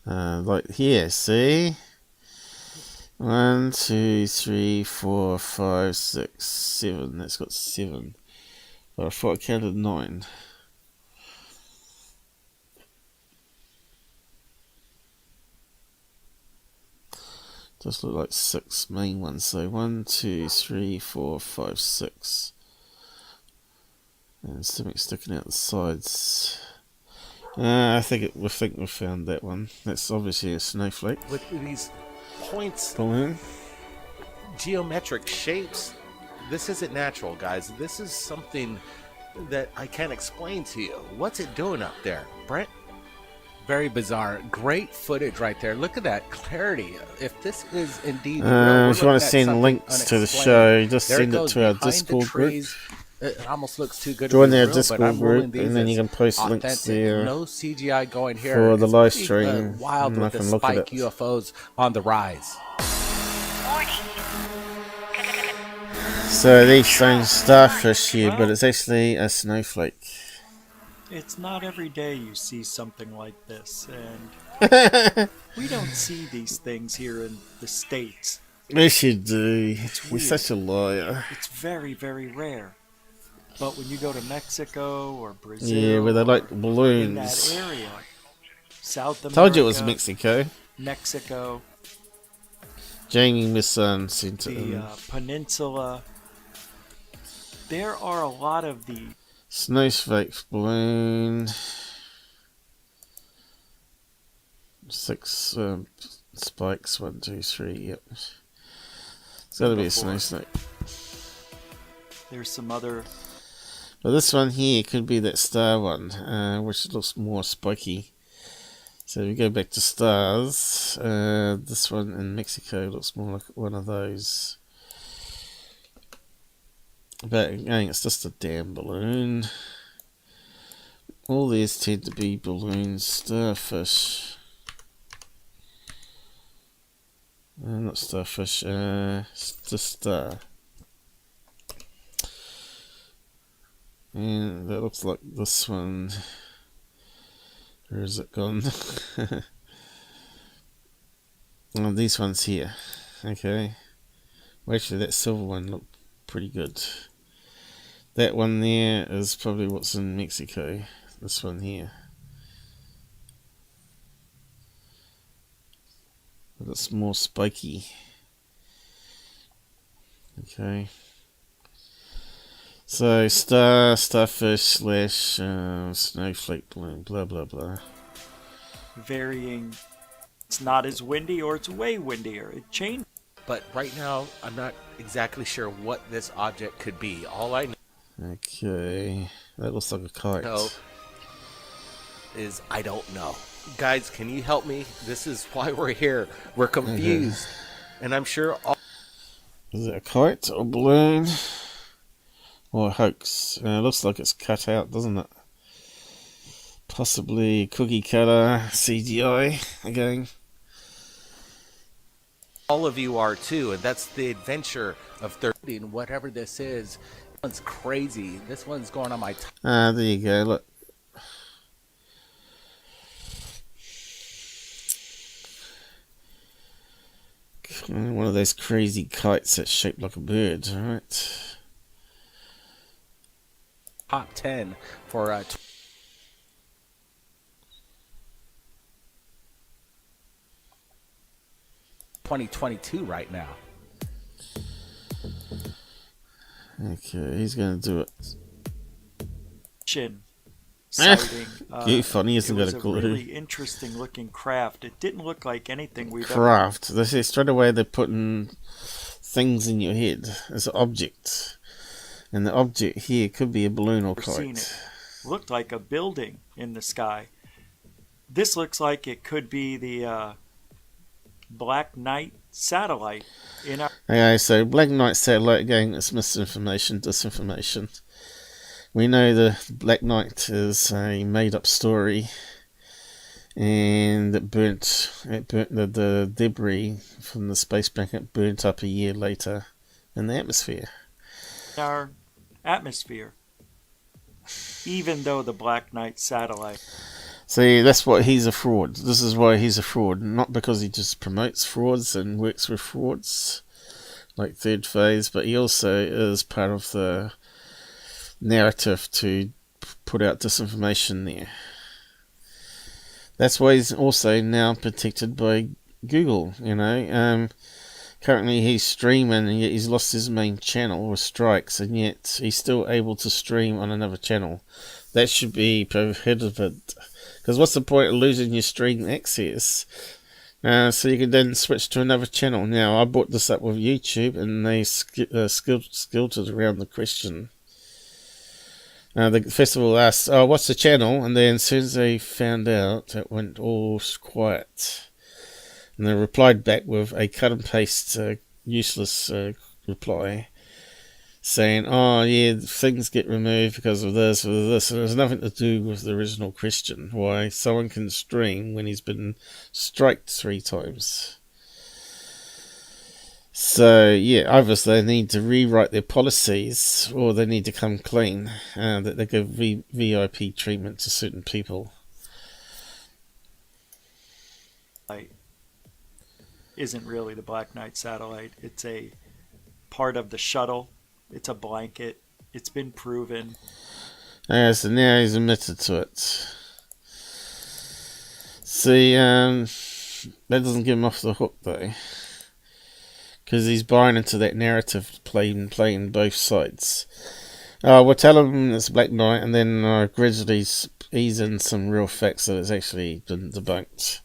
Like here, see? 1, 2, 3, 4, 5, 6, 7. That's got 7. But I thought I counted 9. Does look like 6 main ones. So 1, 2, 3, 4, 5, 6. And something sticking out the sides. I think we found that one. That's obviously a snowflake. With these points, Balloon. geometric shapes, this isn't natural, guys. This is something that I can't explain to you. What's it doing up there, Brent? Very bizarre. Great footage right there. Look at that clarity. If this is indeed real, if you want to send links to the show, just send it to our Discord group. It almost looks too good Join to be their real, Discord but I'm rolling group, these and then as you can post links authentic. there No CGI going here. for the It's live pretty, stream. wild and I with the can look at spike it. UFOs on the rise. So these same starfish here, but it's actually a snowflake. It's not every day you see something like this, and we don't see these things here in the States. Yes, you do. It's You're weird. such a liar. It's very, very rare. But when you go to Mexico or Brazil, Yeah, where they like in balloons. that area, South America, Told you it was Mexico. Mexico, Jamie, my son, sent it the in. peninsula, there are a lot of the Snowflake balloon. 6 spikes. 1, 2, 3. Yep. It's got to be a snowflake. There's some other. But this one here could be that star one, which looks more spiky. So if we go back to stars, this one in Mexico looks more like one of those. But again, it's just a damn balloon. All these tend to be balloons, starfish. Not starfish, it's just star. And that looks like this one. Where is it gone? Oh, these ones here. Okay. Well, actually, that silver one looked pretty good. That one there is probably what's in Mexico. This one here. But it's more spiky. Okay. So, starfish slash snowflake balloon, blah blah blah. Varying. It's not as windy or it's way windier. It changed. But right now, I'm not exactly sure what this object could be. All I Okay, that looks like a kite. know is I don't know. Guys, can you help me? This is why we're here. We're confused. And I'm sure all... Is it a kite or a balloon? Or a hoax? It looks like it's cut out, doesn't it? Possibly cookie cutter, CGI again. All of you are too, and that's the adventure of 30 and whatever this is. This one's crazy. This one's going on my There you go, look. One of those crazy kites that's shaped like a bird, alright? top 10 for 2022 right now. Okay, he's gonna do it. Sighting. Too funny, he hasn't it got was a clue. really interesting looking craft. It didn't look like anything we've Craft. They say straight away they're putting things in your head as an object. And the object here could be a balloon or ever seen. kite. It looked like a building in the sky. This looks like it could be the Black Knight satellite in our. Okay, so Black Knight satellite again, it's misinformation, disinformation. We know the Black Knight is a made-up story, and it burnt the debris from the space blanket burnt up a year later in the atmosphere. Our atmosphere, even though the Black Knight satellite. See, that's why he's a fraud. This is why he's a fraud, not because he just promotes frauds and works with frauds like Third Phase, but he also is part of the narrative to put out disinformation there. That's why he's also now protected by Google, you know. Currently he's streaming and yet he's lost his main channel with strikes, and yet he's still able to stream on another channel. That should be prohibited, because what's the point of losing your stream access? So you can then switch to another channel. Now, I brought this up with YouTube, and they skilted around the question. The festival asked, "Oh, what's the channel?" And then as soon as they found out, it went all quiet. And they replied back with a cut and paste useless reply, saying, "Oh yeah, things get removed because of this or this." And it has nothing to do with the original question, why someone can stream when he's been striked 3 times. So yeah, either they need to rewrite their policies, or they need to come clean that they give VIP treatment to certain people. Isn't really the Black Knight satellite. It's a part of the shuttle. It's a blanket. It's been proven. So now he's admitted to it. See, that doesn't get him off the hook though, because he's buying into that narrative, playing both sides. We'll tell him it's Black Knight, and then gradually ease in some real facts that it's actually been debunked.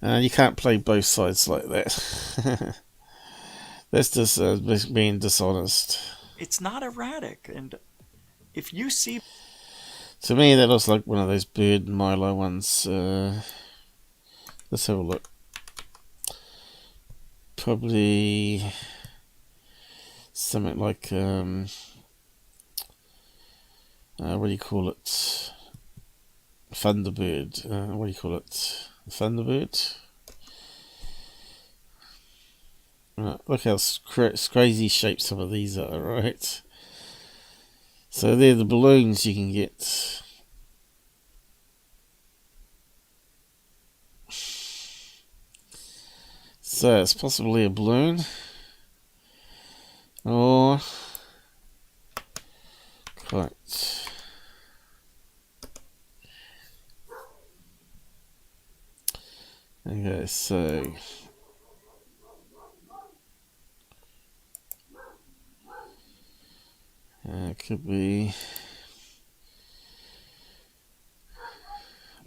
You can't play both sides like that. That's just being dishonest. It's not erratic, and if you see... To me, that looks like one of those bird Milo ones. Let's have a look. Probably something like, what do you call it? Thunderbird. What do you call it? Thunderbird. Look how crazy shaped some of these are, right? So they're the balloons you can get. So it's possibly a balloon, or quite. Okay, so it could be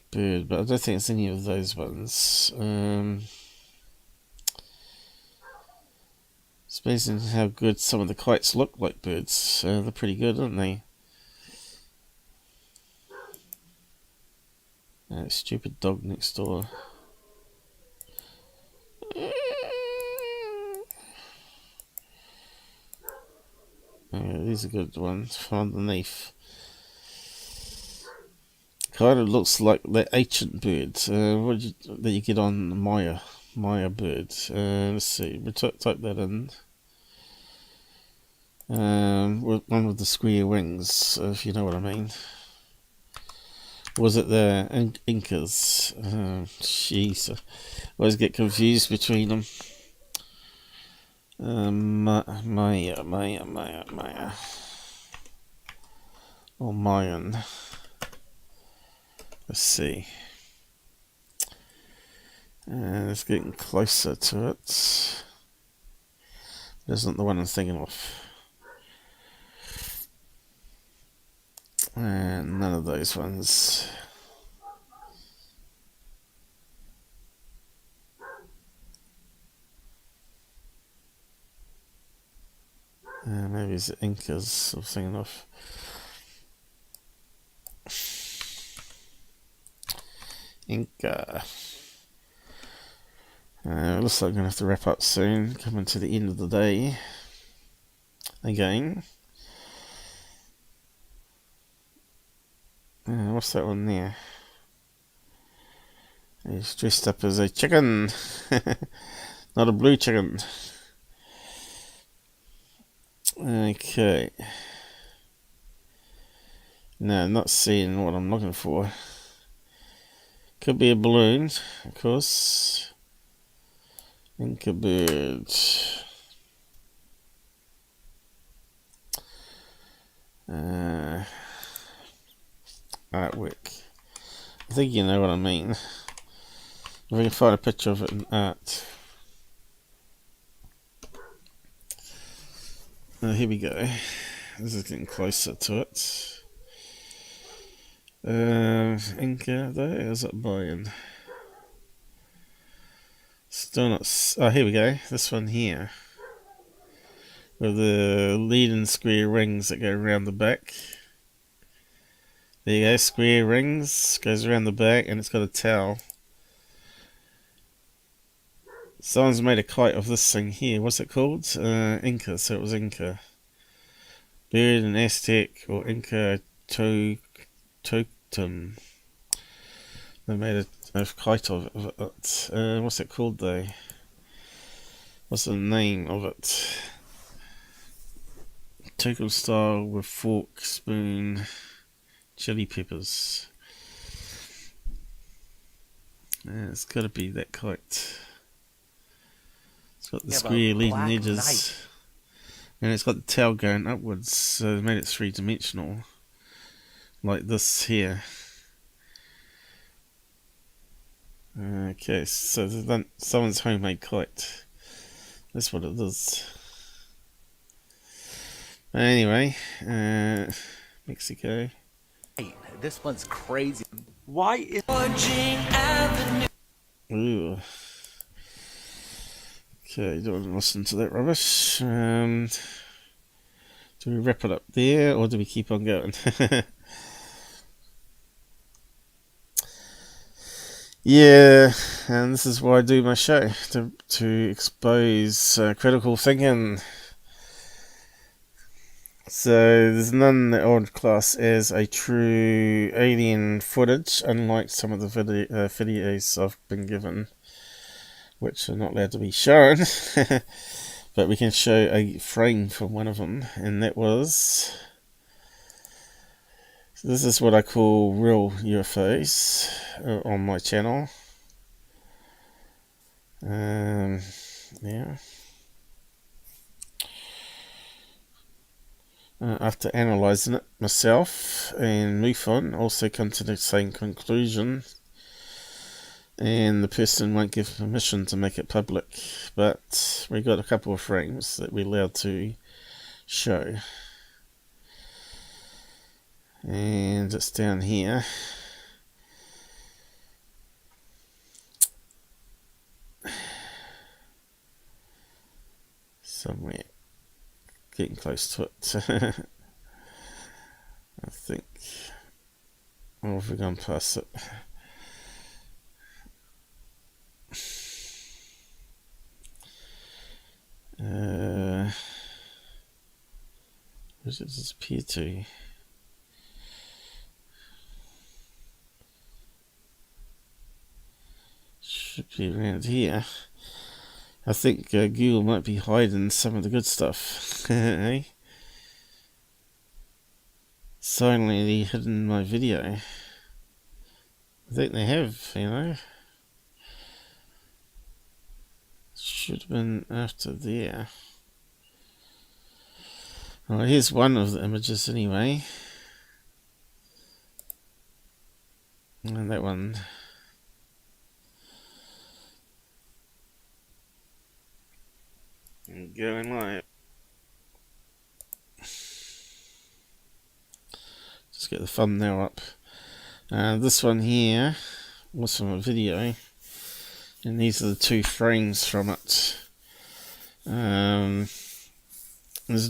bird, but I don't think it's any of those ones. It's amazing how good some of the kites look like birds. They're pretty good, aren't they? Stupid dog next door. These are good ones from underneath. Kind of looks like the ancient birds that you get on Maya bird. Let's see, we type that in. One with the square wings, if you know what I mean. Was it the Incas? Jeez, I always get confused between them. Maya. Or Mayan. Let's see. It's getting closer to it. That's not the one I'm thinking of. And none of those ones. Maybe it's the Incas I'm thinking of. Inca. Looks like I'm going to have to wrap up soon. Coming to the end of the day. Again. What's that one there? He's dressed up as a chicken. Not a blue chicken. Okay. No, not seeing what I'm looking for. Could be a balloon, of course. Inca bird. Artwork. I think you know what I mean. If we can find a picture of it in art. Here we go. This is getting closer to it. Inca though, is it buying? Still not. Oh, here we go. This one here. With the leading square rings that go around the back. There you go, square rings, goes around the back, and it's got a towel. Someone's made a kite of this thing here. What's it called? Inca, so it was Inca. Buried in Aztec or Inca totem. They made a kite of it. What's it called though? What's the name of it? Token style with fork, spoon, chili peppers. Yeah, it's got to be that kite. It's got the square leading edges. And it's got the tail going upwards, so they made it three-dimensional. Like this here. Okay, so someone's homemade kite. That's what it is. Anyway, Mexico. Hey, this one's crazy. Why is... Ooh. Okay, don't want to listen to that rubbish. Do we wrap it up there, or do we keep on going? Yeah, and this is why I do my show, to expose critical thinking. So there's none that I would class as a true alien footage, unlike some of the videos I've been given, which are not allowed to be shown. But we can show a frame from one of them, and that was... This is what I call real UFOs on my channel. Yeah. After analysing it myself and MUFON also come to the same conclusion, and the person won't give permission to make it public, but we got a couple of frames that we're allowed to show. And it's down here. Somewhere. Getting close to it. I think. Or have we gone past it? Where does it disappear to? Should be around here. I think Google might be hiding some of the good stuff. Eh? Silently hidden my video. I think they have, you know. Should have been after there. Well, here's one of the images anyway. And that one. Going live. Just get the thumbnail up. This one here was from a video, and these are the two frames from it. There's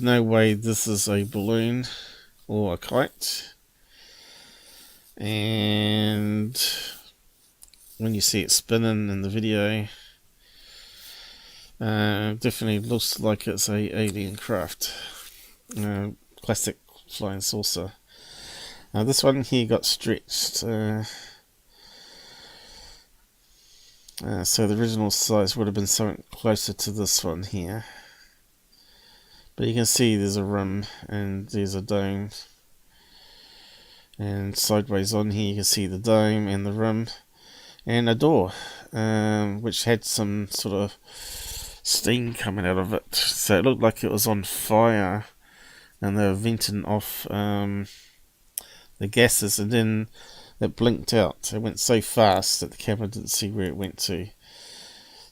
no way this is a balloon or a kite, and when you see it spinning in the video, definitely looks like it's a alien craft. Classic flying saucer. This one here got stretched. So the original size would have been something closer to this one here. But you can see there's a rim and there's a dome. And sideways on here you can see the dome and the rim. And a door, which had some sort of steam coming out of it, so it looked like it was on fire, and they were venting off the gases, and then that blinked out. It went so fast that the camera didn't see where it went to.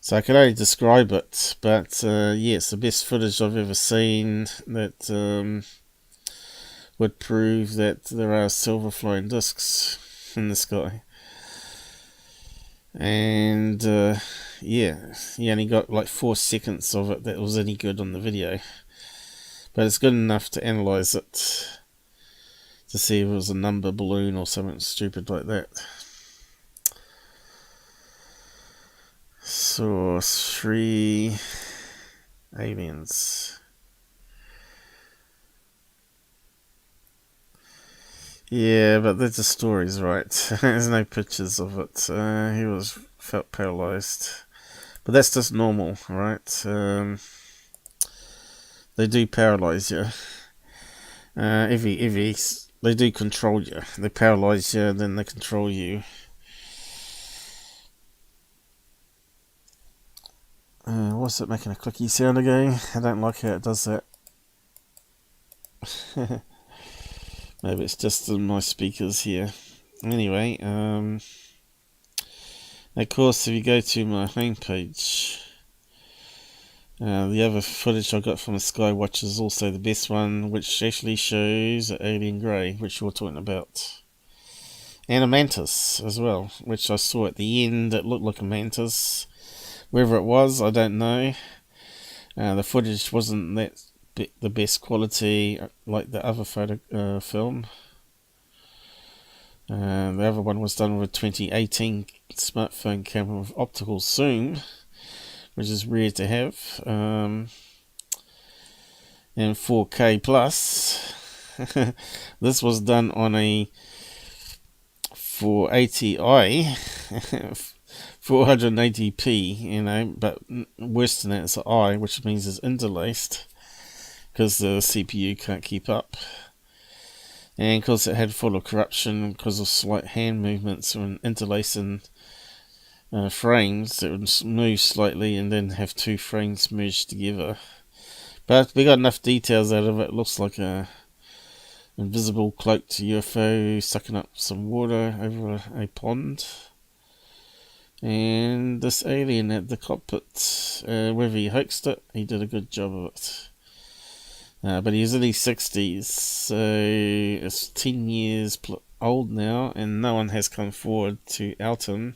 So I can only describe it, but yeah, it's the best footage I've ever seen that would prove that there are silver flying discs in the sky. And yeah, you only got like 4 seconds of it that was any good on the video. But it's good enough to analyse it, to see if it was a number balloon or something stupid like that. So 3 aliens. Yeah, but they're just stories, right? There's no pictures of it. He felt paralysed, but that's just normal, right? They do paralyse you. They do control you. They paralyse you, then they control you. What's it making a clicky sound again? I don't like how it does that. Maybe it's just in my speakers here. Anyway, of course, if you go to my homepage, the other footage I got from the Skywatch is also the best one, which actually shows Alien Grey, which you're talking about. And a mantis as well, which I saw at the end. It looked like a mantis. Wherever it was, I don't know. The footage wasn't the best quality like the other film. The other one was done with a 2018 smartphone camera with optical zoom, which is rare to have, and 4K plus. This was done on a 480i, 480p, you know, but worse than that, it's an I, which means it's interlaced, because the CPU can't keep up. And because it had full of corruption, because of slight hand movements when interlacing frames, it would move slightly and then have 2 frames merged together. But we got enough details out of it. It looks like a invisible cloaked UFO sucking up some water over a pond. And this alien at the cockpit, whether he hoaxed it, he did a good job of it. But he's in his 60s, so it's 10 years old now, and no one has come forward to out him,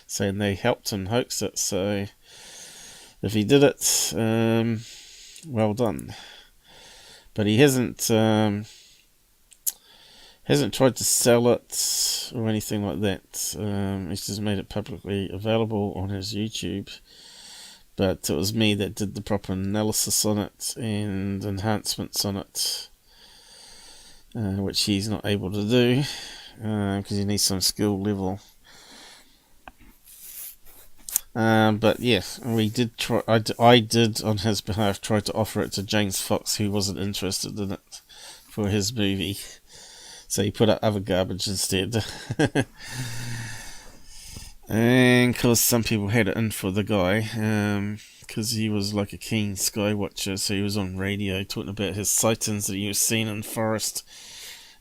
saying they helped him hoax it. So if he did it, well done. But he hasn't tried to sell it or anything like that. He's just made it publicly available on his YouTube. But it was me that did the proper analysis on it and enhancements on it, which he's not able to do because he needs some skill level. But yeah, we did try. I did on his behalf try to offer it to James Fox, who wasn't interested in it for his movie, so he put up other garbage instead. And because some people had it in for the guy, because he was like a keen sky watcher, so he was on radio talking about his sightings that he was seeing in the forest,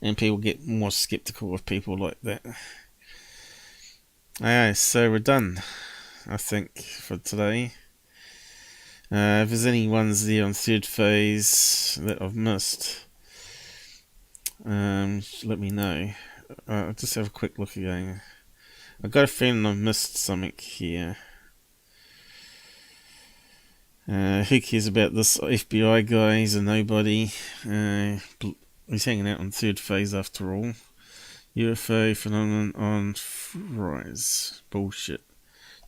and people get more skeptical of people like that. Alright, so we're done, I think, for today. If there's any ones there on third phase that I've missed, let me know. I'll just have a quick look again. I've got a feeling I've missed something here. Who cares about this FBI guy? He's a nobody. He's hanging out on third phase after all. UFO phenomenon on rise. Bullshit.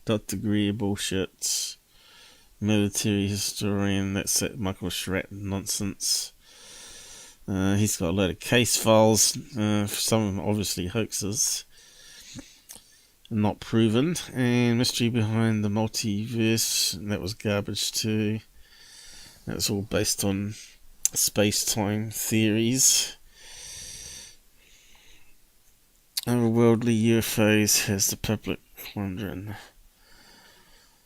Dr. Greer bullshit. Military historian. That's that Michael Schratt nonsense. He's got a load of case files. Some of them obviously hoaxes. Not proven. And mystery behind the multiverse, that was garbage too. That's all based on space-time theories. Otherworldly UFOs has the public wondering.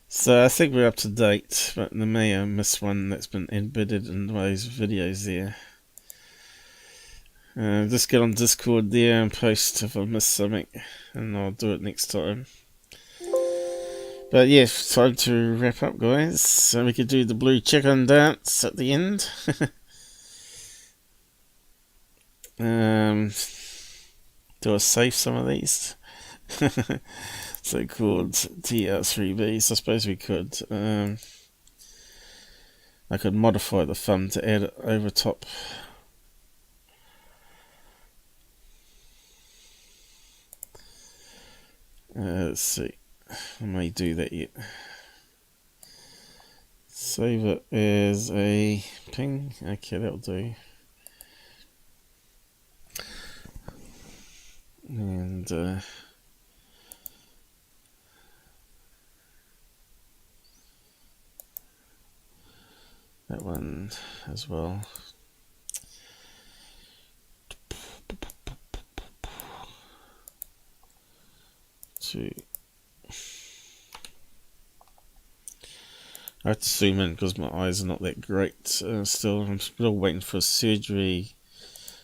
So I think we're up to date, but there may have missed one that's been embedded in those videos there. Just get on Discord there and post if I miss something, and I'll do it next time. But yeah, time to wrap up, guys. So we could do the blue chicken dance at the end. Do I save some of these? So called TR3Bs. I suppose we could. I could modify the thumb to add it over top. Let's see. I may do that yet. Save it as a ping. Okay, that'll do. And that one as well. Two. I have to zoom in because my eyes are not that great. I'm still waiting for surgery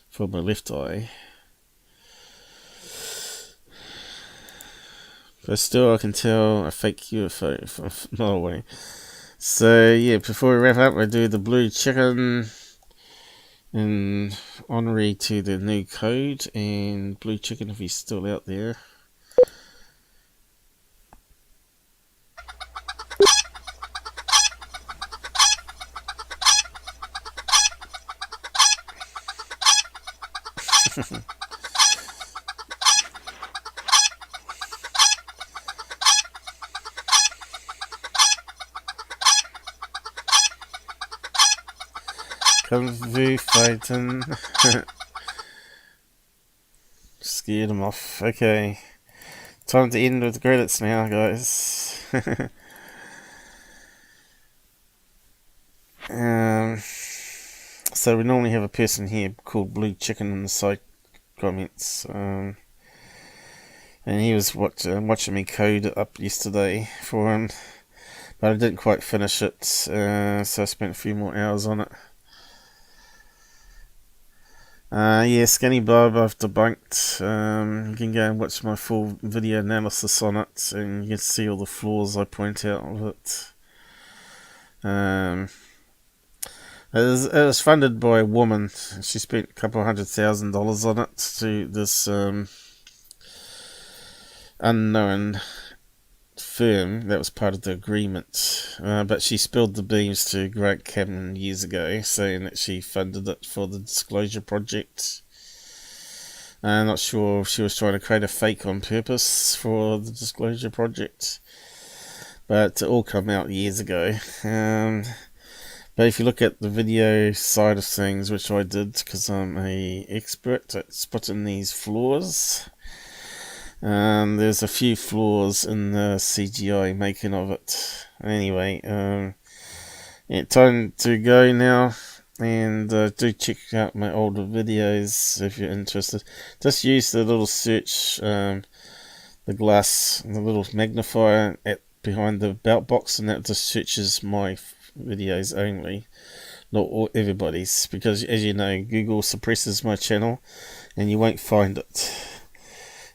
for my left eye. But still, I can tell a fake UFO from a mile away. So yeah, before we wrap up, I do the blue chicken in honorary to the new code, and blue chicken if he's still out there. Kung Fu fighting. Scared him off. Okay. Time to end with the credits now, guys. So we normally have a person here called Blue Chicken in the side comments. And he was watching me code it up yesterday for him. But I didn't quite finish it. So I spent a few more hours on it. Yeah, Skinny Bob I've debunked. You can go and watch my full video analysis on it, and you can see all the flaws I point out with it. It was funded by a woman. She spent a couple $100,000 on it to this unknown firm that was part of the agreement, but she spilled the beans to Grant Cameron years ago, saying that she funded it for the disclosure project. I'm not sure if she was trying to create a fake on purpose for the disclosure project, but it all came out years ago. But if you look at the video side of things, which I did because I'm an expert at spotting these flaws, there's a few flaws in the CGI making of it. Anyway, yeah, time to go now, and do check out my older videos if you're interested. Just use the little search, the glass, the little magnifier behind the belt box, and that just searches my videos only, not everybody's, because as you know, Google suppresses my channel and you won't find it.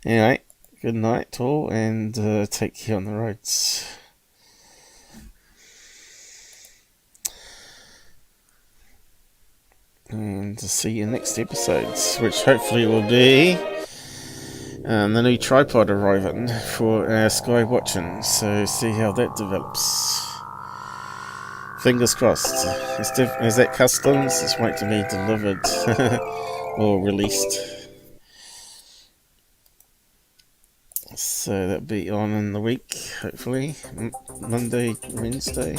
Anyway, good night all, and take care on the roads. And see you next episodes, which hopefully will be the new tripod arriving for sky watching, so see how that develops. Fingers crossed. Is that customs? It's waiting to be delivered or released. So that'll be on in the week, hopefully. Monday, Wednesday.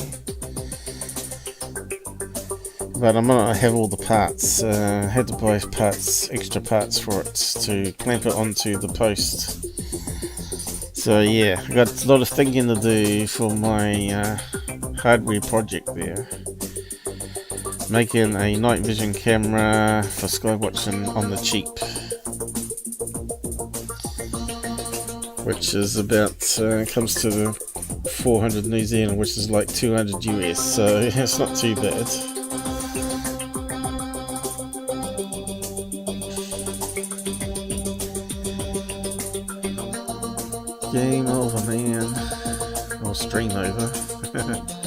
But I'm gonna have all the parts. I had to buy extra parts for it to clamp it onto the post. So yeah, I got a lot of thinking to do for my hardware project there. Making a night vision camera for sky watching on the cheap, which is about comes to the 400 New Zealand, which is like 200 US, so it's not too bad. Game over, man. Or stream over.